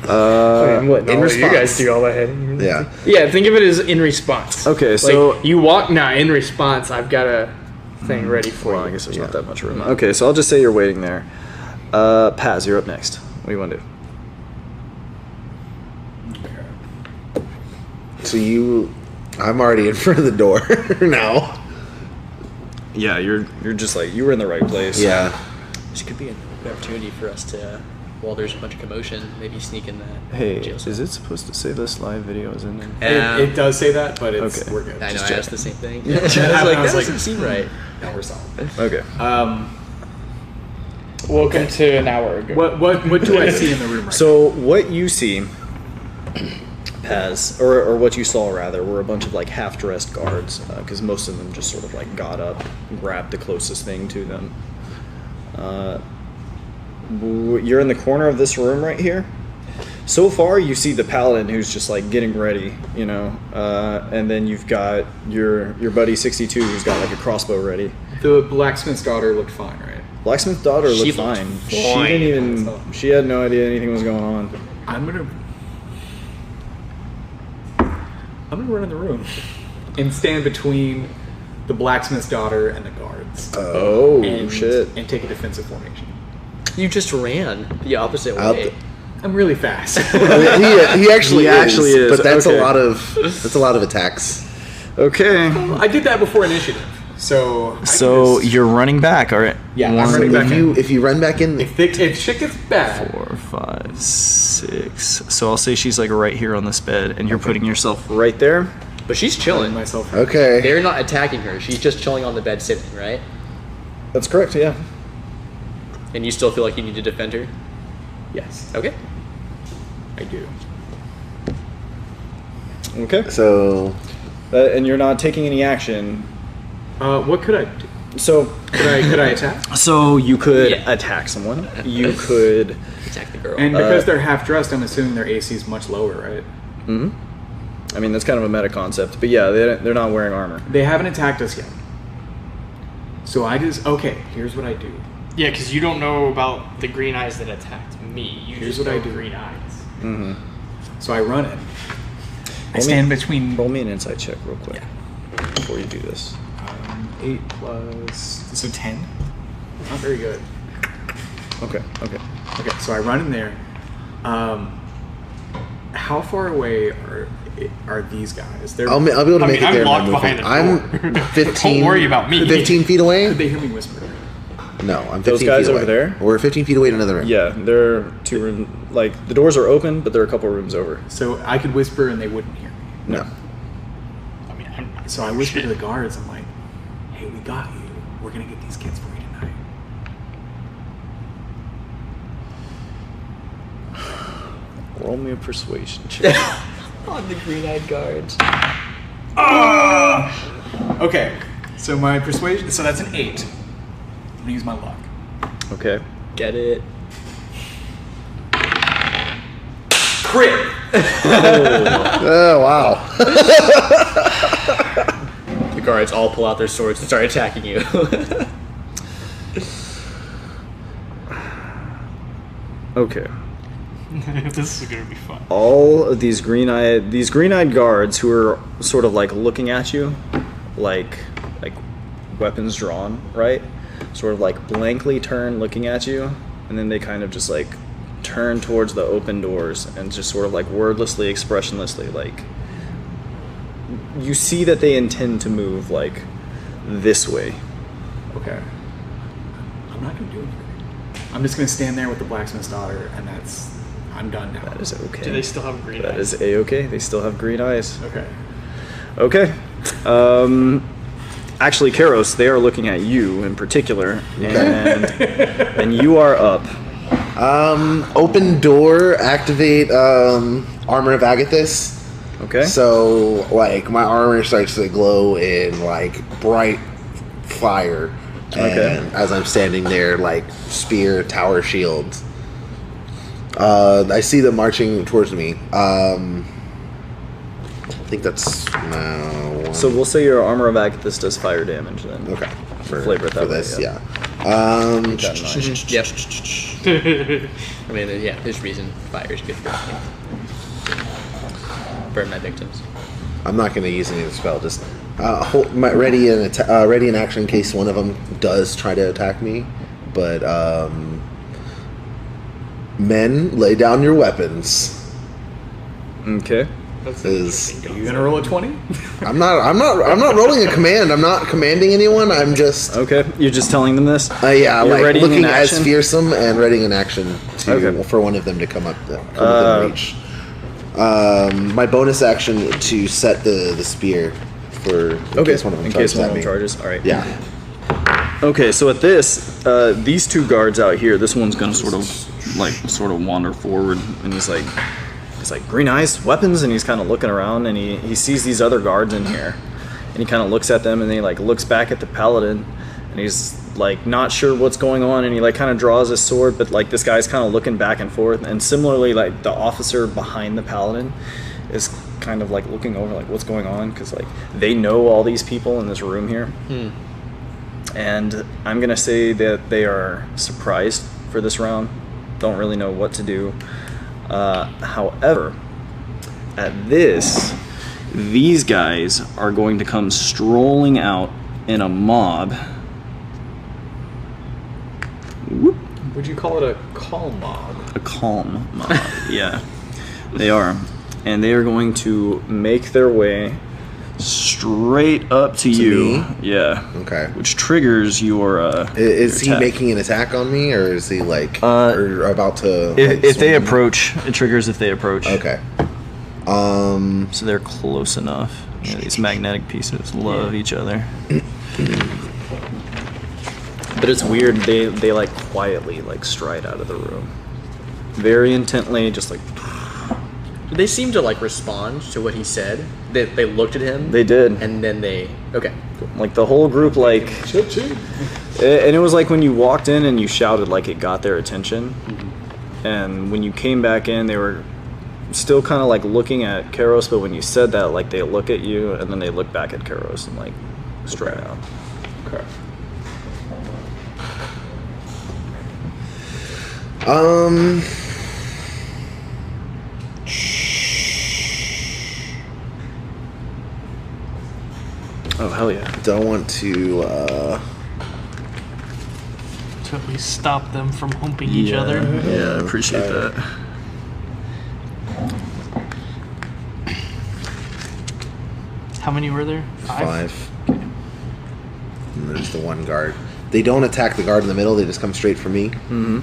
I'm letting in all of you response. guys do all that. Yeah. Yeah, think of it as in response. Okay, Like, so- you walk now. In response, I've got a thing ready for Well, you. I guess there's not that much room. Okay, so I'll just say you're waiting there. Paz, you're up next. What do you want to do? So I'm already in front of the door now. Yeah, you're just like you were in the right place. Yeah. This could be an opportunity for us to, while there's a bunch of commotion, maybe sneak in that Hey, jail cell. is it supposed to say this live video is in there? Um, It does say that, but it's Okay. we're good. I know. Just I asked the same thing. Yeah. I was I like, was that like- doesn't seem right. now we're solid. Okay. Welcome to an hour ago. What do I see in the room right So what you see, Paz, or what you saw rather, were a bunch of like half-dressed guards, because most of them just sort of like got up, grabbed the closest thing to them. You're in the corner of this room right here. So far, you see the paladin who's just like getting ready, you know, and then you've got your buddy 62 who's got like a crossbow ready. now? The blacksmith's daughter looked fine, right? Blacksmith's daughter She looked looked fine. She fine. didn't even. She had no idea anything was going on. I'm gonna run in the room and stand between the blacksmith's daughter and the guards. Oh and, shit! And take a defensive formation. You just ran the opposite Out way. I'm really fast. I mean, he actually is, but that's okay. a lot of attacks. Okay. I did that before initiative, so. I So can just- you're running back, all right? Yeah, I'm One, running back in. If you run back in, If shit gets bad, 4, 5, 6. So I'll say she's like right here on this bed, and you're putting yourself right there. But she's killing chilling. myself. okay. They're not attacking her. She's just chilling on the bed sitting, right? That's correct. Yeah. And you still feel like you need to defend her? Yes, Okay. I do. Okay. So And you're not taking any action. What could I do? So Could I attack? So you could Yeah. attack someone. You could. Attack the girl. And because they're half dressed, I'm assuming their AC is much lower, right? Mm-hmm. I mean, that's kind of a meta concept, but yeah, they're not wearing armor. They haven't attacked us yet. So I just here's what I do. Yeah, because you don't know about the green eyes that attacked me. You Here's just what I know do. green eyes. Mm-hmm. So I run it. I me- stand between Roll me an insight check real quick before you do this. 8 plus 10. Not very good. Okay. Okay. Okay, so I run in there. How far away are these guys? They're, I'll be able to I make mean, it there. I'm in my locked behind movement. the door. I'm 15. Don't worry about me. 15 feet away. Could they hear me whisper? No, I'm 15 Those guys feet away. over there? We're 15 feet away in another room. Yeah, they're 2 room. Like the doors are open, but they're a couple rooms over. So I could whisper and they wouldn't hear me. No. I mean, I'm, So I whisper to the guards. I'm like, "Hey, we got you. We're gonna get these kids for you tonight." Roll me a persuasion check. On the green-eyed guards. Okay, so my persuasion. So that's an 8. I'm gonna use my luck. Okay. Get it? Crit. Oh wow. The guards all pull out their swords and start attacking you. Okay. this is gonna be fun. All of these green-eyed guards who are sort of like looking at you, like weapons drawn, right? Sort of like blankly turn looking at you, and then they kind of just like turn towards the open doors and just sort of like wordlessly, expressionlessly, like you see that they intend to move like this way. Okay. I'm not gonna do anything. I'm just gonna stand there with the blacksmith's daughter, and I'm done now. That is okay. Do they still have green That eyes? is a-okay. They still have green eyes. Okay. Okay. Actually, Karos, they are looking at you in particular, and you are up. Open door, activate armor of Agathis. Okay. So like my armor starts to glow in like bright fire. Okay. And as I'm standing there, like spear, tower, shield. I see them marching towards me. I think that's one. So we'll say your armor of Agathis does fire damage then. Okay. For, Flavor it that for way, this, yeah. yeah. Keep that in mind. Yep. I mean, yeah, there's reason fire is good for me. Burn my victims. I'm not going to use any of the spell. Just ready in action in case one of them does try to attack me. But men, lay down your weapons. Okay. Is You gonna roll a 20? I'm not rolling a command. I'm not commanding anyone. I'm just Okay. You're just telling them this? yeah, You're like readying looking in as action? fearsome and readying in action Okay. for one of them to come within reach. My bonus action to set the spear for in case one of them in charges case one at of them me. charges. All right. Yeah. Okay, so at this, these 2 guards out here, this one's gonna sort of wander forward, and he's like green eyes, weapons, and he's kind of looking around, and he sees these other guards in here, and he kind of looks at them, and then he like looks back at the paladin, and he's like not sure what's going on, and he like kind of draws his sword, but like this guy's kind of looking back and forth, and similarly like the officer behind the paladin is kind of like looking over like what's going on, because like they know all these people in this room here. And I'm gonna say that they are surprised for this round, don't really know what to do. However, at this, these guys are going to come strolling out in a mob. Whoop. Would you call it a calm mob? A calm mob. Yeah, they are, and they are going to make their way straight up to you. me? Yeah. Okay. Which triggers your. Is he attack. making an attack on me, or is he like or about to? Like, If they swing? approach, it triggers if they approach. Okay. So they're close enough. Yeah, these magnetic pieces love each other. But it's weird. They like quietly like stride out of the room, very intently, just like. Did they seem to like respond to what he said? They looked at him. They did. And then they. Okay. Cool. Like the whole group, like. Choo-choo. And it was like when you walked in and you shouted, like it got their attention. And when you came back in, they were still kind of like looking at Karos, but when you said that, like they look at you and then they look back at Karos and like straight out. Okay. Oh hell yeah! Don't want to. To at least stop them from humping each other. Yeah, I appreciate that. How many were there? 5. And there's the one guard. They don't attack the guard in the middle. They just come straight for me. Mm-hmm.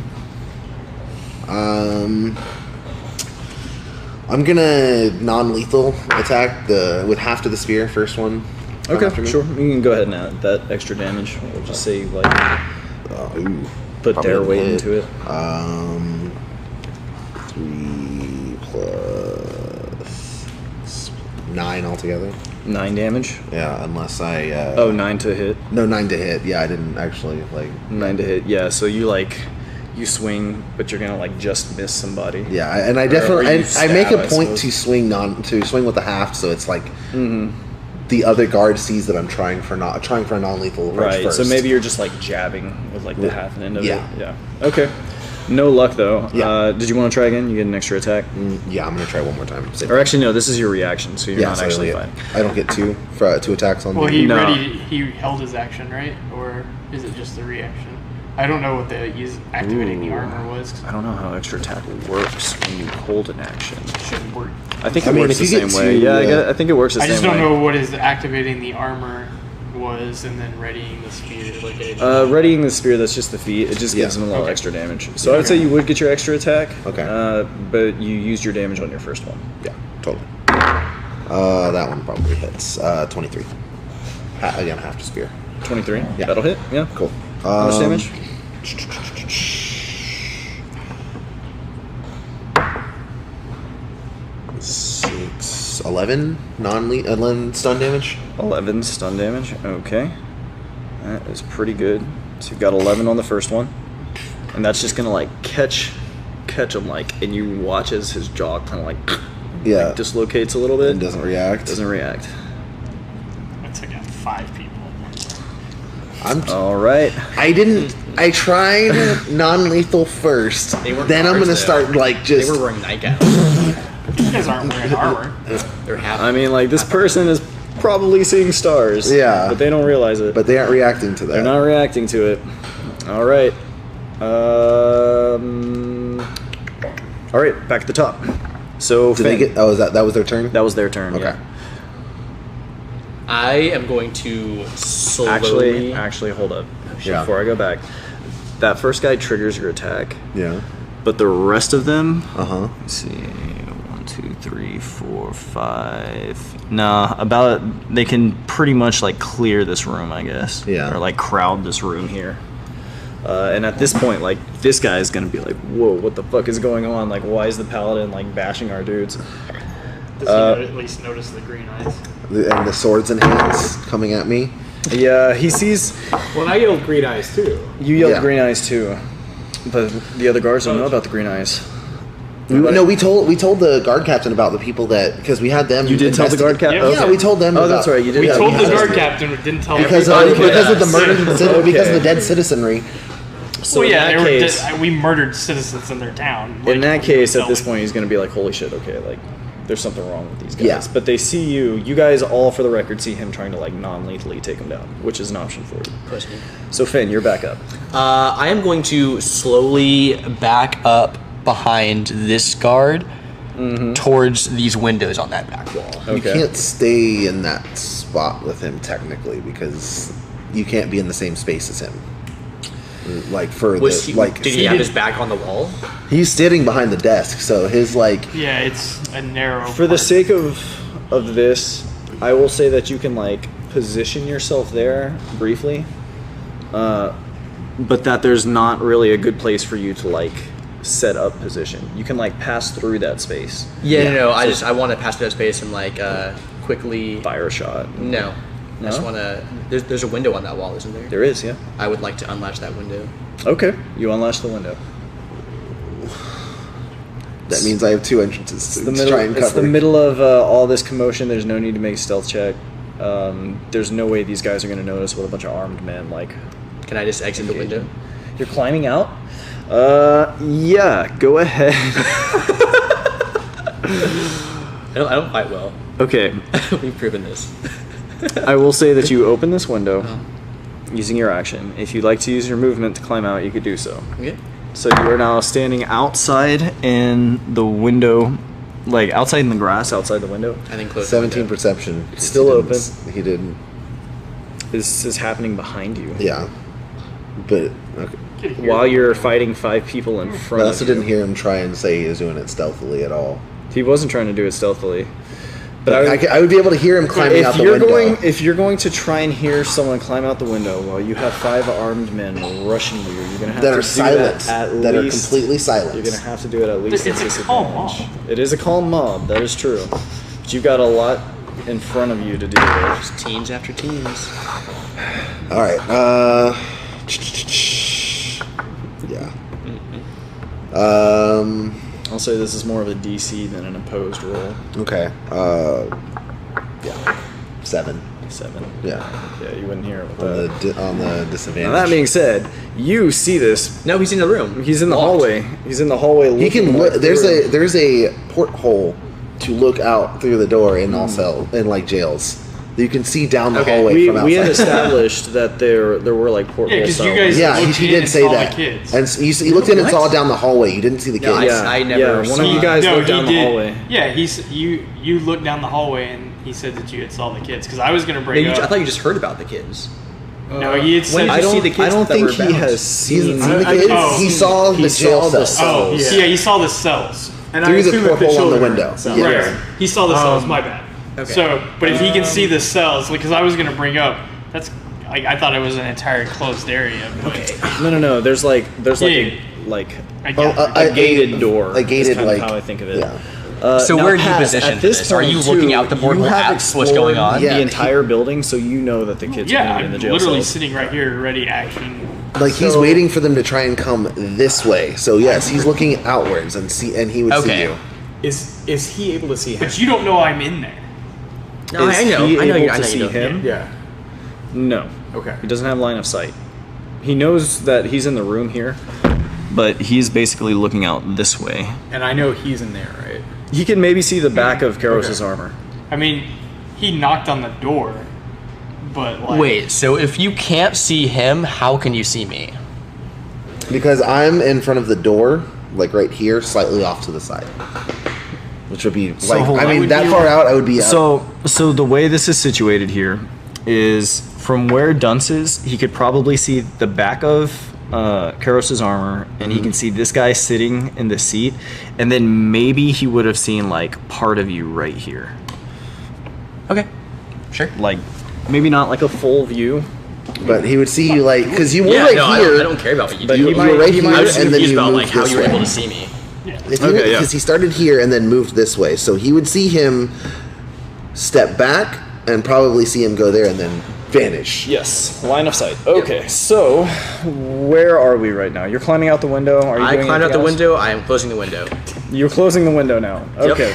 I'm gonna non-lethal attack with half to the spear. First one. Come after Okay, me. sure. You can go ahead and add that extra damage. We'll just say like Ooh. put Probably their doesn't weight hit. into it. 3 plus 9 altogether. 9 damage. Yeah, unless I. 9 to hit. No, 9 to hit. Yeah, I didn't actually like. 9 to hit. Yeah, so you swing, but you're gonna like just miss somebody. Yeah, and I Or definitely you I make stab, a I point suppose. to swing with the half, so it's like Mm-hmm. the other guard sees that I'm trying for a non-lethal approach Right. first. So maybe you're just like jabbing with like the half end of Yeah. it. Yeah. Okay. No luck though. Yeah. Did you want to try again? You get an extra attack. Yeah, I'm gonna try one more time. Same Or actually, no. This is your reaction, so you're not so actually I fine. I don't get two attacks on Well, me. he No. he held his action, right? Or is it just the reaction? I don't know what the activating the armor was. I don't know how extra attack works when you hold an action. Shouldn't work. I think I it mean, works if the you same get way. two, Yeah, I think it works the I same just way. don't know what is activating the armor was, and then readying the spear. Like Readying the spear, that's just the feat. It just gives Yeah. them a little Okay. extra damage. So I would say you would get your extra attack. Okay. But you used your damage on your first one. Yeah, totally. That one probably hits. 23. Again, half to spear. 23. Yeah. That'll hit. Yeah. Cool. How much damage? 6, 11 11 stun damage. 11 stun damage. Okay. That is pretty good. So you've got 11 on the first one. And that's just going to like catch him like, and you watch as his jaw kind of Yeah, like dislocates a little bit. and doesn't react. Doesn't react. I took out 5 people. All right. I tried non-lethal first. They weren't Then I'm guards, gonna though. start like They just. were wearing nightgowns. You guys aren't wearing armor. They're half. I mean, like, this person is probably seeing stars. Yeah. But they don't realize it. But they aren't reacting to that. They're not reacting to it. All right. All right, back at the top. So, Do they Finn, get? Oh, is that was their turn? that was their turn. Okay. Yeah. I am going to slowly. Actually, hold up. Yeah. Before I go back, that first guy triggers your attack, Yeah. but the rest of them. Uh huh. Let's see. 1, 2, 3, 4, 5. Nah, they can pretty much like clear this room, I guess. Yeah. Or like crowd this room here. And at this point, like, this guy is gonna be like, "Whoa, what the fuck is going on? Like, why is the paladin like bashing our dudes?" Does he at least notice the green eyes? And the swords in hands coming at me. Yeah, he sees. Well, and I yelled green eyes too. You yelled Yeah. green eyes too, but the other guards don't know about the green eyes. We told the guard captain about the people that because we had them. You did tell the guard captain. Yeah. Yeah, we told them. Oh, that's about- right. You did. We have- told the you had- guard captain, but didn't tell because everybody. of the murdered Okay. because of the dead citizenry. So Well, yeah, in they that were case, we murdered citizens in their town. in Like, that we case, didn't at this tell point, he's gonna be like, "Holy shit! Okay, like, there's something wrong with these guys. Yeah. But they see you. You guys all, for the record, see him trying to like non-lethally take him down, which is an option for you. So Finn, you're back up. I am going to slowly back up behind this guard towards these windows on that back wall. You can't stay in that spot with him technically because you can't be in the same space as him. Like for Was the he, like, did he have his back on the wall? he's sitting behind the desk, so his like Yeah, it's a narrow. For the sake of this, I will say that you can like position yourself there briefly, but that there's not really a good place for you to like set up position. You can like pass through that space. Yeah, no. I want to pass through that space and like quickly Fire a shot. No. I just No? want to. There's a window on that wall, isn't there? There is, yeah. I would like to unlatch that window. Okay, you unlatch the window. that means I have two entrances to try and It's cover. the middle of all this commotion. There's no need to make a stealth check. There's no way these guys are going to notice with a bunch of armed men. Like, Can I just exit the window? you're climbing out. Yeah, go ahead. I don't fight well. Okay, We've proven this. I will say that you open this window using your action. If you'd like to use your movement to climb out, you could do so. Okay. So you are now standing outside in the window, like outside in the grass, outside the window. I think close. 17 perception. It's still open. He didn't. This is happening behind you. Yeah, but okay. While you're fighting 5 people in But I front of also you. didn't hear him try and say he was doing it stealthily at all. He wasn't trying to do it stealthily. But I would be able to hear him climbing out the window. If you're going to try and hear someone climb out the window while you have 5 armed men rushing you, you're gonna have that to are do silent, that at that least. are completely silent. You're gonna have to do it at least. It's at a calm disadvantage. mob. It is a calm mob. That is true. But you've got a lot in front of you to deal with. Just teams after teams. All right. Yeah. I'll say this is more of a DC than an opposed roll. Okay. Yeah. 7. 7. Yeah. Yeah, you wouldn't hear it with On that. the disadvantage. Now that being said, you see this. No, he's in the room. He's in the Locked. hallway. He's in the hallway. he can looking look. right There's through. a porthole to look out through the door in all in like jails. You can see down the hallway We, from outside. we had established that there were like porthole. Yeah, 'cause you cells. guys- yeah, looked he in did and say saw the that. kids. And you looked in and What? saw down the hallway. You didn't see the No, kids. I never One saw of you it. guys No, looked he down did. the hallway. Yeah, you looked down the hallway and he said that you had saw the kids because I was gonna No, bring up. I thought you just heard about the kids. No, he had When said. did I you don't. see the kids I don't that think were he bound? has He seen. hasn't seen the I- kids. oh. He saw He the jail saw the cells Oh, cells. yeah, he saw the cells. And through I the assume that porthole on the children window. are cells. Yeah. Right, he saw the cells. My bad. Okay. So, but if he can see the cells, because I was gonna bring up, that's like I thought it was an entire closed area. But No. There's like Yeah. I Oh, got a gated door. A gated is kind like of how I think of it. Yeah. So now, where are you Pat, positioned at for this? Are point, you looking too, out the porthole you have at what's going on? Yeah, the entire building, so you know that the kids are yeah, going to be in the I'm jail literally cells. sitting right here, ready action. Like he's waiting for them to try and come this way. So yes, he's looking outwards and he would see Okay. you. Is he able to see him? But you don't know I'm in there. No, Is I know. he I know. able I to know see you don't. him? Yeah. No. Okay. He doesn't have line of sight. He knows that he's in the room here, but he's basically looking out this way. And I know he's in there, right? He can maybe see the back of Karos's Okay. armor. I mean, he knocked on the door, but like, Wait. So if you can't see him, how can you see me? Because I'm in front of the door, like right here, slightly off to the side. Which would be like hold I on. mean that far out I would be out. So the way this is situated here is from where Dunce is, he could probably see the back of Karos's armor, and he can see this guy sitting in the seat, and then maybe he would have seen like part of you right here. Okay. Sure. Like maybe not like a full view. But he would see you like because you were Yeah. right No, here. I don't care about what you But do. he You might- were right he here might- I was just and then confused you about moved like how this you were way. able to see me. If you, Okay, yeah. because he started here and then moved this way, so he would see him step back and probably see him go there and then vanish. Yes, line of sight. Okay, so where are we right now? You're climbing out the window. Are you I doing climbed out the anything else? window. I am closing the window. You're closing the window now. Yep. Okay.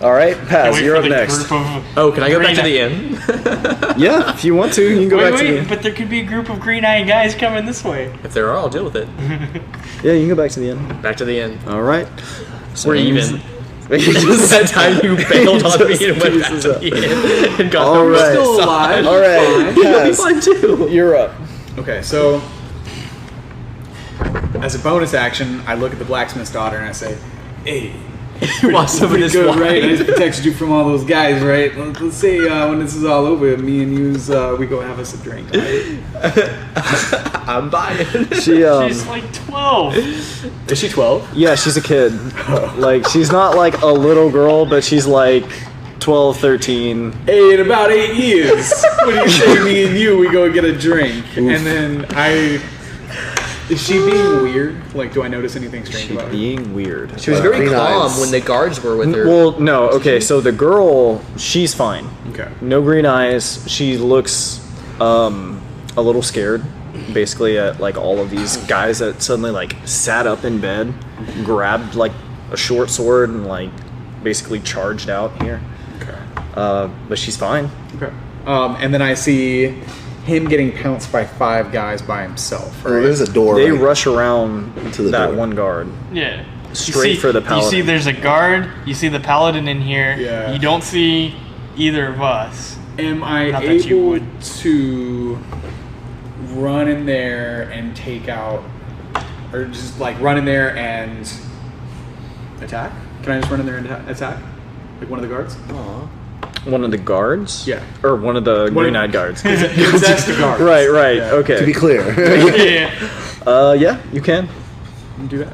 All right, Paz, wait you're for up the next. group of Oh, can I go back to the green- inn? Yeah, if you want to, you can go Wait, back to wait, the. but there could be a group of green-eyed guys coming this way. If there are, I'll deal with it. Yeah, you can go back to the inn. Back to the inn. All right. So We're ends- even. that time you bailed on me and went back to the inn and got All the right. Still alive. All right, You'll be Kaz, fine too. you're up. Okay, so as a bonus action, I look at the blacksmith's daughter and I say, "Hey, You want some of pretty this good, wine? right? I just protected you from all those guys, right? Let's say when this is all over, me and you's we go have us a drink. Right? I'm buying. She's like 12. Is she 12? Yeah, she's a kid. Like, she's not like a little girl, but she's like 12, 13. Hey, in about 8 years, what do you say? Me and you, we go get a drink, and then Is she being weird? Like, do I notice anything strange She's about her? being weird. She was very Green calm eyes. when the guards were with her. Well, no, okay, so the girl, she's fine. Okay. No green eyes. She looks a little scared, basically, at like all of these guys that suddenly like sat up in bed, grabbed like a short sword, and like basically charged out here. Okay. But she's fine. Okay. And then I see him getting pounced by 5 guys by himself. Oh, Right? there's a door. They right? rush around To the that door. one guard. Yeah. Straight for the You paladin. see there's a guard, you see the paladin in here. Yeah. You don't see either of us. Am I Not that you able would. to run in there and take out, or just like run in there and attack? Can I just run in there and attack? Like one of the guards? One of the guards? Yeah. Or one of the green-eyed guards. Possess the guards. Right, right, Yeah. okay. To be clear. Yeah. Yeah, you can. Do that.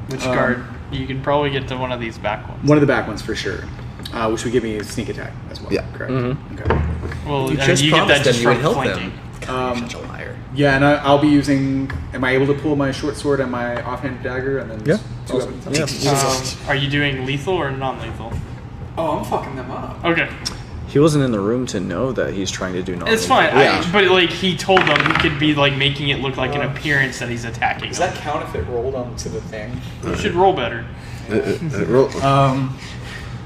Which guard? You can probably get to one of these back ones. One of the back ones for sure. Which would give me a sneak attack as well. Yeah. Correct. Mm-hmm. Okay. Well, You just you get promised that just them you would from help flanking. them. God, you're such a liar. Yeah, and I'll be using. Am I able to pull my short sword and my offhand dagger and then Yeah. two weapons? Yeah. Are you doing lethal or non-lethal? Oh, I'm fucking them up. Okay, He wasn't in the room to know that he's trying to do nothing. it's fine. Yeah. But like he told them, he could be like making it look like an appearance that he's attacking. Does them. that count if it rolled onto the thing? You should roll better. Roll-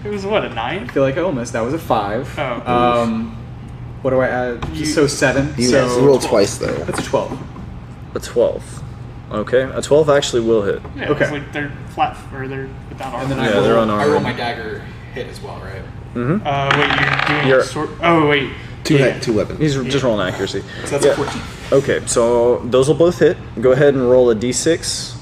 It was what, a 9? I feel like I almost. That was a 5. Oh. What do I add? So 7. you so rolled twice though. that's a 12. A 12. Okay, a 12 actually will hit. Yeah, Okay. it's like they're flat or they're without armor. And then Yeah, they're unarmed. I roll my dagger hit as well, right? Wait, you're doing You're- sword. Oh wait, Two weapons. He's just rolling accuracy. So that's Yeah. a 14. Okay, so those will both hit. Go ahead and roll a d6.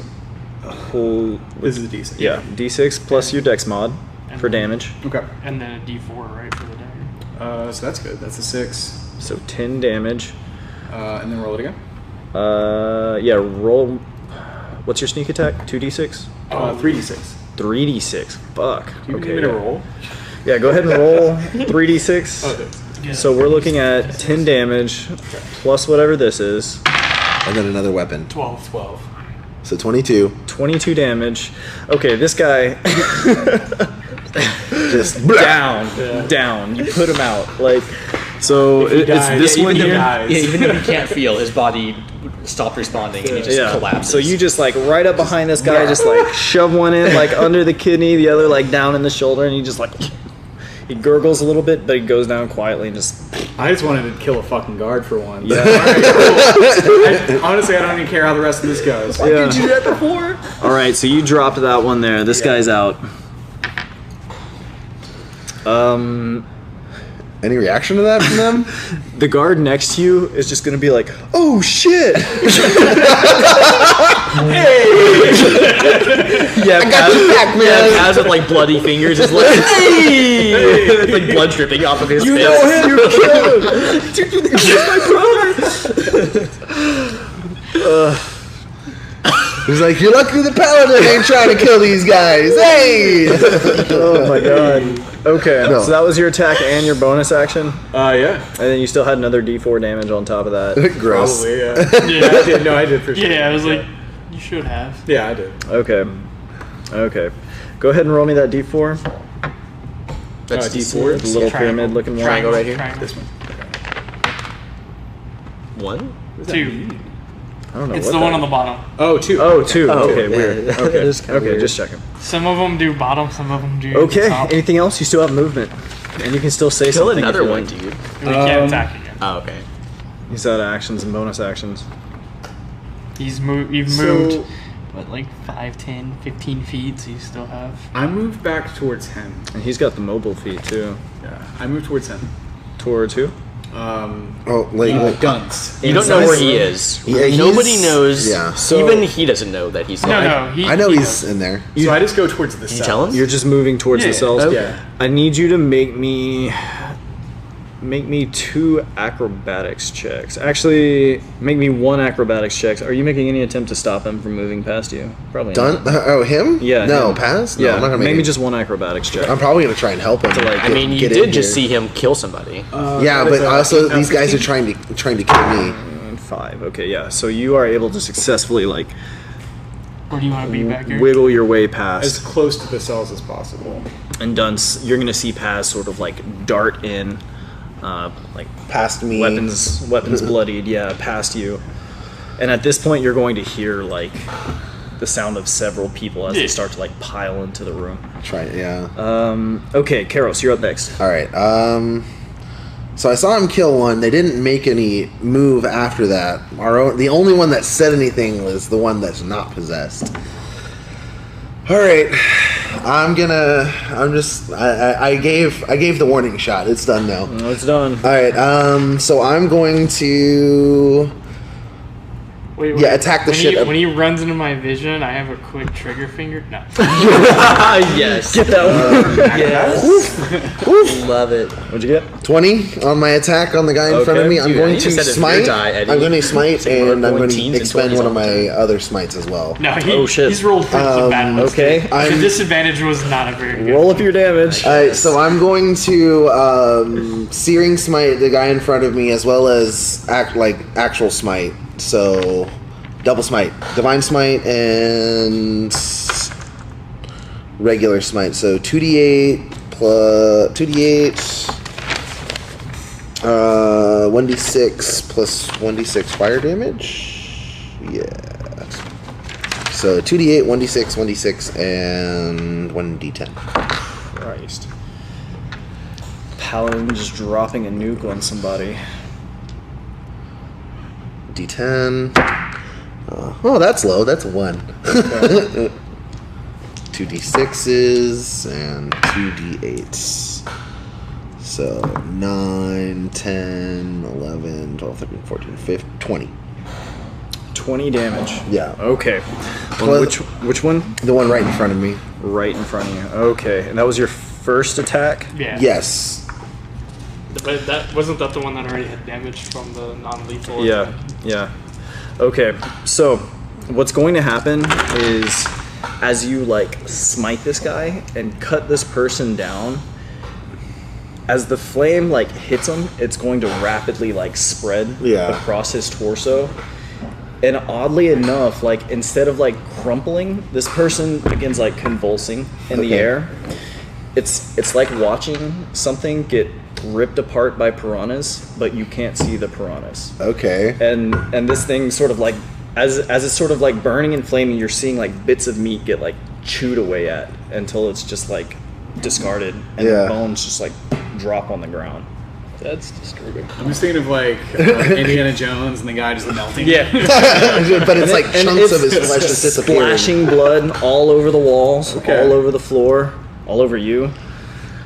Whole, This is a decent. yeah, d6 plus your dex mod for damage. Okay. and then a D4 right for the dagger. So that's good. That's a 6. So 10 damage. And then roll it again. Yeah, roll. What's your sneak attack? 2d6? 3d6. 3d6. Fuck. You Okay. need me to roll? Yeah, go ahead and roll 3d6. Okay. So we're looking at 10 damage plus whatever this is. And then another weapon. 12. So 22. 22 damage. Okay, this guy Just down. You put him out. Like, so it's dies, this yeah, one even if here. he dies. Yeah, even if he can't feel, his body stopped responding and he just collapses. So you just like right up behind this guy, just like shove one in like under the kidney, the other like down in the shoulder, and he just like he gurgles a little bit, but he goes down quietly and just. I just wanted to kill a fucking guard for once. Yeah. Alright, cool. Honestly, I don't even care how the rest of this goes. Yeah. Did you do that before? All right, so you dropped that one there. This guy's out. any reaction to that from them? The guard next to you is just gonna be like, "Oh shit!" Yeah, I got your back, man. Yeah, Kaz with like bloody fingers is like, hey! It's like blood dripping off of his You fist. know him. You killed him. He's like, you're lucky the paladin ain't trying to kill these guys. Hey! Oh my god. Okay, No. so that was your attack and your bonus action, Yeah. and then you still had another D4 damage on top of that. Gross. Probably, yeah. Yeah, I did. No, I did for sure. Yeah, I was like, you should have. Yeah, I did. Okay. Okay. Go ahead and roll me that D4. That's D4. The little Triangle. pyramid looking one. Triangle right here. Triangle. This one. 1? 2. I don't know. It's what the that one on the bottom. Oh, 2. Oh, 2. Oh, okay, yeah, weird. that Okay, is kinda okay, weird. just checking. Some of them do bottom, some of them do Okay, top. anything else? You still have movement, and you can still say Kill something. another if you one, like. dude. And we can't attack again. Oh, okay. He's out of actions and bonus actions. You've So- moved what, like 5, 10, 15 feet, so you still have... I move back towards him. And he's got the mobile feet too. Yeah, I move towards him. Towards who? Dunce. You don't know where he is. Yeah, Nobody knows. Yeah. So- Even he doesn't know that he's there. I know he's in there. So I just go towards the Can you cells. tell him? You're just moving towards Yeah, the cells. okay. Yeah. I need you to make me 2 acrobatics checks. Actually, make me 1 acrobatics check. Are you making any attempt to stop him from moving past you? Probably not. Done? Him? Yeah. No, him. pass? No, Yeah. I'm not gonna make make me it. just 1 acrobatics check. I'm probably gonna try and help him. I mean, you did just see him kill somebody. Yeah, but also these guys are trying to kill me. 5. Okay, yeah. So you are able to successfully Where do you want to be back here? wiggle your way As past. close to the cells as possible. And Dunce, you're gonna see Paz sort of like dart in, like Past me. weapons bloodied, yeah, past you. And at this point, you're going to hear like the sound of several people as they start to like pile into the room. Okay, Karos, you're up next. All right. So I saw him kill one. They didn't make any move after that. The only one that said anything was the one that's not possessed. All right. I gave the warning shot. It's done now. Oh, it's done. All right. So I'm going to Wait, attack the when shit. When he runs into my vision, I have a quick trigger finger. No. Yes. Get that one. Yes. Love it. What'd you get? 20 on my attack on the guy in front of me. I'm Dude, I going need to to set a smite. new die, Eddie. I'm going to smite, It's like we're and I'm going going to teens and expend 20s one of all the my time. other smites as well. No, Oh, shit. he's rolled pretty bad. okay. The disadvantage was not a very good. Roll up your damage. Alright, so I'm going to Searing Smite the guy in front of me as well as actual smite. So double smite. Divine Smite and regular smite. So 2d8 plus 2d8 1d6 plus 1d6 fire damage. Yeah. So 2d8, 1d6, 1d6, and 1d10. Christ. Paladin just dropping a nuke on somebody. D10. Oh, that's low. That's a 1. 2d6s and 2d8s. So 9, 10, 11, 12, 13, 14, 15, 20. 20 damage. Yeah. Okay. Well, which one? The one right in front of me. Right in front of you. Okay. And that was your first attack? Yeah. Yes. But wasn't that the one that already had damage from the non-lethal? Yeah. Yeah. Okay. So what's going to happen is as you like smite this guy and cut this person down, as the flame like hits him, it's going to rapidly like spread across his torso. And oddly enough, like instead of like crumpling, this person begins like convulsing in the air. It's like watching something get ripped apart by piranhas, but you can't see the piranhas. Okay. And this thing sort of like as it's sort of like burning and flaming, you're seeing like bits of meat get like chewed away at until it's just like discarded and the bones just like drop on the ground. That's disturbing. I'm just thinking of like Indiana Jones and the guy just melting. Yeah. But it's like And chunks it's of his flesh just disappearing. splashing blood all over the walls, all over the floor, all over you.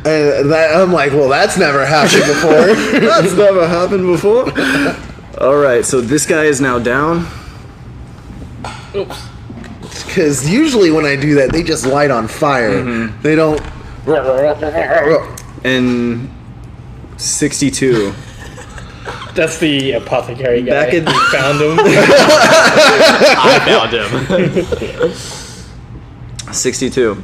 And I'm like, well, that's never happened before. That's never happened before. All right, so this guy is now down. Oops. Because usually when I do that, they just light on fire. They don't. And 62. That's the apothecary guy. Back in- We found him. I found him. 62.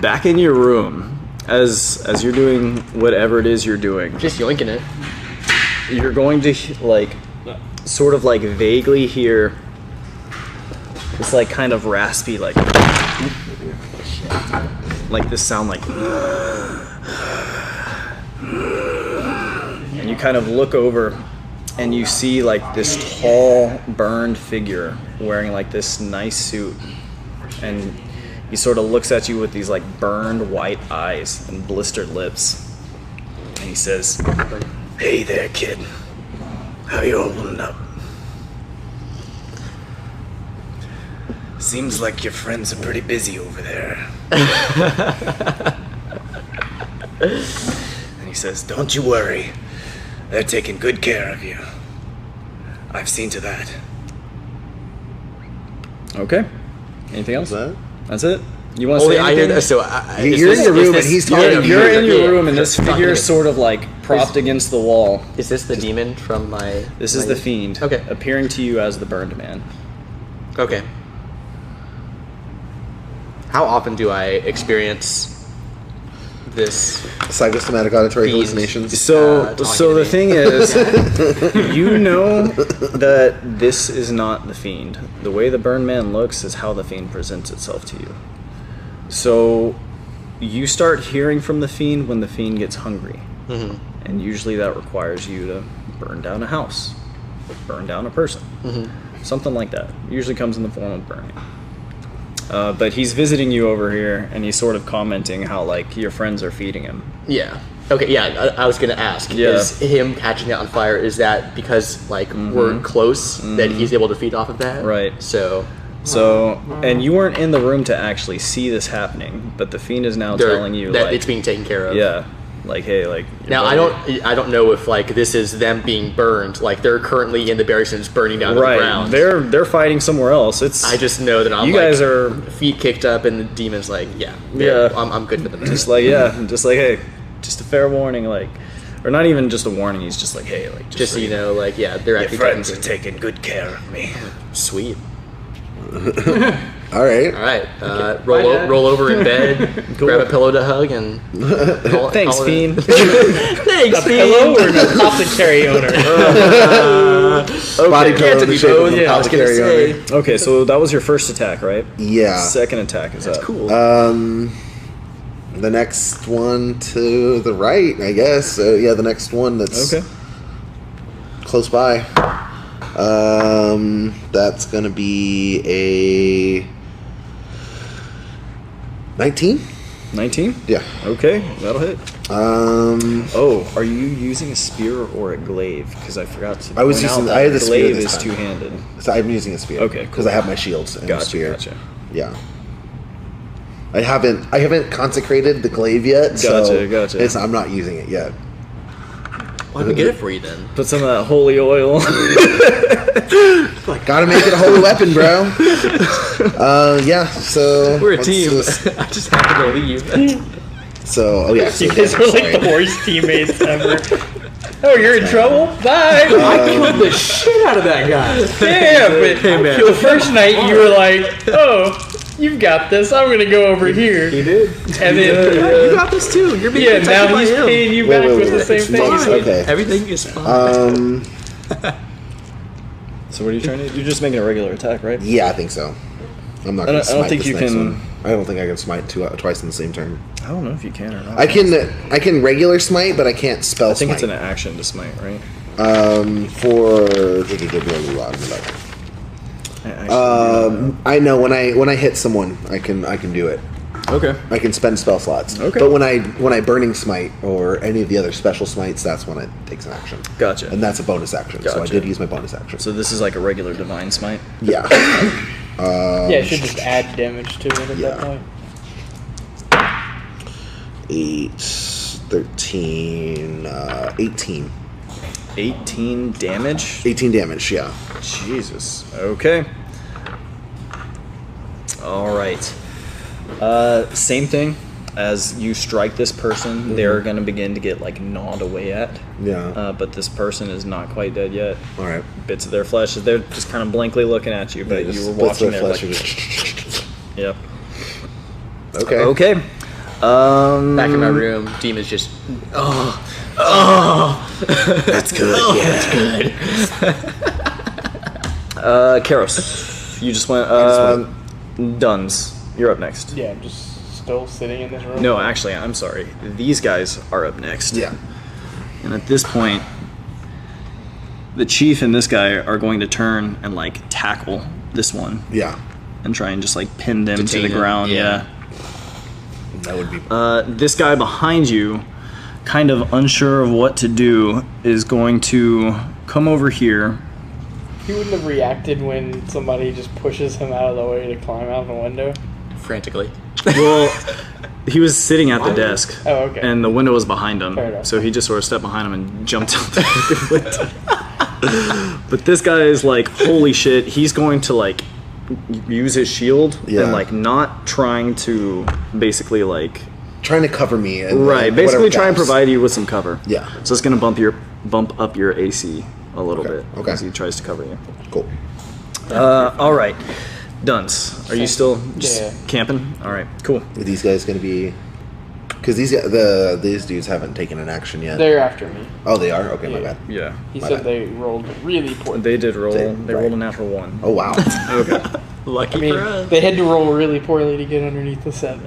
Back in your room, as you're doing whatever it is you're doing, Just yoinking it. you're going to like sort of like vaguely hear this like kind of raspy like this sound like, and you kind of look over and you see like this tall burned figure wearing like this nice suit, and he sort of looks at you with these like burned white eyes and blistered lips, and he says, "Hey there, kid. How you holding up?" Seems like your friends are pretty busy over there. And he says, don't you worry. They're taking good care of you. I've seen to that. Okay. Anything else? That's it? You want to say I hear anything? that. So You're in your room and he's talking. You're in your room and this Talking figure is to- sort of like propped against the wall. Is this the demon from my? This is the fiend. Okay. Appearing to you as the burned man. Okay. How often do I experience this? Psychosomatic auditory Fiends. hallucinations. So talking so to the me. thing is, you know that this is not the fiend. The way the burned man looks is how the fiend presents itself to you. So you start hearing from the fiend when the fiend gets hungry. Mm-hmm. And usually that requires you to burn down a house, burn down a person, something like that. Usually comes in the form of burning. But he's visiting you over here, and he's sort of commenting how like your friends are feeding him. Yeah. Okay. Yeah. I was gonna ask. Yeah. Is him catching it on fire? Is that because like we're close that he's able to feed off of that? Right. So And you weren't in the room to actually see this happening, but the fiend is now they're- telling you that like, it's being taken care of. yeah, like hey, like your Now buddy- I don't know if like this is them being burned. Like they're currently in the barracks and it's burning down to the right. ground. They're fighting somewhere else. It's I just know that I'm you like, guys are feet kicked up and the demon's like, yeah, I'm good for them. just like just like hey, just a fair warning, like, or not even just a warning. He's just like hey, like just so you know, know, like yeah, they're your actually friends are taking taking good care of me. sweet. All right. All right, Bye, Dad. roll over in bed, grab a pillow to hug, and Thanks, call it- fiend. Thanks, Hello or an apothecary owner? Body pillow in the be shape of both, an yeah, I was gonna apothecary owner. say. Okay, so that was your first attack, right? Yeah. Second attack is up. Cool. The next one to the right, I guess. So yeah, the next one that's Okay. close by. That's gonna be a 19. 19? Yeah. Okay, that'll hit. Oh, Are you using a spear or a glaive? Because I forgot to. I was point out using- that I had the spear glaive this is time. two-handed. so I'm using a spear. Okay, Because cool. I have my shields and a Gotcha, spear. gotcha. Yeah. I haven't consecrated the glaive yet. So Gotcha. I'm not using it yet. Why don't we get it for you then? Put some of that holy oil. Gotta make it a holy weapon, bro. Yeah. So We're a what's team. this? I just happened to leave. So oh yeah. So You guys were like the worst teammates ever. Oh, you're in trouble? Bye! I killed the shit out of that guy. Yeah, but man. the first night you were like, oh, you've got this. I'm going to go over here. He did. And then, You got this too. You're being yeah, protected now by he's him. paying you Wait, back wait, with the wait. same It's thing. fine. Okay. Everything is fine. So what are you trying to do? You're just making a regular attack, right? Yeah, I think so. I'm not. I Gonna don't smite think this you next can- one. I don't think I can smite twice in the same turn. I don't know if you can or not. I can regular smite, but I can't spell I think smite. it's an action to smite, right? I know when I hit someone, I can do it. Okay. I can spend spell slots. Okay. But when I burning smite or any of the other special smites, that's when it takes an action. Gotcha. And that's a bonus action. So I Gotcha. did use my bonus action. So this is like a regular divine smite. Yeah. Yeah, it should just add damage to it at yeah. that point. 8, 13, 18. 18 damage. 18 damage. Yeah. Jesus. Okay. All right. Same thing. As you strike this person, they're going to begin to get like gnawed away at. Yeah. But this person is not quite dead yet. All right. Bits of their flesh, they're just kind of blankly looking at you, but Yeah, you were bits watching of their flesh like, yep. Okay. Okay. Back in my room, Demon's just That's good. Yeah. Karos, you just went. Duns, you're up next. Yeah, I'm just still sitting in this room. No, actually, I'm sorry. These guys are up next. Yeah. And at this point, the chief and this guy are going to turn and like tackle this one Yeah. and try and just like pin them to Detain the him, ground. yeah. That would be. This guy behind you, kind of unsure of what to do, is going to come over here He wouldn't have reacted when somebody just pushes him out of the way to climb out the window. Frantically. Well, he was sitting at the desk. Oh, okay. And the window was behind him. Fair enough. So he just sort of stepped behind him and jumped out the window. But this guy is like, holy shit, he's going to like use his shield Yeah. and like not trying to basically like Trying to cover me. And, right, and basically whatever try and gaps. provide you with some cover. Yeah. So it's gonna bump up your AC a little Okay, bit okay. as he tries to cover you. Cool. All right, Dunce, are you still just Yeah. camping? All right, cool. Are these guys going to be? Because these dudes haven't taken an action yet. They're after me. Oh, they are. Okay, my Yeah. bad. Yeah, He My said bad. they rolled really poor. they did roll. They Right. rolled a natural 1. Oh wow. Okay. Lucky I mean, for us. they had to roll really poorly to get underneath the 7.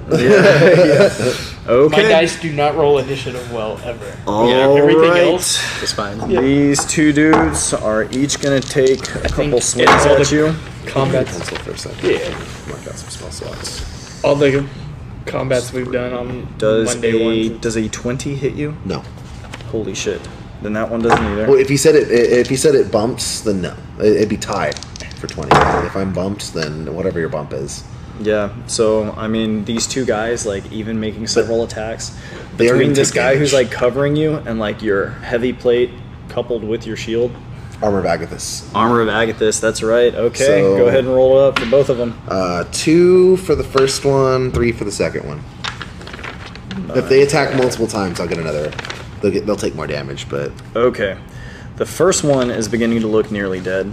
Okay. My dice do not roll initiative well ever. All Everything right. else. It's fine. Yeah. These two dudes are each gonna take a couple think swings it's all at the- you. Combats. Pencil for a second. Yeah. Mark out some spell slots. All the combats we've done on Does Monday ones. a 20 hit you? No. Holy shit. Then that one doesn't either. Well, if he said it bumps, then no. It'd be tied for 20. If I'm bumped, then whatever your bump is. Yeah, so I mean, these two guys, like, even making several attacks They are between gonna this take guy who's damage. like covering you and like your heavy plate coupled with your shield. Armor of Agathis. Armor of Agathis, that's right. Okay, So- go ahead and roll it up for both of them. 2 for the first one, 3 for the second one. If they attack multiple times, I'll get another. They'll take more damage, but Okay, the first one is beginning to look nearly dead,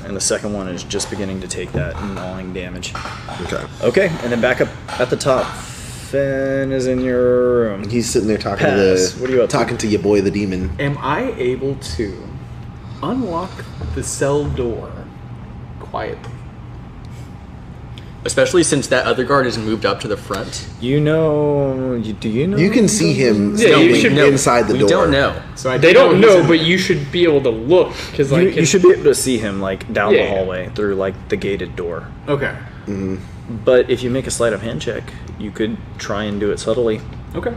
and the second one is just beginning to take that gnawing damage. okay. Okay, and then back up at the top. Finn is in your room. He's sitting there talking Pass. What are you up to? talking to your boy the demon. Am I able to unlock the cell door quietly? Especially since that other guard has moved up to the front. Do you know? You can see him Yeah, you standing should know. inside the We door. don't know. So I They do don't he's know, in- but you should be able to look because You, like you should be able to see him like down the Yeah. hallway through like the gated door. Okay. But if you make a sleight of hand check, you could try and do it subtly. Okay.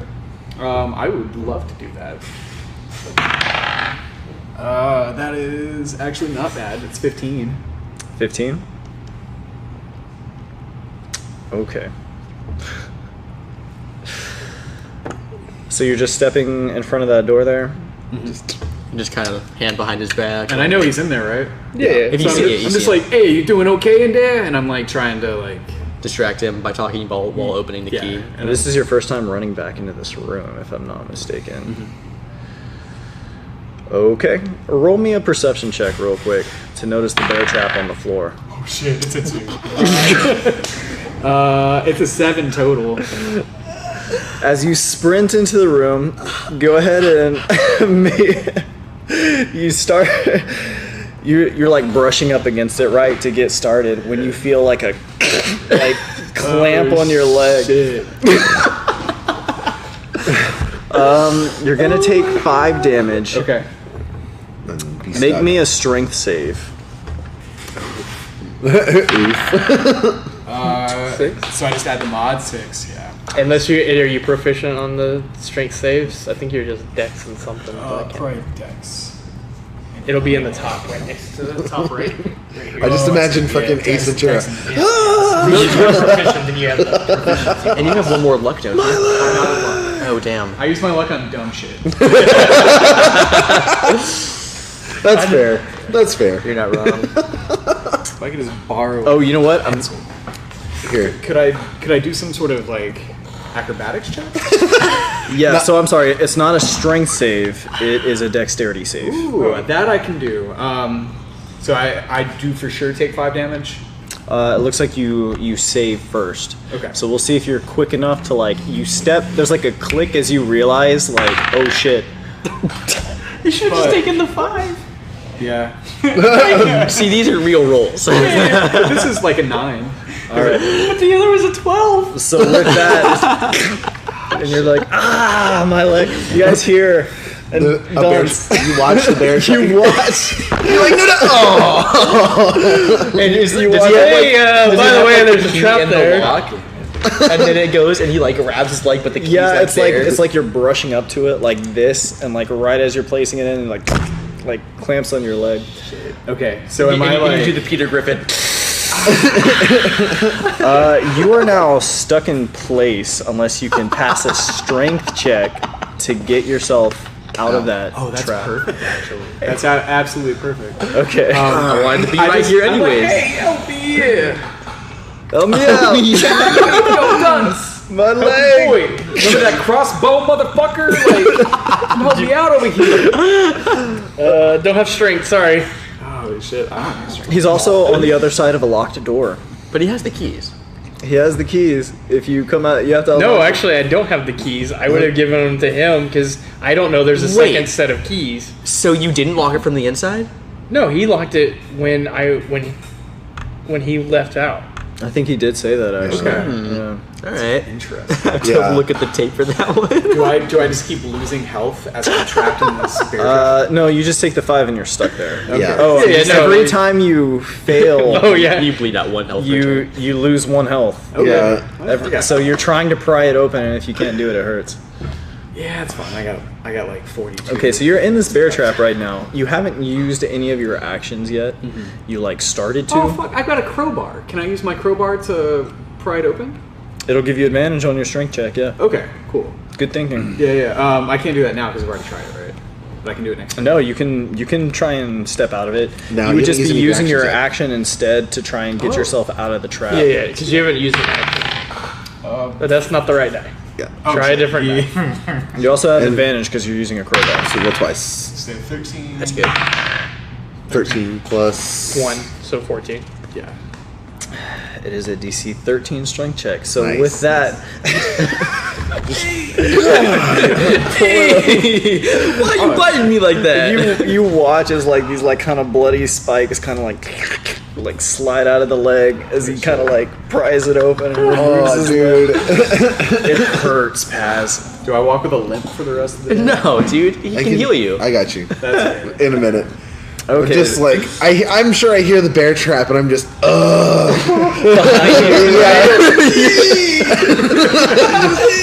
I would love to do that. That is actually not bad. It's 15. 15. Okay. So you're just stepping in front of that door there? Just kind of hand behind his back. And I know he's in there, right? yeah. If you So see I'm, it, you I'm see just it. like, hey, you doing okay in there? And I'm like trying to like, Distract him by talking while opening the yeah. key. And this is your first time running back into this room, if I'm not mistaken. Okay. Roll me a perception check real quick to notice the bear trap on the floor. Oh shit, it's a 2. It's a 7 total. As you sprint into the room, go ahead and you start. You're like brushing up against it, right, to get started. When you feel like a clamp on your leg, Shit. you're gonna take 5 damage. Okay. And be Make stuck. me a strength save. So I just add the mod 6, yeah. Unless are you proficient on the strength saves? I think you're just dex and something. but I can't- Probably Dex. It'll be in the top right next to the top right. I just imagine fucking Ace Ventura. If you're proficient, then you have the proficiency. And you have one more luck, don't you? Oh, damn. I use my luck on dumb shit. That's fair. That's fair. You're not wrong. If I could just borrow. Oh, you know what? I'm Here. Could I do some sort of like acrobatics check? yeah. So I'm sorry. It's not a strength save. It is a dexterity save. Ooh, that I can do. So I do for sure take 5 damage. It looks like you save first. Okay. So we'll see if you're quick enough to like you step. There's like a click as you realize like, oh shit. You should have just taken the 5. Yeah. See, these are real rolls. This is like a 9. All right. But the other was a 12. So with that, and you're like, ah, my leg. You guys here? And A bear, Dunce. you watch the bear. You watch. You're like, no, no. Oh. And you Does he watch. have, Hey, does he by the have, way, like, there's a key trap in the there. lock? And then it goes, and he like grabs his leg, but the key's Yeah, like it's like there. it's like you're brushing up to it like this, and like right as you're placing it in, like like clamps on your leg. Okay, so am I you like... do the Peter Griffin? You are now stuck in place unless you can pass a strength check to get yourself out of that that's trap. perfect, actually. That's absolutely perfect. Okay. I wanted to be right here I'm like, anyways. hey, help me! Help me out! Yo, Dunce! My Boy, leg! remember that crossbow motherfucker? Like, help me out over here. Don't have strength. Sorry. Oh shit! I don't have strength. He's also on the other side of a locked door. But he has the keys. He has the keys. If you come out, you have to. No, unlock actually, I don't have the keys. I would have given them to him because I don't know there's a Wait. second set of keys. So you didn't lock it from the inside? No, he locked it when he left out. I think he did say that actually. Okay. Yeah. All right. Interesting. I have to Yeah. look at the tape for that one. Do I just keep losing health as I'm trapped in this bear trap? No, you just take the 5 and you're stuck there. Yeah. Oh, Yeah, no, every you- time you fail, Oh yeah. You bleed out 1 health. per you lose 1 health. Yeah. So you're trying to pry it open, and if you can't do it, it hurts. Yeah, it's fine. I got like 42. Okay, so you're in this bear trap right now. You haven't used any of your actions yet. You like started to. Oh fuck! I've got a crowbar. Can I use my crowbar to pry it open? It'll give you advantage on your strength check. Yeah. Okay, cool. Good thinking. Yeah. I can't do that now because I've already tried it, right? But I can do it next time. No, you can try and step out of it. No, you you would just haven't be used using any your actions yet. action instead to try and get Oh. yourself out of the trap. Yeah, because you haven't used an action. But that's not the right die. Yeah. Try a different die. You also have And- advantage because you're using a crowbar. So roll twice. So 13. That's good. 13 plus 1, so 14. Yeah. It is a DC 13 strength check. So Nice. with that, Why are you biting me like that? you watch as like these like kind of bloody spikes kind of like slide out of the leg as he kind of like pries it open and removes Oh, his dude. leg. It hurts, Paz. Do I walk with a limp for the rest of the day? No, dude. He can heal you. I got you. That's fair. In a minute. Okay. Just like I'm sure I hear the bear trap, and I'm just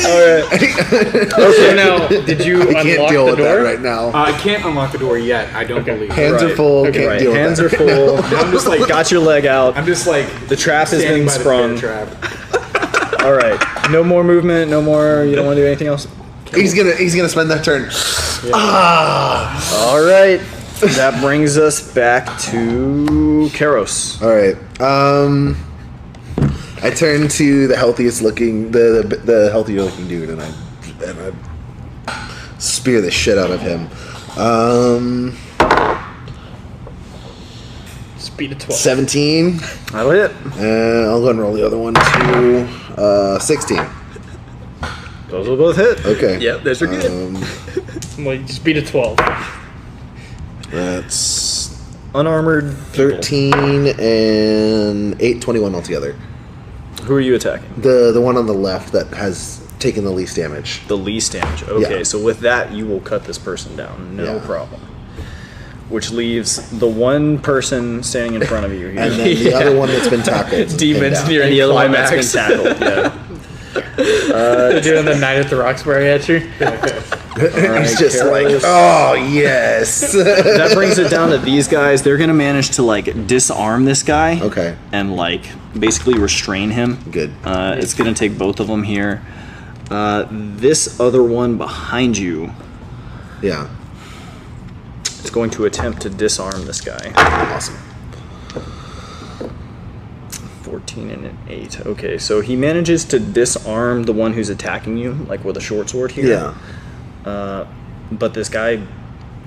So now, did you I can't unlock deal the with that door? right now. I can't unlock the door yet. I don't believe. Hands are Right. full. Okay. Can't Right. deal Hands are with that. full. I'm just like Got your leg out. I'm just like The trap has standing been by the sprung. bear trap. All right. No more movement. No more. You don't want to do anything else. He's gonna spend that turn. All right. That brings us back to Karos. All right. I turn to the healthiest looking, the healthier looking dude, and I spear the shit out of him. Speed of 12. 17. That'll hit. And I'll go and roll the other one to 16. Those will both hit. Okay. Yep, those are good. Well, speed of 12. That's Unarmored. people. 13 and 8, 21 altogether. Who are you attacking? The one on the left that has taken the least damage. The least damage. Okay, Yeah. so with that, you will cut this person down. No Yeah. problem. Which leaves the one person standing in front of you. And then the other one that's been tackled. Demons pinned near And the other one climax. that's been tackled. Yeah. They're doing the Night at the Roxbury at you. down. Alright, He's just Carolus. like, oh yes. That brings it down to these guys. They're gonna manage to like disarm this guy. Okay. And like basically restrain him. Good. It's gonna take both of them here. This other one behind you Yeah. is going to attempt to disarm this guy. Awesome. 14 and an 8. Okay, so he manages to disarm the one who's attacking you, like with a short sword here. Yeah. But this guy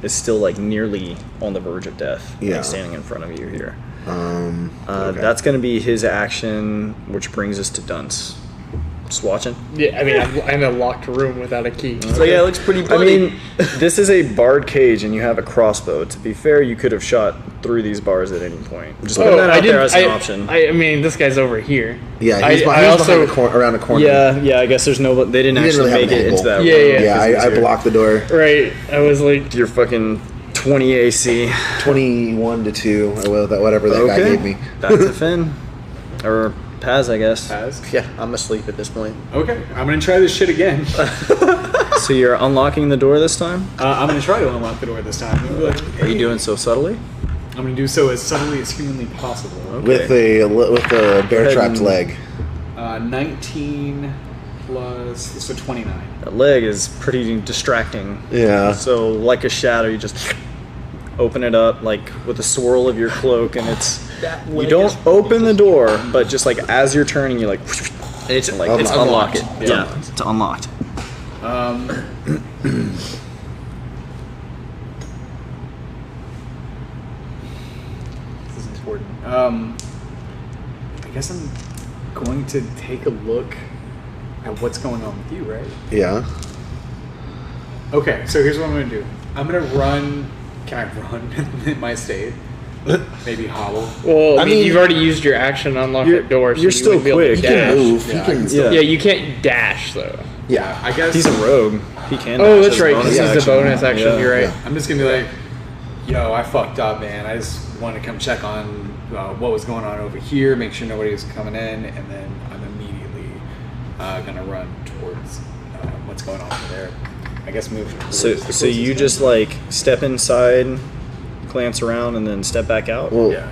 is still like nearly on the verge of death, Yeah. like standing in front of you here. Okay. That's going to be his action, which brings us to Dunce. Just watching. Yeah, I mean, I'm in a locked room without a key. So yeah, it looks pretty I bloody. mean, this is a barred cage, and you have a crossbow. To be fair, you could have shot through these bars at any point. Just putting that out there as an option. I mean, this guy's over here. Yeah, he's, I behind also- around a corner. Yeah, I guess there's no. They didn't You didn't actually really have make an it into angle. that Yeah, room. yeah. Yeah, because I he's blocked the door. Right. I was like, You're fucking 20 AC. 21 to 2, or whatever that guy gave me. Back to Finn. Or Paz, I guess. Paz? yeah, I'm asleep at this point. Okay, I'm gonna try this shit again. So you're unlocking the door this time? I'm going to try to unlock the door this time. I'm gonna be like, Are you doing so subtly? I'm going to do so as subtly as humanly possible. With the bear trapped leg. 19 plus, so 29. That leg is pretty distracting. Yeah. So like a shadow, you just open it up like with a swirl of your cloak, and it's you don't open the door, but just like as you're turning, you like And it's like it's unlock unlocked. it. Yeah, it's unlocked. This is important. I guess I'm going to take a look at what's going on with you, right? Yeah. Okay, so here's what I'm going to do. I'm going to run. Can I run in my state? Maybe hobble. Well, I mean, mean, you've already used your action to unlock you're- that door, so you're you still wouldn't be able to quick. He can dash. move. Yeah. He can Yeah. still. Yeah, you can't dash though. Yeah. I guess He's a rogue. He can. Oh, dash that's as right. bonus This is the action. bonus action. Yeah. You're right. Yeah. I'm just going to be like, yo, I fucked up, man. I just wanted to come check on what was going on over here, make sure nobody was coming in, and then I'm immediately going to run towards what's going on over there. I guess move. So towards the so you closest just like step inside, glance around, and then step back out. Well, Yeah.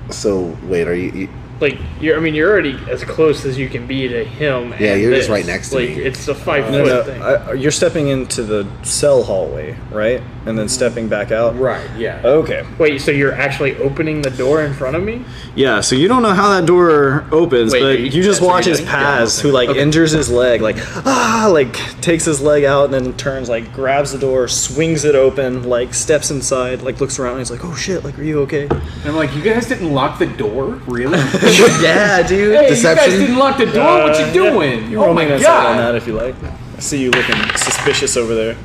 So wait, are you? Like you're already as close as you can be to him. Yeah, and you're just this. right next to like, me. it's a 5 No, foot no, thing. you're stepping into the cell hallway, right? And then stepping back out. Right, yeah. Okay. Wait, so you're actually opening the door in front of me? Yeah, so you don't know how that door opens, Wait, but you- you just that's what watch you're his doing? Paz, Yeah, who like okay. injures his leg, like takes his leg out and then turns, like grabs the door, swings it open, like steps inside, like looks around, and he's like, "Oh shit, like are you okay?" And I'm like, you guys didn't lock the door? Really? Yeah, dude. Hey, Deception? you guys didn't lock the door? What you doing? You Oh roll my me an insight on that god. if you like. I see you looking suspicious over there.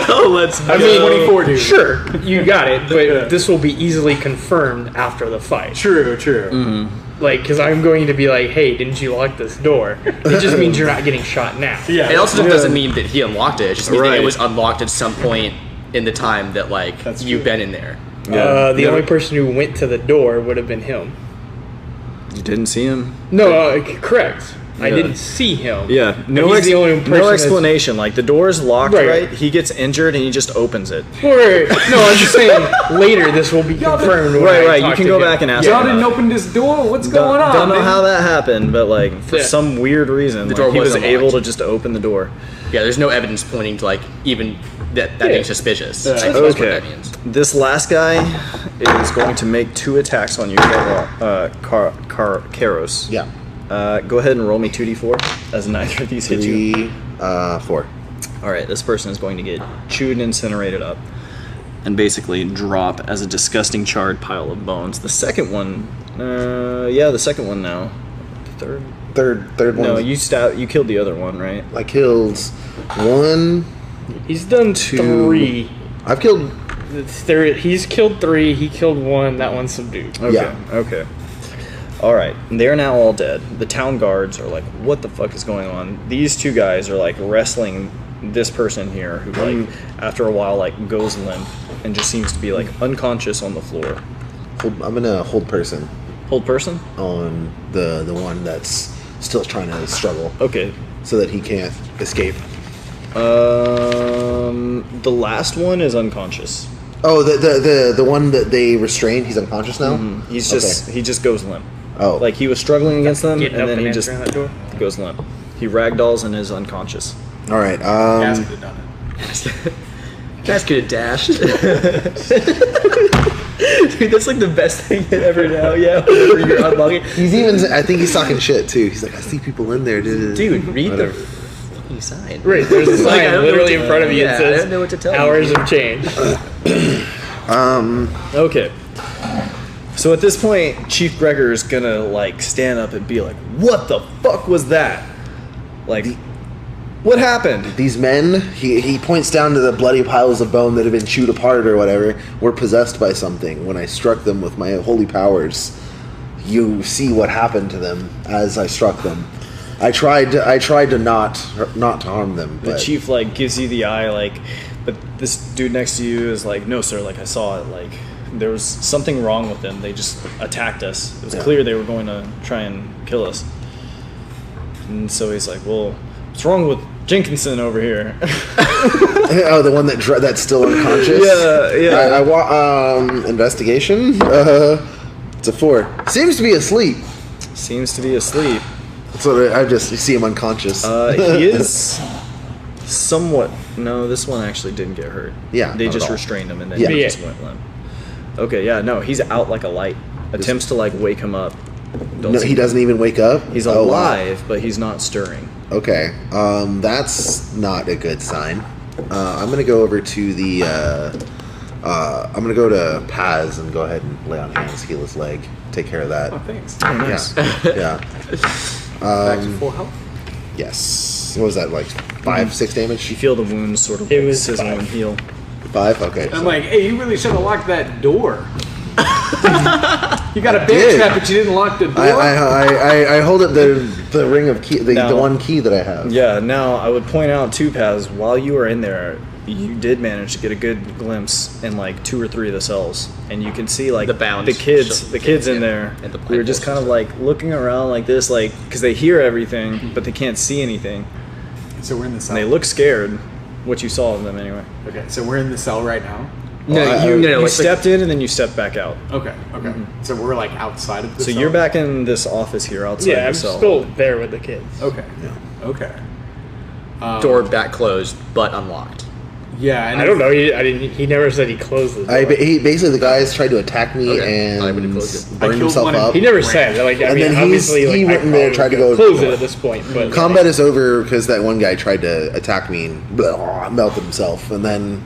Oh, let's. I mean, 24, dude. Sure, you got it, but this will be easily confirmed after the fight. True, true. Mm-hmm. Like, because I'm going to be like, hey, didn't you lock this door? It just means you're not getting shot now. Yeah. It also doesn't mean that he unlocked it. It just means that Right. it was unlocked at some point in the time that like That's you've true. been in there. The only person who went to the door would have been him. You didn't see him. No, correct. I Yeah. didn't see him. Yeah, But he's the only person no that's- explanation. Like the door's locked, Right. right? He gets injured and he just opens it. Wait. No, I'm just saying later this will be confirmed. when I Right. You talk can to go him. back and ask. Y'all him didn't about it. open this door? What's going on? Don't know man? how that happened, but like for Yeah. some weird reason, The like, door he was was unlocked. able to just open the door. Yeah, there's no evidence pointing to like even that Yeah. being suspicious. Yeah. I think that's what Okay. that means. This last guy is going to make 2 attacks on you, Karos. Yeah. Go ahead and roll me 2d4 as neither of these hit you. 3, 4. All right, this person is going to get chewed and incinerated up and basically drop as a disgusting charred pile of bones. The second one, the second one now. The Third one. No, you killed the other one, right? I killed one. He's done 3. I've killed. He's killed 3. He killed 1. That one's subdued. Okay. Yeah. Okay. All right. They're now all dead. The town guards are like, "What the fuck is going on?" These 2 guys are like wrestling this person here, who like after a while like goes limp and just seems to be like unconscious on the floor. I'm gonna hold person Hold person. on the one that's still trying to struggle, Okay. so that he can't escape. The last one is unconscious. Oh, the one that they restrained. He's unconscious now. He's just he just goes limp. Oh, Like he was struggling against them, Getting up and then and he just answering that door. goes limp. He ragdolls and is unconscious. all right. Guys could have done it. Guys could have dashed. Dude, that's like the best thing you ever know. Yeah, whenever you're unlocking. He's even. I think he's talking shit too. He's like, I see people in there, dude. Dude, read the Whatever. fucking sign. Right, there's a Like, sign I don't know literally what in front of you. yeah, It says, I don't know what to tell you. hours have changed. Okay. So at this point, Chief Gregor is gonna like stand up and be like, "What the fuck was that? Like, what happened?" These men, he points down to the bloody piles of bone that have been chewed apart or whatever, were possessed by something. When I struck them with my holy powers, you see what happened to them as I struck them. I tried to not to harm them. The But chief like gives you the eye, like, but this dude next to you is like, "No, sir. Like, I saw it. Like, there was something wrong with them. They just attacked us. It was Yeah. clear they were going to try and kill us. And so he's like, well, what's wrong with Jenkinson over here? Oh, the one that's still unconscious. Yeah. Investigation. It's a 4. Seems to be asleep. Seems to be asleep. So I just see him unconscious. He is somewhat. No, this one actually didn't get hurt. Yeah, they not just at all. restrained him and then Yeah. he Yeah. just went limp. Okay, yeah, no, he's out like a light. Attempts to like wake him up. No, he doesn't even wake up. He's Oh, wow. alive, but he's not stirring. Okay, that's not a good sign. I'm gonna go over to the. I'm gonna go to Paz and go ahead and lay on hands, heal his leg, take care of that. Oh, thanks. Oh, nice. Yeah. Back to full health. Yes. What was that, like 5, 6 damage? You feel the wounds sort of It like was sizzle 5. and heal. 5. Okay. I'm so- like, hey, you really should have locked that door. You got a bear did. trap, but you didn't lock the door. I hold up the ring of key, the No. one key that I have. Yeah, now I would point out too, Paz, while you were in there, you did manage to get a good glimpse in like 2 or 3 of the cells, and you can see like The bounds. the kids in Yeah. there. And the We were just kind of like looking around like this, like because they hear everything, but they can't see anything, So we're in the cell. and they look scared. What you saw of them anyway. Okay, so we're in the cell right now. No, I- you You like, stepped in and then you stepped back out. Okay, okay. So we're like outside of the So cell. you're back in this office here outside Yeah, the I'm cell. still there with the kids. Okay. Okay. door back closed but unlocked. Yeah, and I don't know. He never said he closed the door. He basically the guys tried to attack me Okay. I and would've closed it. I burned killed himself one and up. He never said. Like, I And mean, then obviously, he like, went in there, tried to go- close it at this point. But Combat is over because that one guy tried to attack me and melted himself, and then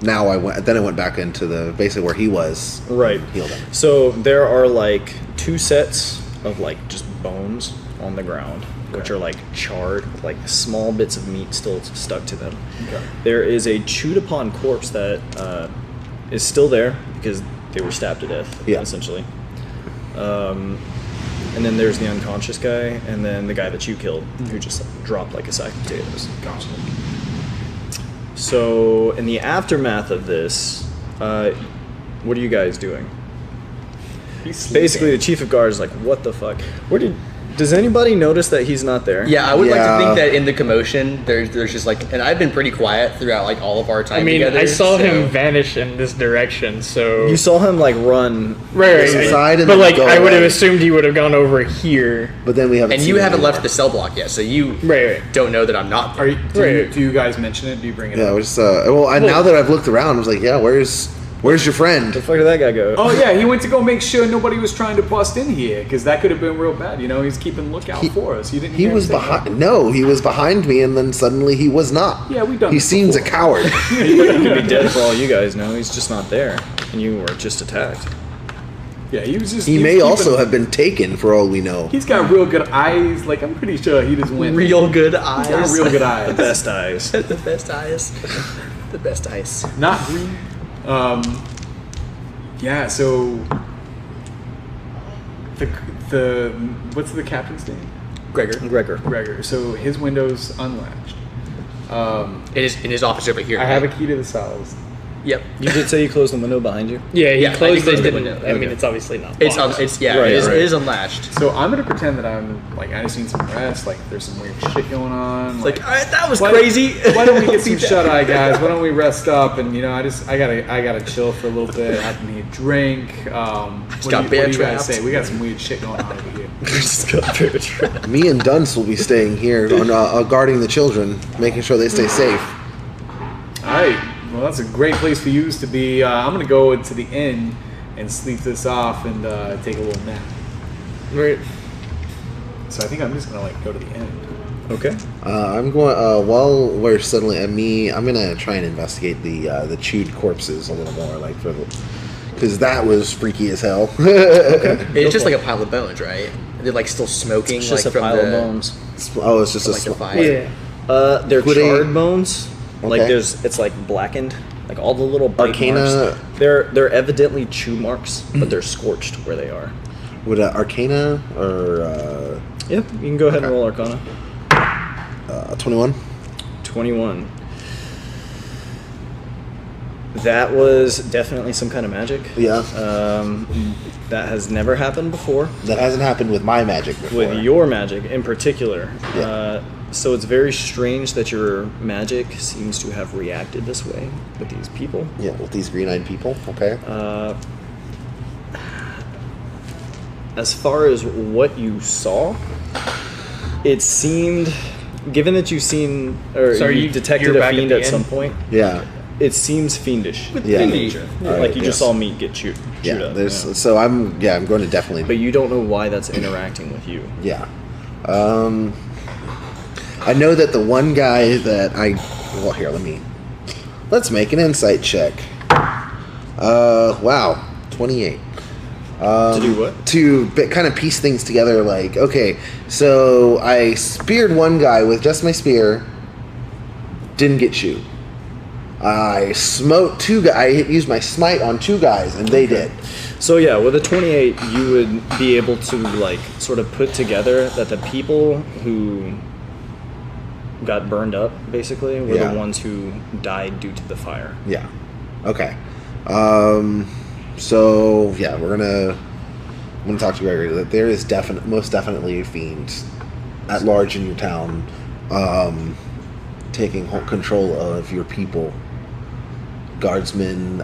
now I went back into the basically where he was. Right. Healed him. So there are like 2 sets of like just bones on the ground, which are like charred, with, like small bits of meat still stuck to them. Okay. There is a chewed upon corpse that is still there because they were stabbed to death, Yeah. essentially. And then there's the unconscious guy, and then the guy that you killed, who just like, dropped like a sack of potatoes. Gotcha. So in the aftermath of this, what are you guys doing? He's sleeping. Basically, the chief of guard is like, "What the fuck? Does anybody notice that he's not there?" Yeah, I would like to Yeah. think that in the commotion, there's just like, and I've been pretty quiet throughout like all of our time I mean, together. I saw so- him vanish in this direction, so You saw him like run. right, inside and but then like go I would have away. assumed he would have gone over here. But then we haven't. and seen you him haven't anymore. left the cell block yet, so you Right. don't know that I'm not there. Are you, Right. do you guys mention it? Do you bring it Yeah, up? we're just. Now that I've looked around, I was like, yeah, where's your friend? Where the fuck did that guy go? Oh yeah, he went to go make sure nobody was trying to bust in here because that could have been real bad. You know, he's keeping lookout for us. You didn't. He hear him was say that? behind. No, he was behind me, and then suddenly he was not. Yeah, we've done He this seems before. a coward. He could be dead for all you guys know. He's just not there, and you were just attacked. Yeah, he was just. He was may keeping- also have been taken, for all we know. He's got real good eyes. Like I'm pretty sure he just went. Real good He's eyes. got real good eyes. Best eyes. the best eyes. The best eyes. Not green. Yeah. So the what's the captain's name? Gregor. Gregor. So his window's unlatched. In his office over here. I have a key to the cells. Yep. You did say you closed the window behind you. Yeah, he Yeah, I closed closed it. the Didn't, window. I mean, Okay. it's obviously not. It's locked. it's yeah. Right, it is right. it is unlatched. So I'm gonna pretend that I'm like I just need some rest. Like there's some weird shit going on. Like, all right, that was why- crazy. Why don't we get some Beat that. shut eye, guys? Why don't we rest up and I gotta chill for a little bit. I need a drink. What got do bear you guys trapped. say? We got some weird shit going on over here. Just got very trapped. Me and Dunce will be staying here on guarding the children, making sure they stay safe. All right. Well, that's a great place for you to be. I'm gonna go into the inn and sleep this off and take a little nap. Right. So I think I'm just gonna like go to the inn. Okay. I'm going. While we're settling at me, I'm gonna try and investigate the chewed corpses a little more, like because that was freaky as hell. It's just like a pile of bones, right? They're like still smoking, It's just like a from pile the of bones. Oh, it's just from, a like the sm- fire. Yeah. They're Would they- charred bones. Like Okay. it's like blackened. Like all the little bite Arcana- marks. They're evidently chew marks, but they're scorched where they are. Would Arcana or Yeah, you can go ahead and Okay. roll Arcana. 21? 21. That was definitely some kind of magic. Yeah. That has never happened before. That hasn't happened with my magic before. With your magic in particular. Yeah. So it's very strange that your magic seems to have reacted this way with these people. Yeah, with these green-eyed people. Okay. As far as what you saw, it seemed, given that you've seen or So you you're detected a back at fiend the at some end? point, Yeah. it seems fiendish Yeah. in nature. All right, Like you yes. just saw meat get chewed Yeah. up. There's yeah. so I'm going to definitely. But you don't know why that's interacting with you. Yeah. I know that the one guy that well, here, let's make an insight check. Wow, 28. To do what? To kind of piece things together, like, okay, so I speared one guy with just my spear, didn't get chewed. I smote two guys, I used my smite on two guys, and they did. So yeah, with a 28, you would be able to like sort of put together that the people who got burned up basically were Yeah. the ones who died due to the fire. Yeah. Okay. So yeah, I'm gonna talk to Gregory. That there is most definitely a fiend at large in your town, taking whole control of your people, guardsmen,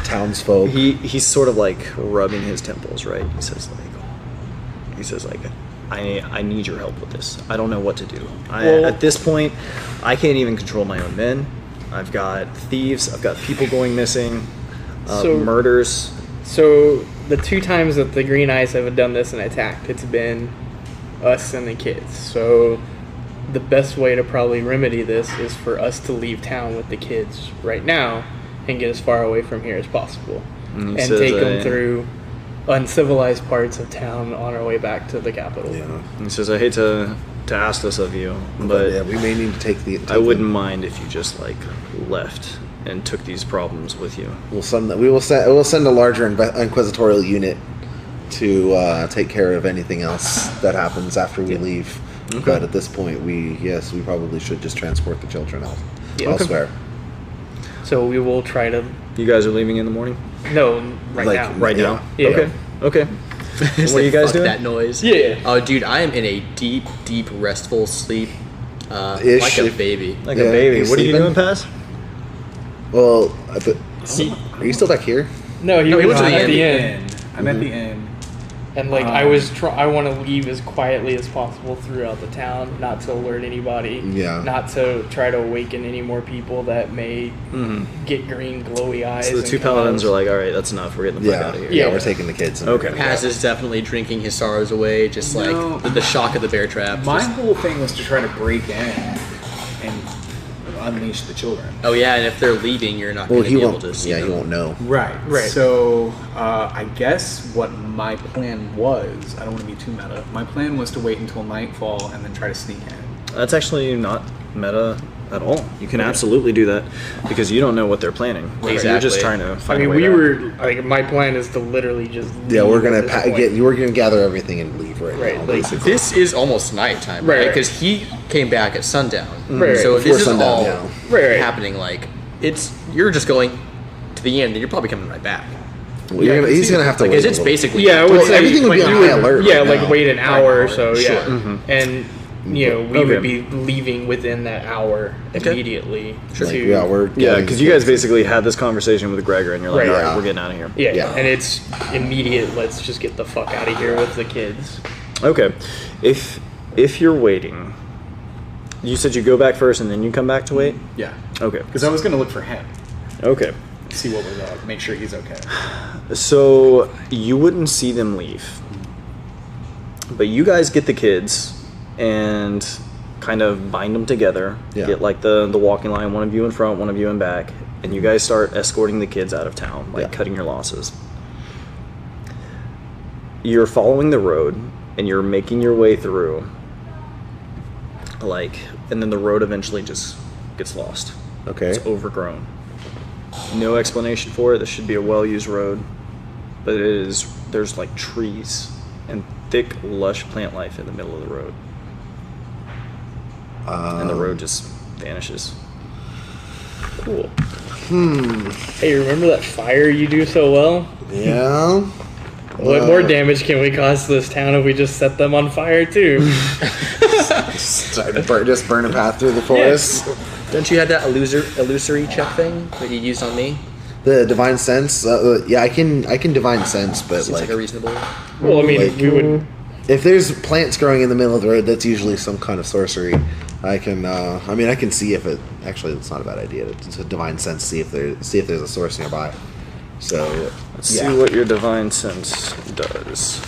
townsfolk. He's sort of like rubbing his temples, right? He says like, I need your help with this. I don't know what to do. At this point, I can't even control my own men. I've got thieves. I've got people going missing. Murders. So the 2 times that the Green Eyes have done this and attacked, it's been us and the kids. So the best way to probably remedy this is for us to leave town with the kids right now and get as far away from here as possible. And take them through uncivilized parts of town on our way back to the capital. Yeah. He says, I hate to ask this of you, but yeah, we may need to take the. I wouldn't mind if you just like left and took these problems with you. We'll send a larger inquisitorial unit to take care of anything else that happens after we leave. Okay. But at this point, we probably should just transport the children Yeah. elsewhere. So we will try to... You guys are leaving in the morning? No, right Like, now. Right now? Yeah. Okay. It's What are you guys fuck doing? That noise. Yeah. Oh, dude, I am in a deep, deep, restful sleep, Ish. like a baby. Like Yeah, a baby. you What are you sleeping? doing, Paz? Well, are you still back here? No, he No, he was went to at the the end. end. I'm at the end. And like I want to leave as quietly as possible throughout the town, not to alert anybody. Yeah. Not to try to awaken any more people that may get green glowy eyes. So the and two come paladins out. are like, all right, that's enough. We're getting the fuck Yeah, out of here. yeah, Yeah. we're taking the kids. And Okay. Paz is definitely drinking his sorrows away, just like No. the shock of the bear trap. My Just- whole thing was to try to break in and unleash the children. oh yeah, and if they're leaving, you're not Well, going to he be able won't. to see Yeah, them. he won't know. Right. Right. So I guess what my plan was, I don't want to be too meta. My plan was to wait until nightfall and then try to sneak in. That's actually not meta at all. You can absolutely do that because you don't know what they're planning. You're Exactly. just trying to I find mean, a way we out. were like, my plan is to literally just. Yeah, leave we're at gonna this point. we're gonna gather everything and leave right Right, now. like, basically. This is almost nighttime, Right, right? right. Because he came back at sundown. Right, So right. this is Before sundown, all yeah. Right. happening like you're just going to the end and you're probably coming right back. Well, he's gonna have to Like, wait. because a it's little. basically Yeah, I would Well, say everything would be like, on you would- high alert Yeah, right like now. wait an hour or so. Sure. Yeah, and you know we Okay. would be leaving within that hour Okay. immediately. Like, to, yeah, we're Yeah, gathering because the you guys kids. basically had this conversation with Gregor and you're like, Right. all right, Yeah. we're getting out of here. yeah, Yeah. and it's immediate. Let's just get the fuck out of here with the kids. Okay. If you're waiting, you said you go back first and then you come back to wait? Yeah. Okay. Because I was going to look for him, Okay. see what was up, make sure he's okay. So you wouldn't see them leave. But you guys get the kids and kind of bind them together. Yeah. Get like the walking line, one of you in front, one of you in back, and you guys start escorting the kids out of town, like Yeah. cutting your losses. You're following the road and you're making your way through, like, and then the road eventually just gets lost. Okay. It's overgrown. No explanation for it. This should be a well-used road, but it is. There's like trees and thick, lush plant life in the middle of the road, and the road just vanishes. Cool. Hey, remember that fire you do so well? Yeah. What more damage can we cause to this town if we just set them on fire too? Just burn a path through the forest. Don't you have that illusory check thing that you used on me? The divine sense. Yeah, I can divine sense, but Seems like a reasonable. Well, I mean, Like- we would. if there's plants growing in the middle of the road, that's usually some kind of sorcery. I can. I can see if it. Actually, it's not a bad idea to divine sense. See if there's a source nearby. So Let's see what your divine sense does.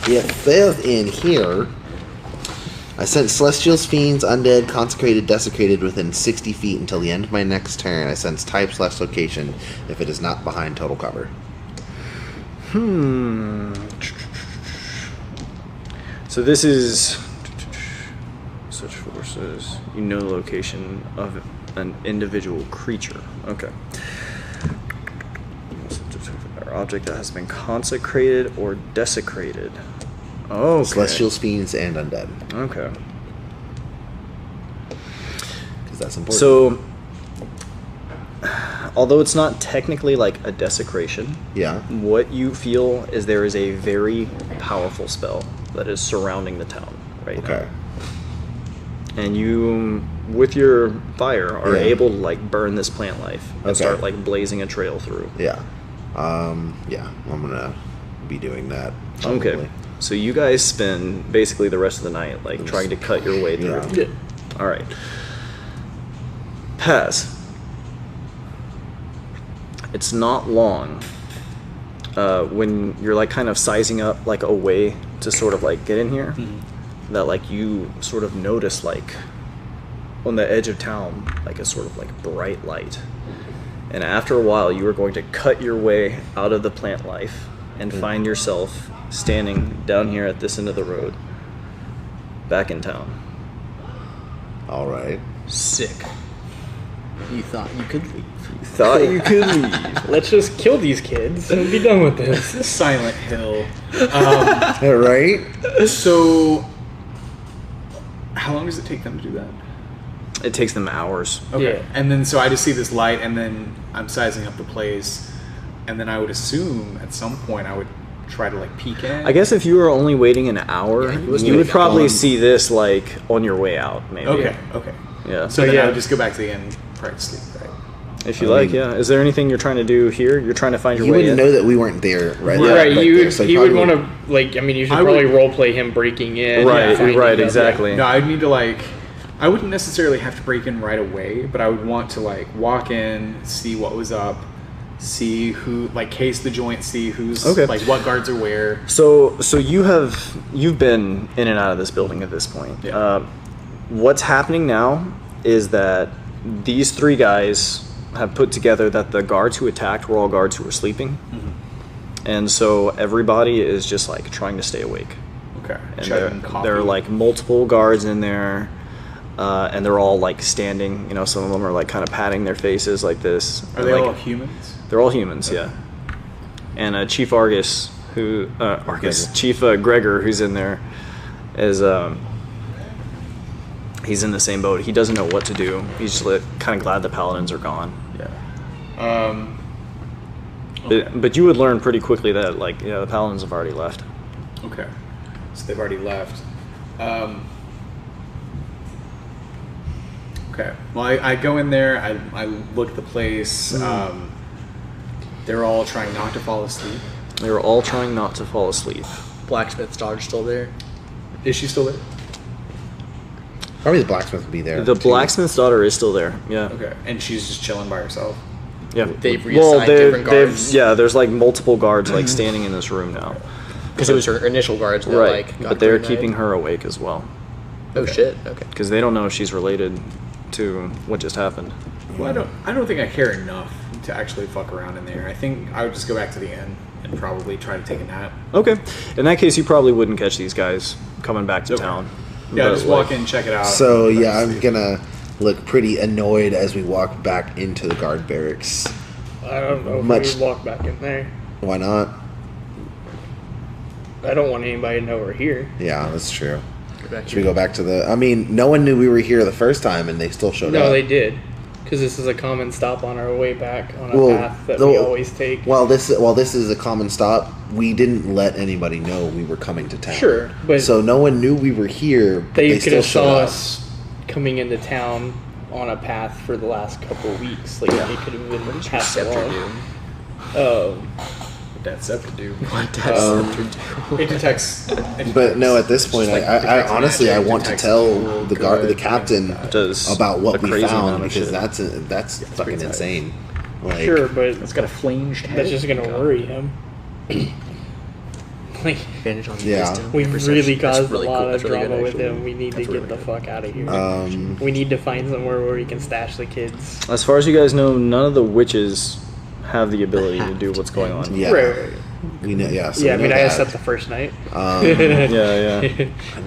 it says in here. I sense celestials, fiends, undead, consecrated, desecrated within 60 feet until the end of my next turn. I sense type/location if it is not behind total cover. So this is such forces. You know the location of an individual creature. Okay. Or object that has been consecrated or desecrated. Okay. Celestials, fiends, and undead. Okay. Because that's important. So, although it's not technically like a desecration, yeah. what you feel is there is a very powerful spell that is surrounding the town right Okay. now. And you, with your fire, are Yeah. able to like burn this plant life and Okay. start like blazing a trail through. Yeah. Yeah. I'm gonna be doing that. Okay. probably. So you guys spend basically the rest of the night like trying to cut your way through. Yeah. All right. Pass. It's not long when you're like kind of sizing up like a way to sort of like get in here that like you sort of notice like on the edge of town like a sort of like bright light. And after a while you are going to cut your way out of the plant life and find yourself standing down here at this end of the road back in town. All right. Sick. You thought you could leave. Thought you could leave. Let's just kill these kids and be done with this. Silent Hill. Right. So, how long does it take them to do that? It takes them hours. Okay. Yeah. And then, so I just see this light, and then I'm sizing up the place, and then I would assume at some point I would try to like peek in. I guess if you were only waiting an hour, Yeah, he was you would waiting probably on- see this like on your way out, maybe. Okay. Okay. Yeah. So then yeah. I would just go back to the inn, probably sleep. Right. If you like, yeah. Is there anything you're trying to do here? You're trying to find your You way wouldn't in? know that we weren't there, right? Right, there, you would, so he would probably want to, like, I mean, you should I would- probably roleplay him breaking in. Right, and finding right, them. exactly. No, I'd need to like. I wouldn't necessarily have to break in right away, but I would want to like walk in, see what was up, see who, like, case the joint, see who's Okay. like what guards are where. So you've been in and out of this building at this point. Yeah. What's happening now is that these three guys have put together that the guards who attacked were all guards who were sleeping, and so everybody is just like trying to stay awake. Okay. And Chugging coffee. there are like multiple guards in there, and they're all like standing. You know, some of them are like kind of patting their faces like this. Are And, they like, all humans? They're all humans, yeah. And Chief Argus, Chief Gregor, who's in there, is he's in the same boat. He doesn't know what to do. He's just like, kind of glad the paladins are gone. Yeah. But you would learn pretty quickly that like the paladins have already left. Okay. So they've already left. Okay. Well, I go in there. I look at the place. They're all trying not to fall asleep. They were all trying not to fall asleep. Blacksmith's daughter's still there. Is she still there? probably the blacksmith would be there. The too. blacksmith's daughter is still there. Yeah. Okay. And she's just chilling by herself. Yeah. They've reassigned different guards. Yeah, there's like multiple guards like standing in this room now. Because it was her initial guards that Right. like got But they're green-lighted. keeping her awake as well. Oh shit. Okay. Because they don't know if she's related to what just happened. Well, I don't think I care enough to actually fuck around in there. I think I would just go back to the inn and probably try to take a nap. Okay. In that case, you probably wouldn't catch these guys coming back to Okay. town. Yeah, But, just like, walk in, check it out. So and yeah, I'm see. gonna look pretty annoyed as we walk back into the guard barracks. I don't know if Much- we walk back in there. Why not? I don't want anybody to know we're here. Yeah, that's true. Go back Should we go back to the? I mean, no one knew we were here the first time, and they still showed No, up. they did. Because this is a common stop on our way back on a path that we always take. While this is a common stop, we didn't let anybody know we were coming to town. Sure, but so no one knew we were here. But they they could still have showed saw up. us coming into town on a path for the last couple of weeks. Like it could have been passed Scepter along. What that scepter do? What does Scepter do? It detects. But no, at this point, Just, like, I detects honestly magic, want to detects tell evil, the good, captain Does about what a we crazy found amount of because shit. that's fucking pretty tight. insane. Like, Sure, but It's got a flanged head. that's just gonna worry him. Like Advantage on Yeah. wisdom, we've perception. really That's caused really a lot cool. of That's really drama good, with actually. him. We need to That's get really the good. fuck out of here. We need to find somewhere where we can stash the kids. As far as you guys know, none of the witches have the ability to do what's going on. yeah, Right. we know. Yeah, so Yeah, I we mean, know I that. accept the first night. Yeah, yeah.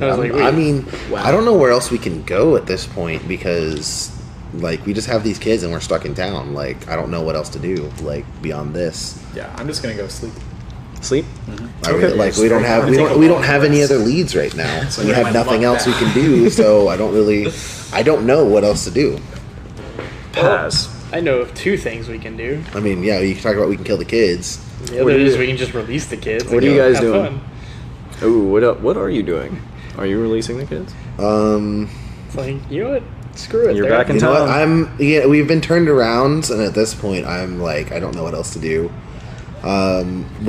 I was like, wait. I mean, I don't know where else we can go at this point because, like, we just have these kids and we're stuck in town. Like, I don't know what else to do. Like, beyond this, Yeah, I'm just gonna go sleep. Sleep? I really, like we don't have any other leads right now. So we get have my nothing luck else we back. can do. So I don't know what else to do. Pass. I know of two things we can do. I mean, yeah, you can talk about we can kill the kids. The What other do is you- we can just release the kids. What and are you go guys have doing? Fun. Ooh, what are you doing? Are you releasing the kids? It's like, you know what? Screw it. You're They're- back in You know what? town. We've been turned around, and at this point, I'm like, I don't know what else to do. Well,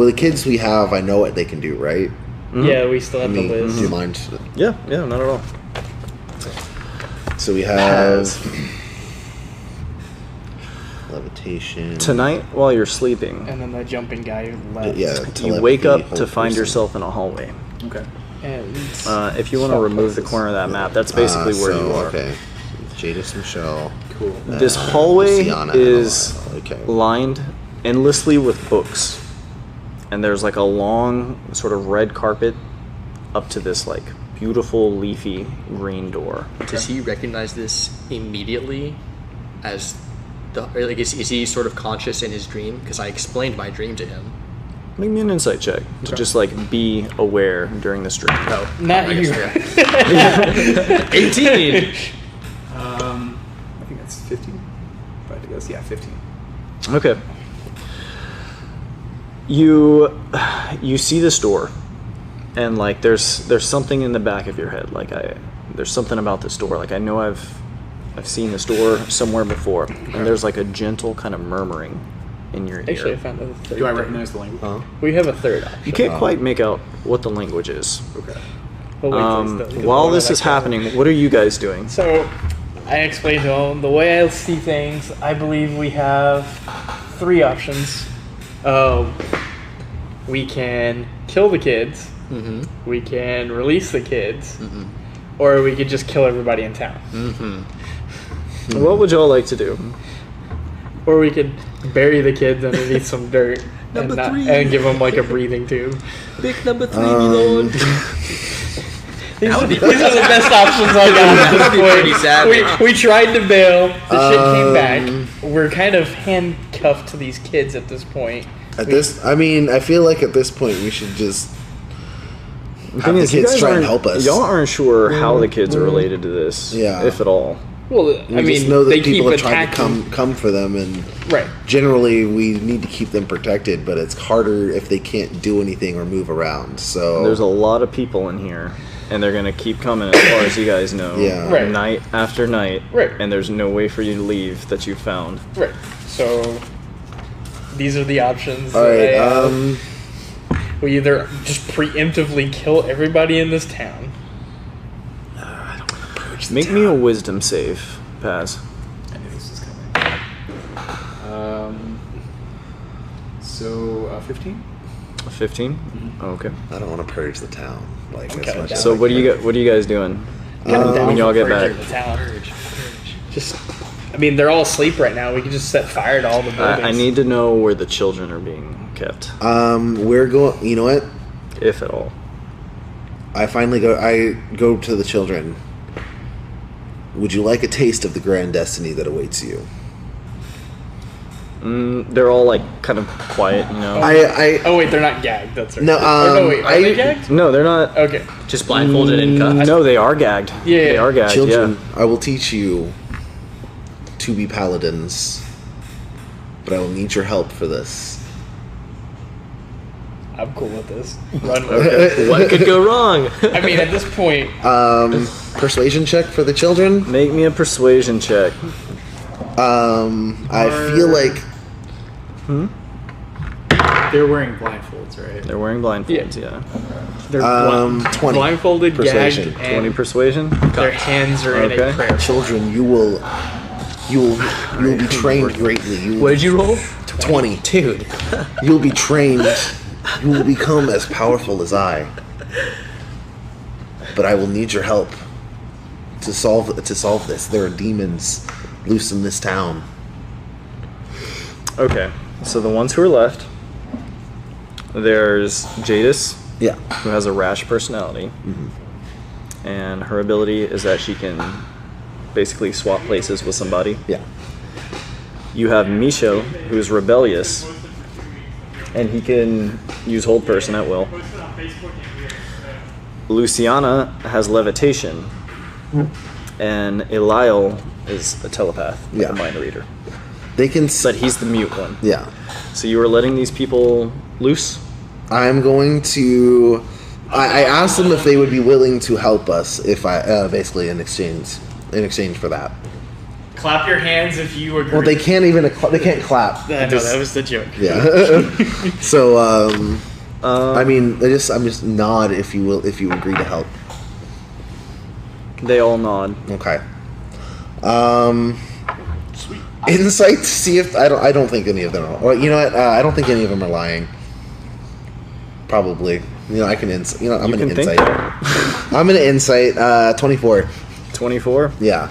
the kids we have, I know what they can do, right? Yeah, we still I have mean, the list. do you mind? Yeah, not at all. So we have levitation. Tonight, while you're sleeping, And then the jumping guy who left. Yeah, you wake up telepathy, to whole find person. yourself in a hallway. Okay. And If you want to remove the corner of that map, that's basically where so, you are. Okay. Jadis Michelle. Cool. This hallway Luciana, is okay. lined endlessly with books, and there's like a long sort of red carpet up to this like beautiful leafy green door. Does he recognize this immediately as the, or like is he sort of conscious in his dream? Because I explained my dream to him. Make me an insight check to just like be aware during this dream. Oh, not I you. guess, yeah. 18. I think that's 15. If I had to guess, yeah, 15. Okay. You see this door, and like there's something in the back of your head. Like there's something about this door. Like I know I've seen this door somewhere before, and there's like a gentle kind of murmuring in your ear. Actually, I found the third. Do I thing. recognize the language? We have a third option. You can't quite make out what the language is. Okay. But wait, please don't, because While we're this not is gonna- happening, what are you guys doing? So, I explained to him the way I see things. I believe we have three options. We can kill the kids. Mm-hmm. We can release the kids, Mm-hmm. or we could just kill everybody in town. Mm-hmm. What would y'all like to do? Or we could bury the kids underneath some dirt Number and, three. and give them like a breathing tube. Big number 3, Lord. These would be are the best options I got at That would be this pretty point. sad. We tried to bail. The shit came back. We're kind of handcuffed to these kids at this point. I feel like at this point we should just The have the kids try and help us. Y'all aren't sure how the kids are related to this, Yeah. if at all. Well, We I just mean, know that they keep people have tried to attacking. come for them, and Right. generally we need to keep them protected. But it's harder if they can't do anything or move around. So There's a lot of people in here, and they're gonna keep coming as far as you guys know. Yeah. Right. Night after night. Right. And there's no way for you to leave that you found. Right. So these are the options. all that I right. have. We either just preemptively kill everybody in this town. Make me a wisdom save, Paz. I knew this was coming. So 15. 15. Okay. I don't want to purge the town like Okay, as much. that's as So I what can. are you guys doing Kind of down when y'all for get back? purging the town. Just, I mean, they're all asleep right now. We can just set fire to all the buildings. I need to know where the children are being kept, We're going. You know what? if at all. I go to the children. Would you like a taste of the grand destiny that awaits you? They're all like kind of quiet, you know. Oh wait, they're not gagged. That's right. No, Oh, no, wait, are they gagged? No, they're not. Okay. Just blindfolded and cut. No, they are gagged. Yeah, they are gagged. Children, Yeah. I will teach you to be paladins, but I will need your help for this. I'm cool with this. Run with it. What could go wrong? I mean, at this point, Persuasion check for the children. Make me a persuasion check. I feel like They're wearing blindfolds, right? They're wearing blindfolds, yeah. they're 20 blindfolded, persuasion. gagged, 20 and persuasion? their hands are in a Okay. prayer. children, you will be trained greatly. What did you roll? 20. Dude. You'll be trained. You will become as powerful as I. But I will need your help to solve this. There are demons loose in this town. Okay, so the ones who are left, there's Jadis, Yeah. who has a rash personality. And her ability is that she can basically swap places with somebody. Yeah. You have Misho, who's rebellious, and he can use hold person at will. Luciana has levitation, and Eliel is a telepath, like Yeah. a mind reader. They can. But he's the mute one. Yeah. So you are letting these people loose? I'm going to. I asked them if they would be willing to help us if I basically in exchange for that. Clap your hands if you agree. Well, they can't even. They can't clap. I know, that was the joke. Yeah. So I mean, I'm just nod if you will, if you agree to help. They all nod. Okay. Sweet. Insight to see if I don't think any of them are. Well, you know what? I don't think any of them are lying. Probably. You know, I can insight. You know, I'm You gonna can think insight. that. I'm gonna insight. 24. 24? Yeah.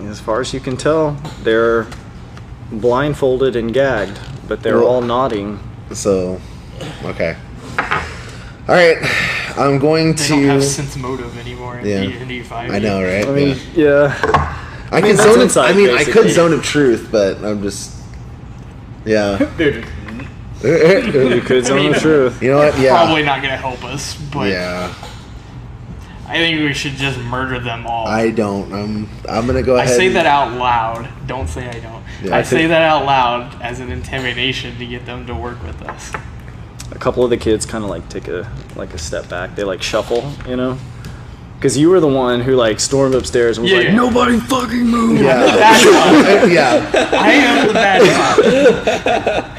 As far as you can tell, they're blindfolded and gagged, but they're Well- all nodding. So, okay. All right. I'm going They to. don't have sense motive anymore in Yeah. D&D 5. I know, right? I mean, Yeah. yeah. I mean, can that's zone. insight, I mean, I could basically. zone of truth, but I'm just. Yeah. Dude, You could zone the truth. You know what? Yeah. probably not going to help us, but Yeah. I think we should just murder them all. I don't. I'm gonna go I ahead. say and- that out loud. Don't say I don't. Yeah. I say that out loud as an intimidation to get them to work with us. A couple of the kids kind of like take a step back. They like shuffle, you know? Because you were the one who like stormed upstairs and was like, Yeah. nobody fucking move. Yeah. Bad cop. Yeah. I am the bad cop.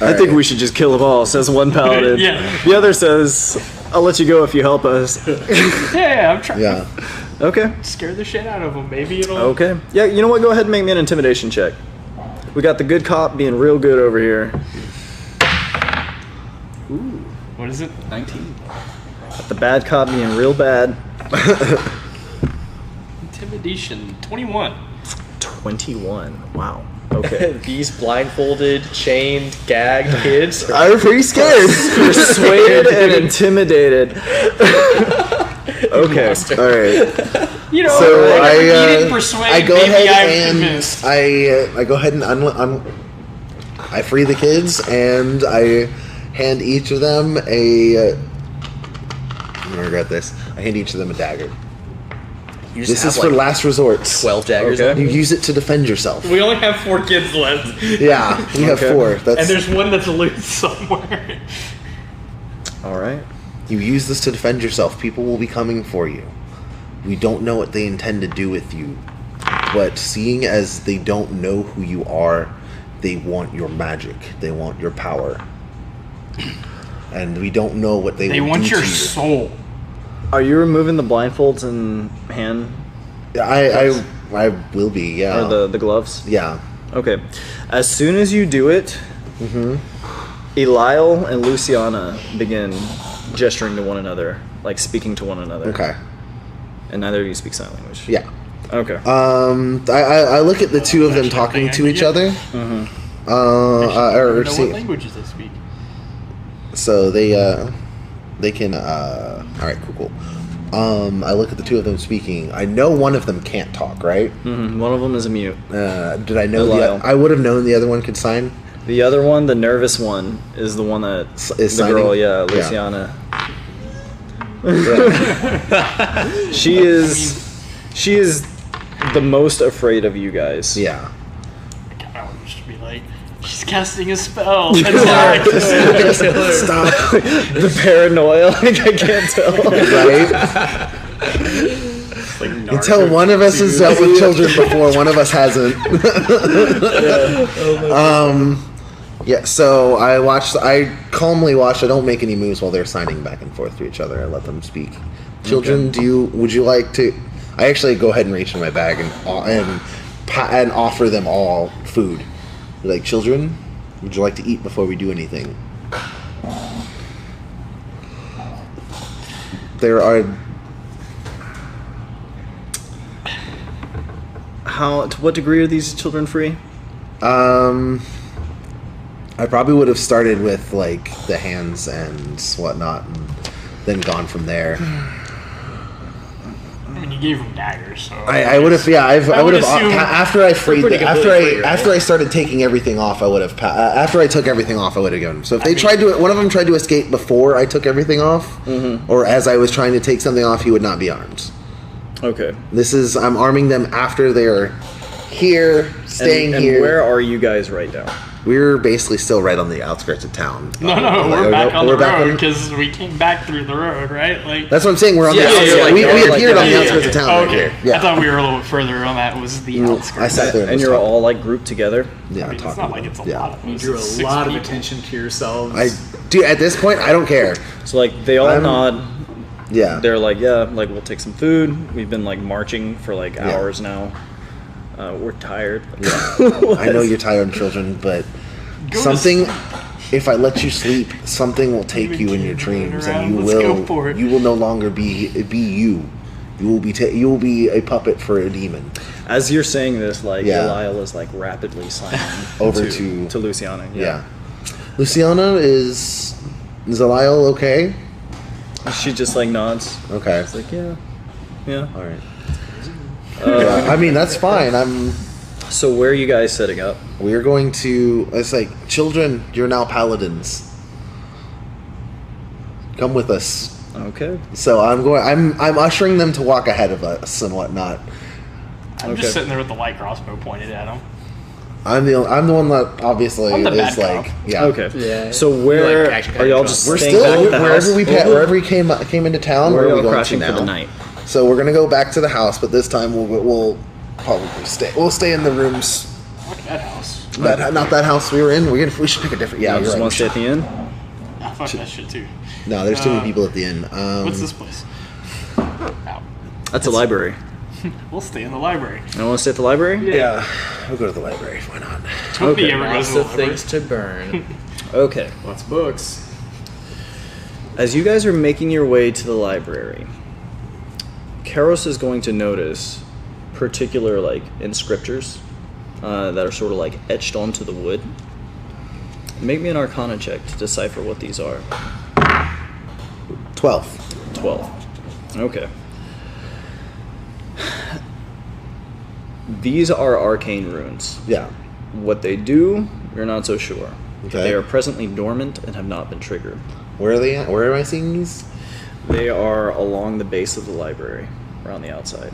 I think we should just kill them all, says one paladin. Yeah. The other says, I'll let you go if you help us. Yeah, I'm trying Yeah. Okay. to scare the shit out of them. Maybe it'll. Okay. Yeah, you know what? Go ahead and make me an intimidation check. We got the good cop being real good over here. What is it? 19. The bad cop being real bad. Intimidation. 21. 21. Wow. Okay. These blindfolded, chained, gagged kids are I'm pretty scared. Persuaded and intimidated. Okay. All right. You know, So whatever you I didn't persuade, I go maybe ahead I'm and convinced. I go ahead and I free the kids and I hand each of them a. I'm gonna regret this. I hand each of them a dagger. You just This have is for like last resort. 12 daggers. Okay. on You you? use it to defend yourself. We only have 4 kids left. Yeah, we have Okay. 4. That's And there's one that's loose somewhere. All right. you use this to defend yourself. People will be coming for you. We don't know what they intend to do with you, but seeing as they don't know who you are, they want your magic. They want your power, and we don't know what they They will want do your to you. soul. Are you removing the blindfolds and hand I will be. Yeah. or the gloves? Yeah. Okay. As soon as you do it, Eliel and Luciana begin gesturing to one another, like speaking to one another. Okay. And neither of you speak sign language. Yeah. Okay. I look at the two of them talking to each other. I Or don't know see, what languages they speak. so they can. All right. Cool. I look at the two of them speaking. I know one of them can't talk, right? One of them is a mute. Did I know Belial. I would have known the other one could sign. The other one, the nervous one, is the one that Is the girl, signing? yeah, Yeah. Luciana. She is the most afraid of you guys. Yeah. God, I would just be like, she's casting a spell. Attack. Stop. The paranoia, like I can't tell. Right? Until one of us has dealt with children before, one of us hasn't. Yeah, so I calmly watch. I don't make any moves while they're signing back and forth to each other. I let them speak. Children, would you like to? I actually go ahead and reach in my bag and offer them all food. Like, children, would you like to eat before we do anything? There are. To what degree are these children free? I probably would have started with like the hands and whatnot, and then gone from there. I mean, you gave him daggers, so I would have, yeah. I would have assume after I freed pretty the, completely free, right? after I started taking everything off. I would have after I took everything off. I would have given them. So if one of them tried to escape before I took everything off, or as I was trying to take something off, he would not be armed. Okay. I'm arming them after they're here, staying and here. where are you guys right now? We're basically still right on the outskirts of town. No, we're back on the road because we came back through the road, right? Like That's what I'm saying. We're on Yeah, the so outskirts. you're like- we you're like- appeared on the yeah, outskirts of town. Oh, right okay. here. Yeah. I thought we were a little bit further on that. Was the outskirts? I sat there And and you're was all like grouped together? yeah, I mean, it's talking not to like them. it's a Yeah. lot of You us. drew a It's 6 lot of people. attention to yourselves. At this point, I don't care. So like they all nod. Yeah. They're like, yeah, like we'll take some food. We've been like marching for like Yeah. hours now. We're tired. I know you're tired, children, but Go to something. If I let you sleep, something will take you in your dreams, and you Let's go for it. will no longer be you. You will be a puppet for a demon. As you're saying this, like Yeah. Lyle is like rapidly signing Over to Luciana. Yeah. Luciana, is Zaliel okay? She just like nods. Okay. It's like yeah. All right. Yeah, I mean, that's fine. So where are you guys setting up? We're going to. It's like, children, you're now paladins. Come with us. Okay. So I'm ushering them to walk ahead of us and whatnot. I'm Okay. just sitting there with the light crossbow pointed at him. I'm the one that obviously I'm the is bad like, cop. yeah. Okay. Yeah. So where You, like, actually are y'all kinda just We're staying still back at the house? wherever we came into town. Where Where are are we y'all going to crashing now? for the night? So we're gonna go back to the house, but this time we'll probably stay. We'll stay in the rooms. Fuck that house. Not that house we were in. We should pick a different. Yeah, Y'all you're just right. want to stay at the inn? Ah, fuck that shit too. No, there's too many people at the inn. What's this place? Out. That's a library. We'll stay in the library. I want to stay at the library? Yeah, we'll go to the library. Why not? Nobody Okay. ever goes Lots to the of library. things to burn. Okay. Lots of books. As you guys are making your way to the library, Karos is going to notice particular like inscriptures that are sort of like etched onto the wood. Make me an Arcana check to decipher what these are. 12. 12. Okay. These are arcane runes. Yeah. What they do, you're not so sure. Okay. They are presently dormant and have not been triggered. Where are they at? Where am I seeing these? They are along the base of the library, around the outside.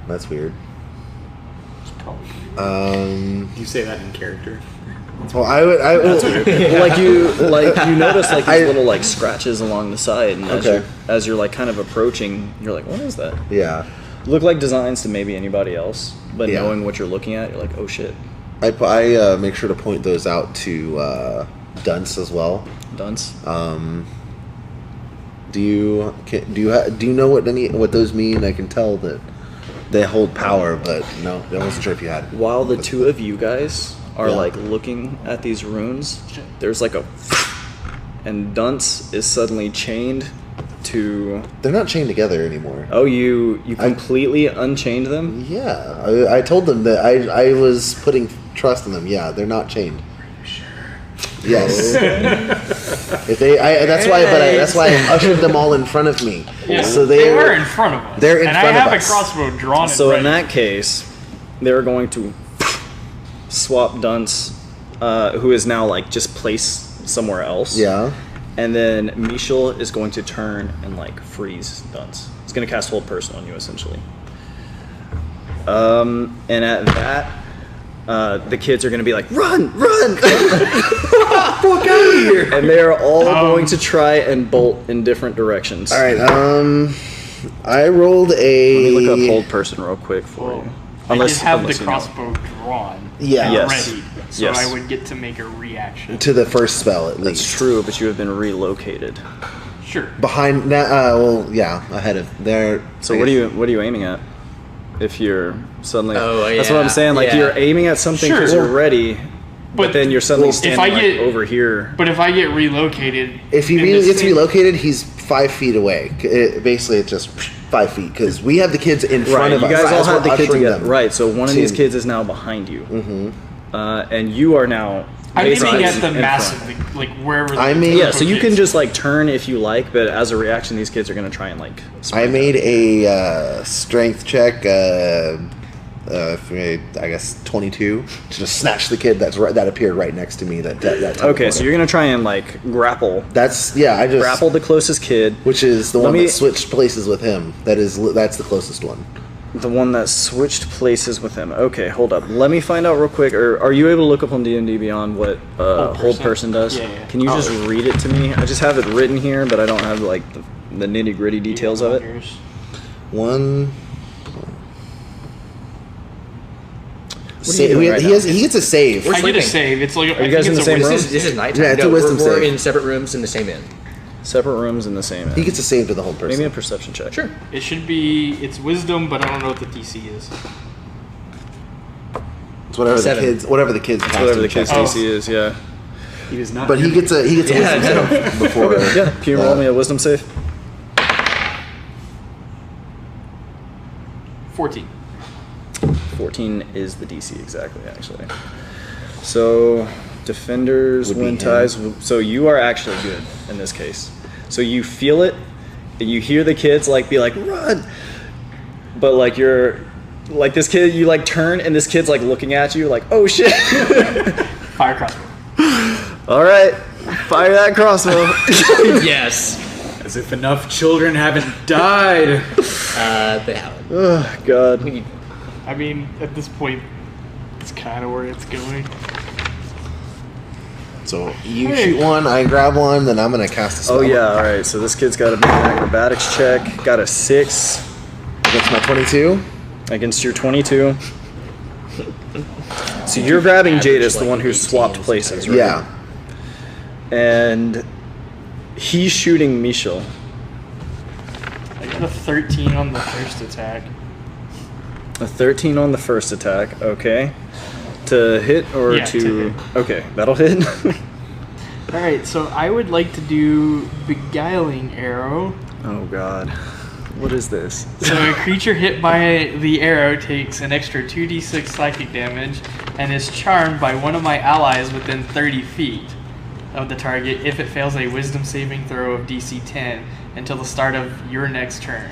That's weird. You say that in character. Well, I would. Like you notice like these little like scratches along the side, and Okay. as you're like kind of approaching, you're like, what is that? Yeah. Look like designs to maybe anybody else, but Yeah. knowing what you're looking at, you're like, oh shit, I make sure to point those out to Dunce as well. dunce. Do you know what those mean? I can tell that they hold power, but no, I wasn't sure if you had. While the two of you guys are Yeah. like looking at these runes, there's like a, and dunce is suddenly chained to. They're not chained together anymore. Oh, you completely unchained them. Yeah, I told them that I was putting trust in them. Yeah, they're not chained. Yes. If that's why I ushered them all in front of me. Yeah, So they were in front of us. they're in and front I of have us. a crossbow drawn. So right. in that case, they're going to swap dunce, who is now like just placed somewhere else. Yeah. and then Michel is going to turn and like freeze Dunce. He's going to cast Hold Person on you essentially. And at that, the kids are going to be like, run! Fuck out of here! And they are all going to try and bolt in different directions. All right. I rolled a. Let me look up Hold Person real quick for you. I did have the you know. crossbow drawn. Yeah. Yes. Already. So Yes. I would get to make a reaction. To the first spell, at That's least. true, but you have been relocated. Sure. Behind that, ahead of there. So what are you aiming at? If you're suddenly, that's what yeah, I'm saying. Like yeah. you're aiming at something because Sure. you're ready, but then you're suddenly standing if I get- over here. But if I get relocated, If he in the gets same- relocated, he's 5 feet away. Basically, it's just 5 feet because we have the kids in front Right, of you us. guys all as have we're the kids ushering together. them. Right, so one of these to- kids is now behind you, and you are now. I'm basically aiming at the in massive, front. like wherever. I the mean- Yeah, so you can kids- just like turn if you like, but as a reaction, these kids are gonna try and like. I made a strength check. I guess 22 to just snatch the kid that appeared right next to me. That Okay, so you're gonna try and like grapple that's I just grapple the closest kid, which is the Let one me- that switched places with him. That's the closest one. the one that switched places with him. Okay, hold up. Let me find out real quick. Or are you able to look up on D&D Beyond what Hold Person does? Yeah. Can you just read it to me? I just have it written here, but I don't have like the nitty gritty details of it. One. What are you doing right now? He gets a save. I get a sleeping. save. It's like. Are you guys in the same room? This is nighttime. Yeah, it's a wisdom we're save. in separate rooms in the same inn. Separate rooms in the same. He gets a save to the whole person. Maybe a perception check. Sure. It should be. It's wisdom, but I don't know what the DC is. It's whatever 7. the kids. Whatever the kid's Oh. DC is, yeah. He does not. But he gets a wisdom save before. Yeah. Can you roll me a wisdom save? 14. 14 is the DC exactly, actually. So, defenders, Would be win him. ties. So you are actually good in this case. So you feel it, and you hear the kids like be like run, but like you're like this kid. You like turn, and this kid's like looking at you like oh shit. Fire crossbow. All right, fire that crossbow. Yes. As if enough children haven't died. They haven't. Oh god. I mean, at this point, it's kind of where it's going. So you shoot one, I grab one, then I'm gonna cast a spell. Oh yeah. All right. So this kid's got to make an acrobatics check. Got a 6 Against my 22. against your 22. So you're grabbing Jadis, the one who swapped places, right? Yeah. And he's shooting Michel. I got a 13 on the first attack. A 13 on the first attack, okay. To hit or Yeah, to hit. Okay, that'll hit. Alright, so I would like to do Beguiling Arrow. Oh god. What is this? So a creature hit by the arrow takes an extra 2d6 psychic damage and is charmed by one of my allies within 30 feet of the target if it fails a wisdom saving throw of DC 10 until the start of your next turn.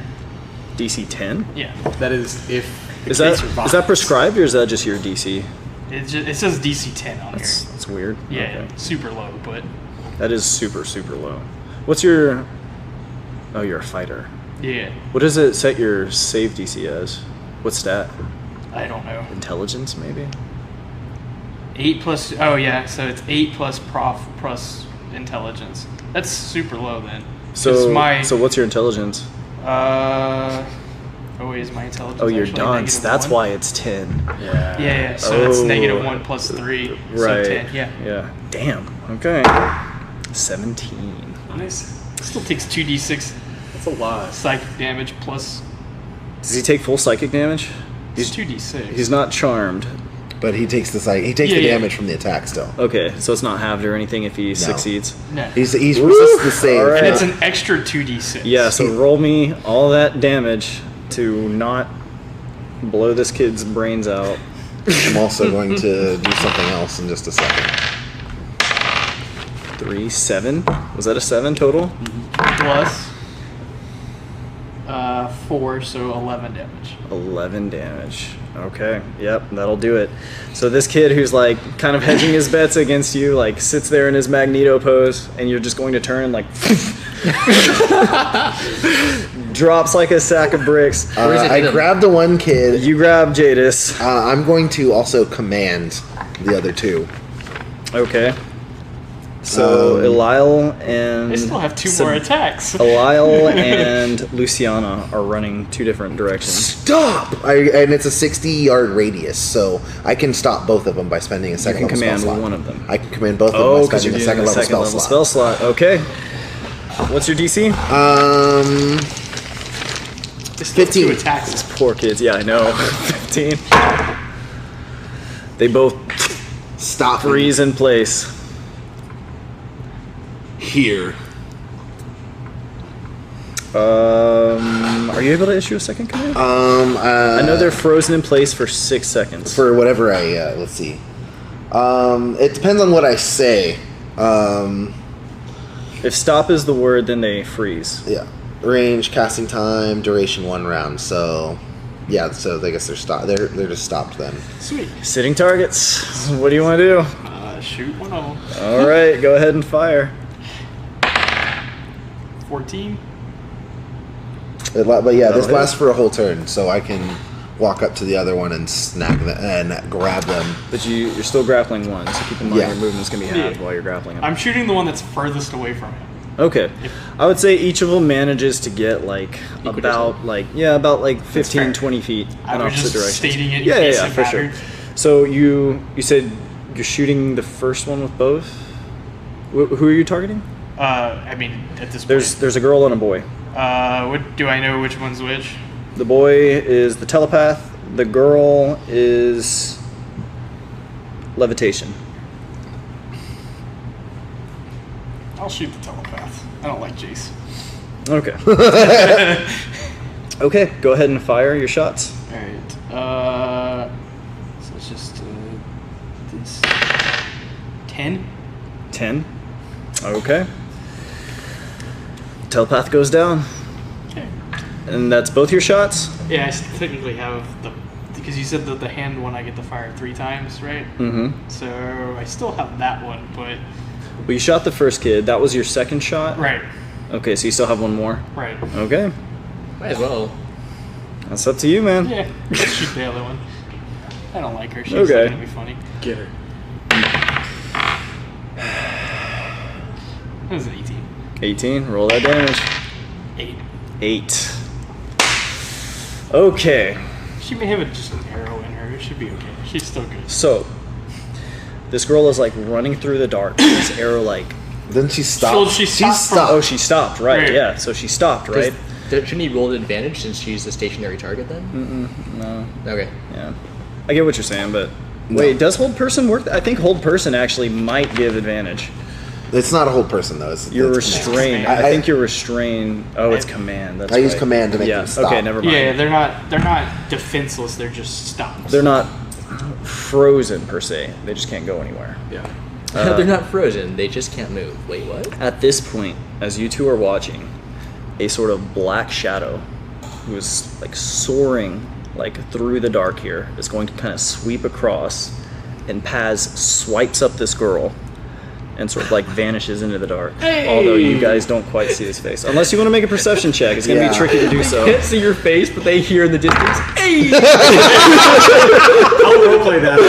DC 10? Yeah. That is if the Is kid that survives. prescribed or is that just your DC? It says DC 10 on That's weird. here. Yeah, Okay. super low, but That is super, super low. What's your... Oh, you're a fighter. yeah, What does it set your save DC as? What stat? I don't know. Intelligence, maybe? 8 plus, oh yeah, so it's 8 plus prof plus intelligence. That's super low then. 'Cause So what's your intelligence? Is my intelligence Oh, you're actually dunce. -1? That's why it's 10. Yeah, so it's Oh. -1 plus 3, so Right. 10, yeah. Yeah. Damn. Okay. 17. Nice. Still takes 2d6 That's a lot. psychic damage plus Does he take full psychic damage? it's 2d6. He's not charmed. But he takes the Yeah. damage from the attack still. Okay, so it's not halved or anything if he succeeds. No. He's resisted the save. Alright. And it's an extra 2d6. Yeah, so roll me all that damage to not blow this kid's brains out. I'm also going to do something else in just a second. 3, 7. Was that a 7 total? Plus 4, so 11 damage. 11 damage. Okay, yep, that'll do it. So this kid who's like kind of hedging his bets against you, like sits there in his Magneto pose, and you're just going to turn and like drops like a sack of bricks. I grabbed the one kid. You grab Jadis. I'm going to also command the other two. Okay. So Elisle and They still have 2 more attacks. Elisle and Luciana are running 2 different directions. Stop! And it's a 60-yard radius, so I can stop both of them by spending a You second can level command spell slot. one of them. I can command both of them Oh, by because you're spending a using second the level second spell level slot. spell slot. Okay. What's your DC? 15. 2 attacks. Poor kids. Yeah, I know. 15. They both Stop. freeze in place. Here. Are you able to issue a second command? I know they're frozen in place for 6 seconds. For whatever I, let's see. It depends on what I say. If stop is the word, then they freeze. Yeah. Range, casting time, duration 1 round. So, yeah. So I guess they're stopped. They're just stopped then. Sweet. Sitting targets. What do you want to do? Shoot one of them. All right, go ahead and fire. 14. But yeah, this hit. lasts for a whole turn, so I can walk up to the other one and snag them and grab them. But you're still grappling one, so keep in mind Yeah. your movement's gonna be halved Yeah. while you're grappling him. I'm shooting the one that's furthest away from him. Okay, I would say each of them manages to get like Equal about like 15, fair. 20 feet I in was opposite just directions. stating it in yeah, case yeah, it for sure. mattered. So you said you're shooting the first one with both. Who are you targeting? I mean, at this point. There's a girl and a boy. What do I know which one's which? The boy is the telepath. The girl is levitation. I'll shoot the telepath. I don't like Jace. Okay. Okay, go ahead and fire your shots. Alright. So it's just this 10. 10. Okay. Telepath goes down. Okay. And that's both your shots? Yeah, I technically have because you said that the hand one I get to fire 3 times, right? Mm-hmm. So I still have that one, but Well, you shot the first kid. That was your second shot? right, Okay, so you still have one more? right. Okay. Might as well. That's up to you, man. Yeah, let's shoot the other one. I don't like her. She's Okay. gonna be funny. Get her. That was an 18. 18. Roll that damage. 8. 8. Okay. She may have just an arrow in her. It should be okay. She's still good. So, this girl is like running through the dark. This arrow like... Then she stopped. So she stopped from- Oh, she stopped, right. Right. Yeah, so she stopped, right? Shouldn't he roll an advantage since she's a stationary target then? No. Okay. Yeah. I get what you're saying, but... Wait, does hold person work? I think hold person actually might give advantage. It's not a whole person though. You're it's command. restrained. I think you're restrained. Oh, it's command. That's I use right. command to make yeah. them stop. Okay, never mind. Yeah, they're not defenseless. They're just stopped. They're not frozen per se. They just can't go anywhere. Yeah. They're not frozen. They just can't move. Wait, what? At this point, as you two are watching, a sort of black shadow who is like soaring like through the dark here is going to kind of sweep across, and Paz swipes up this girl and sort of like vanishes into the dark. Hey! Although you guys don't quite see his face. Unless you want to make a perception check. It's going to Yeah. be tricky to do so. They can't see your face, but they hear in the distance. Hey! I'll roleplay that.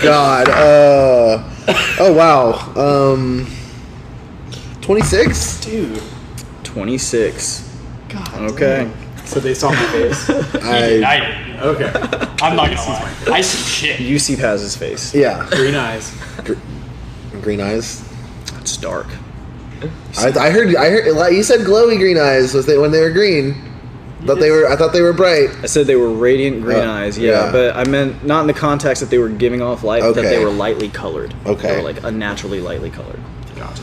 God. Oh wow. 26. Dude. 26. God. Okay. So they saw my face. I didn't. Okay. I'm not gonna lie. I see shit. You see Paz's face. Yeah. Green eyes. Green eyes. It's dark. I heard. Like, you said glowy green eyes was they when they were green. I thought they were bright. I said they were radiant green eyes, yeah, yeah. but I meant not in the context that they were giving off light, but that Okay. they were lightly colored. Okay. They were like unnaturally lightly colored. Gotcha.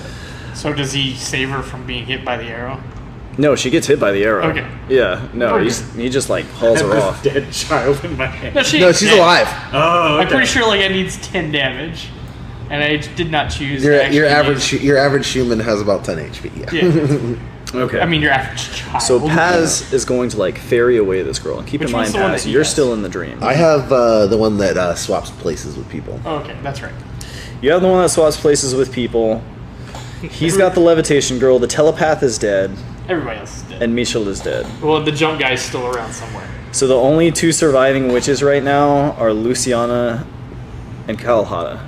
So does he save her from being hit by the arrow? No, she gets hit by the arrow. Okay. Yeah, no, Okay. he just like hauls her This off. dead child in my hand. No, No, ain't she's dead. alive. Oh, okay. I'm pretty sure like it needs 10 damage, and I did not choose. to Your actually average human has about 10 HP. Yeah. use- Yeah. Okay. I mean, your average child. So Paz is going to like ferry away this girl, and keep Which in mind, one's the one Paz, that he you're has? still in the dream. I have the one that swaps places with people. Oh, okay, that's right. You have the one that swaps places with people. He's got the levitation girl. The telepath is dead, Everybody else is dead. and Michel is dead. Well, the jump guy's still around somewhere. So the only two surviving witches right now are Luciana and Kalhata.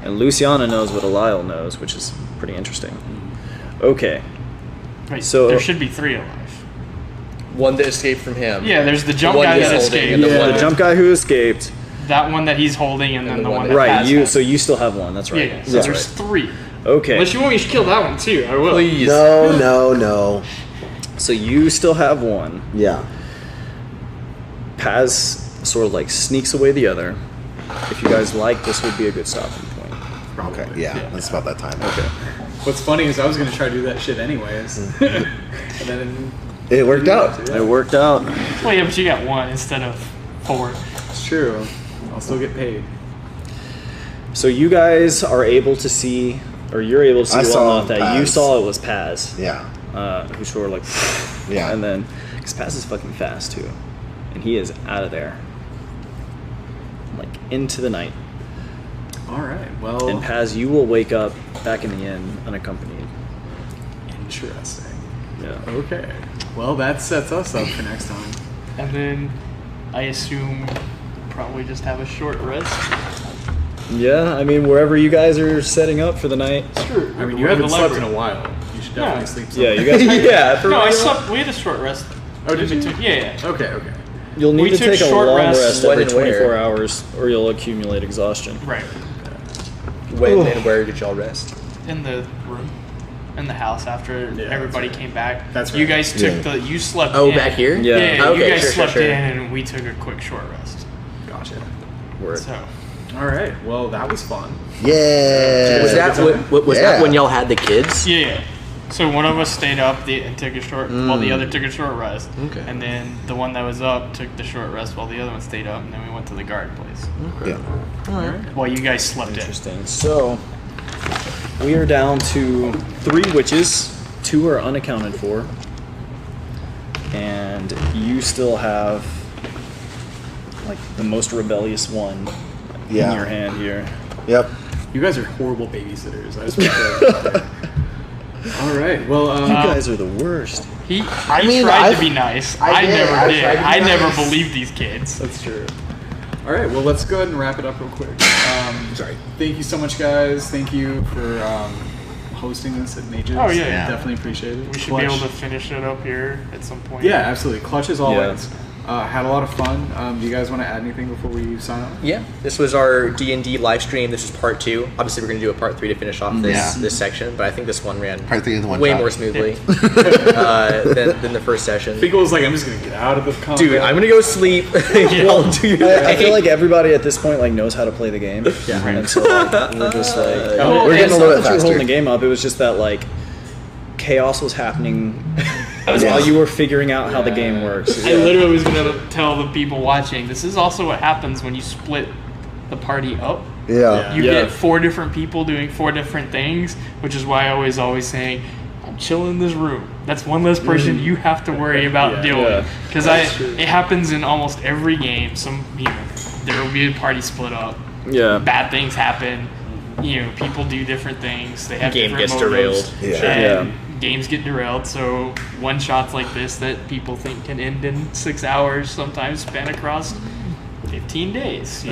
And Luciana knows what Eliel knows, which is pretty interesting. Okay. Wait, So- there should be 3 alive. One that escaped from him. Yeah, there's the jump one guy he's that holding escaped. and the Yeah. one The jump guy who escaped. That one that he's holding, and then the the one one that that Right, Paz you. has. So you still have one. That's right. Yeah, so That's there's right. 3. Okay. Unless you want me to kill that one too, I will. Please. No. So you still have one. Yeah. Paz sort of like sneaks away the other. If you guys like, this would be a good stopping point. Probably. Okay. Yeah. That's about that time. Okay. What's funny is I was gonna try to do that shit anyways, and then It worked out. It worked out. Well, yeah, but you got 1 instead of 4. it's true. I'll still get paid. So you guys are able to see, or you're able to see I well saw enough that you Paz. saw it was Paz. Yeah. Who sort of like, Yeah. and then because Paz is fucking fast too, and he is out of there, like into the night. All right. Well, And Paz, you will wake up back in the inn unaccompanied. interesting. Yeah. Okay. Well, that sets us up for next time. And then I assume probably just have a short rest. Yeah, I mean wherever you guys are setting up for the night. Sure. I mean, you haven't slept in a while. You should definitely Yeah. sleep. Yeah, Sometime. you guys. Yeah, for No, I real. slept. We had a short rest. Oh, did you? Yeah. Okay. You'll need We to took take a short long rests. rest When every and where? 24 hours, or you'll accumulate exhaustion. Right. When and where did y'all rest? In the room. In the house after Yeah, everybody that's right. came back. That's You right. guys took Yeah. you slept Oh, in. back here? Yeah. Yeah, Okay, you guys sure, slept sure. in and we took a quick short rest. Gotcha. Word. So All right. Well, that was fun. Yeah. Was that was Yeah. that when y'all had the kids? yeah. So one of us stayed up and took a short while the other took a short rest. Okay. And then the one that was up took the short rest while the other one stayed up, and then we went to the guard place. Yeah. All right. While you guys slept in. Interesting. So we are down to 3 witches. 2 are unaccounted for, and you still have like the most rebellious one in Yeah. your hand here. Yep. You guys are horrible babysitters. I just want to All right. Well, You guys are the worst. He I mean, tried I've- to be nice. I I did. never I did. tried to be I never nice. believed these kids. that's true. All right. Well, let's go ahead and wrap it up real quick. Sorry. Thank you so much, guys. Thank you for hosting this at Mages. Oh, yeah. Definitely appreciate it. We should be able to finish it up here at some point. Yeah, absolutely. Clutch as always. Had a lot of fun. Do you guys want to add anything before we sign off? Yeah, this was our D&D live stream. This is part 2. Obviously, we're going to do a part 3 to finish off this Yeah. this section, but I think this one ran Part 3 is the one way shot. more smoothly than the first session. Finkel was like, I'm just going to get out of the combat. Dude, I'm going to go sleep. Y'all do your I feel thing. like everybody at this point like knows how to play the game. Yeah. And so like, we're just like Oh, we're and getting a it's little not bit that you were holding the game up. It was just that like chaos was happening while you were figuring out how the game works. I literally was gonna tell the people watching. This is also what happens when you split the party up. Yeah. You Yeah. get 4 different people doing 4 different things, which is why I always saying, I'm chilling in this room. That's one less person you have to worry about Yeah. dealing. Yeah. Because it happens in almost every game. There will be a party split up. Yeah. Bad things happen. People do different things. They have Game different gets motives. derailed. Yeah. And games get derailed. So one shots like this that people think can end in 6 hours sometimes span across 15 days.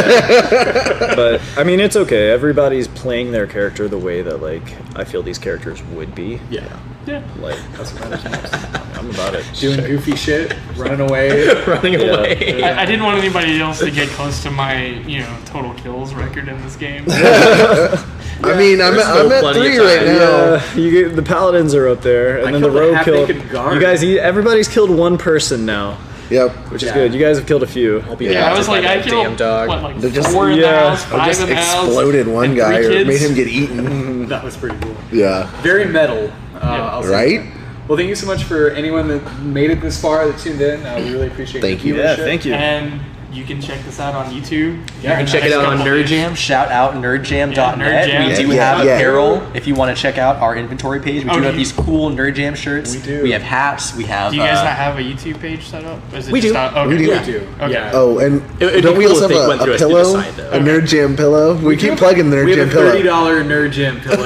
But I mean, it's okay. Everybody's playing their character the way that like I feel these characters would be. Yeah. Yeah. Like That's what matters. I'm about it. Doing goofy shit, running away. running Yeah. away. I didn't want anybody else to get close to my, total kills record in this game. I mean, I'm still at plenty of 3 right time. now. Yeah, you get, the paladins are up there, and I then the killed a rogue killed. half-naked guard. You guys, everybody's killed 1 person now, Yep. which is Yeah. good. You guys have killed a few. I'll be Yeah, I haunted was like, by I that killed, damn dog. what, like They're just- 4 in the yeah, house, I 5 just in the house. exploded one and guy 3 or kids. made him get eaten. That was pretty cool. Yeah. Very metal. Yeah. I'll say Right? that. Well, thank you so much for anyone that made it this far, that tuned in. We really appreciate Thank your you. Yeah, viewership. thank you. And you can check this out on YouTube. You can check it out on NerdJam. Shout out nerdjam.net. Yeah, we do Nerdjam. have Yeah. apparel. If you want to check out our inventory page, we do have do these cool NerdJam shirts. We do. We have hats. We have. Do you guys not have a YouTube page set up? Or is it We just do. okay. We do. We do. Okay. Yeah. Oh, and It'd don't be we cool also if have they went a through us through the pillow? side, though. A Nerd Jam pillow? We keep plugging the We Nerd have Jam a pillow. $30 Nerd Jam pillow.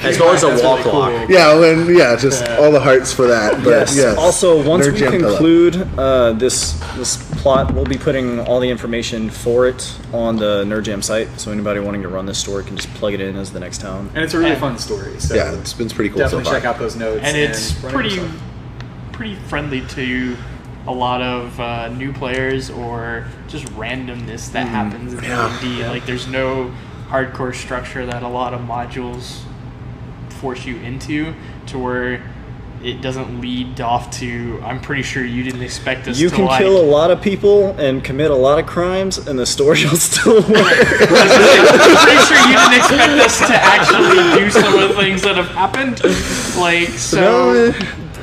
As well as a That's wall really clock. cool. Yeah, just all the hearts for that. But yes. Also, once Nerd we Jam pillow. conclude this plot, we'll be putting all the information for it on the NerdJam site. So anybody wanting to run this story can just plug it in as the next town. And it's a really fun story. So Yeah, it's been pretty cool so definitely far. check out those notes. And it's run it pretty yourself. pretty friendly to a lot of new players or just randomness that happens in D&D. Like there's no hardcore structure that a lot of modules force you into to where it doesn't lead off to I'm pretty sure you didn't expect us You to can like kill a lot of people and commit a lot of crimes, and the story will still work. I'm pretty sure you didn't expect us to actually do some of the things that have happened. Like so No,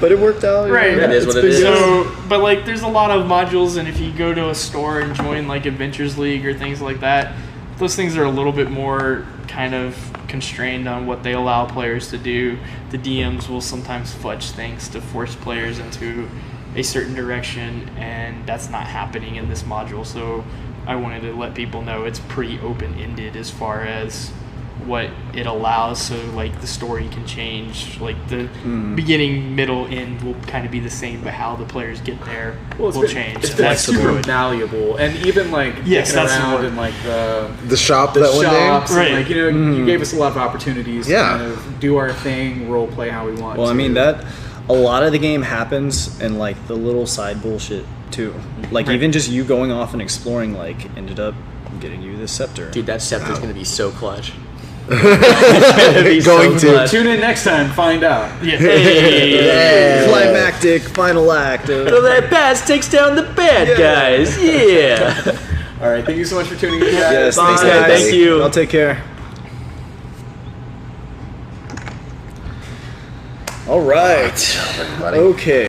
but it worked out. Right. It is what it is. So, but like, there's a lot of modules, and if you go to a store and join like Adventures League or things like that, those things are a little bit more kind of constrained on what they allow players to do. The DMs will sometimes fudge things to force players into a certain direction, and that's not happening in this module. So, I wanted to let people know it's pretty open-ended as far as what it allows, so like the story can change, like the beginning, middle, end will kind of be the same, but how the players get there will change. It's And been that's super good. malleable, and even like Yes, kicking that's the around word. in like The shop the that one day. shops, Right. and like you gave us a lot of opportunities Yeah. to kind of do our thing, role play how we want. Well, I to. mean that a lot of the game happens in like the little side bullshit too. Like Right. even just you going off and exploring, like ended up getting you this scepter. Dude, that scepter's going to be so clutch. Going to. Tune in next time, find out. Yeah. Yeah. Climactic final act. So that pass takes down the bad guys. Yeah. All right, thank you so much for tuning in, guys. Yes, Bye. thanks guys. Thank you. I'll take care. All right. Everybody. Okay.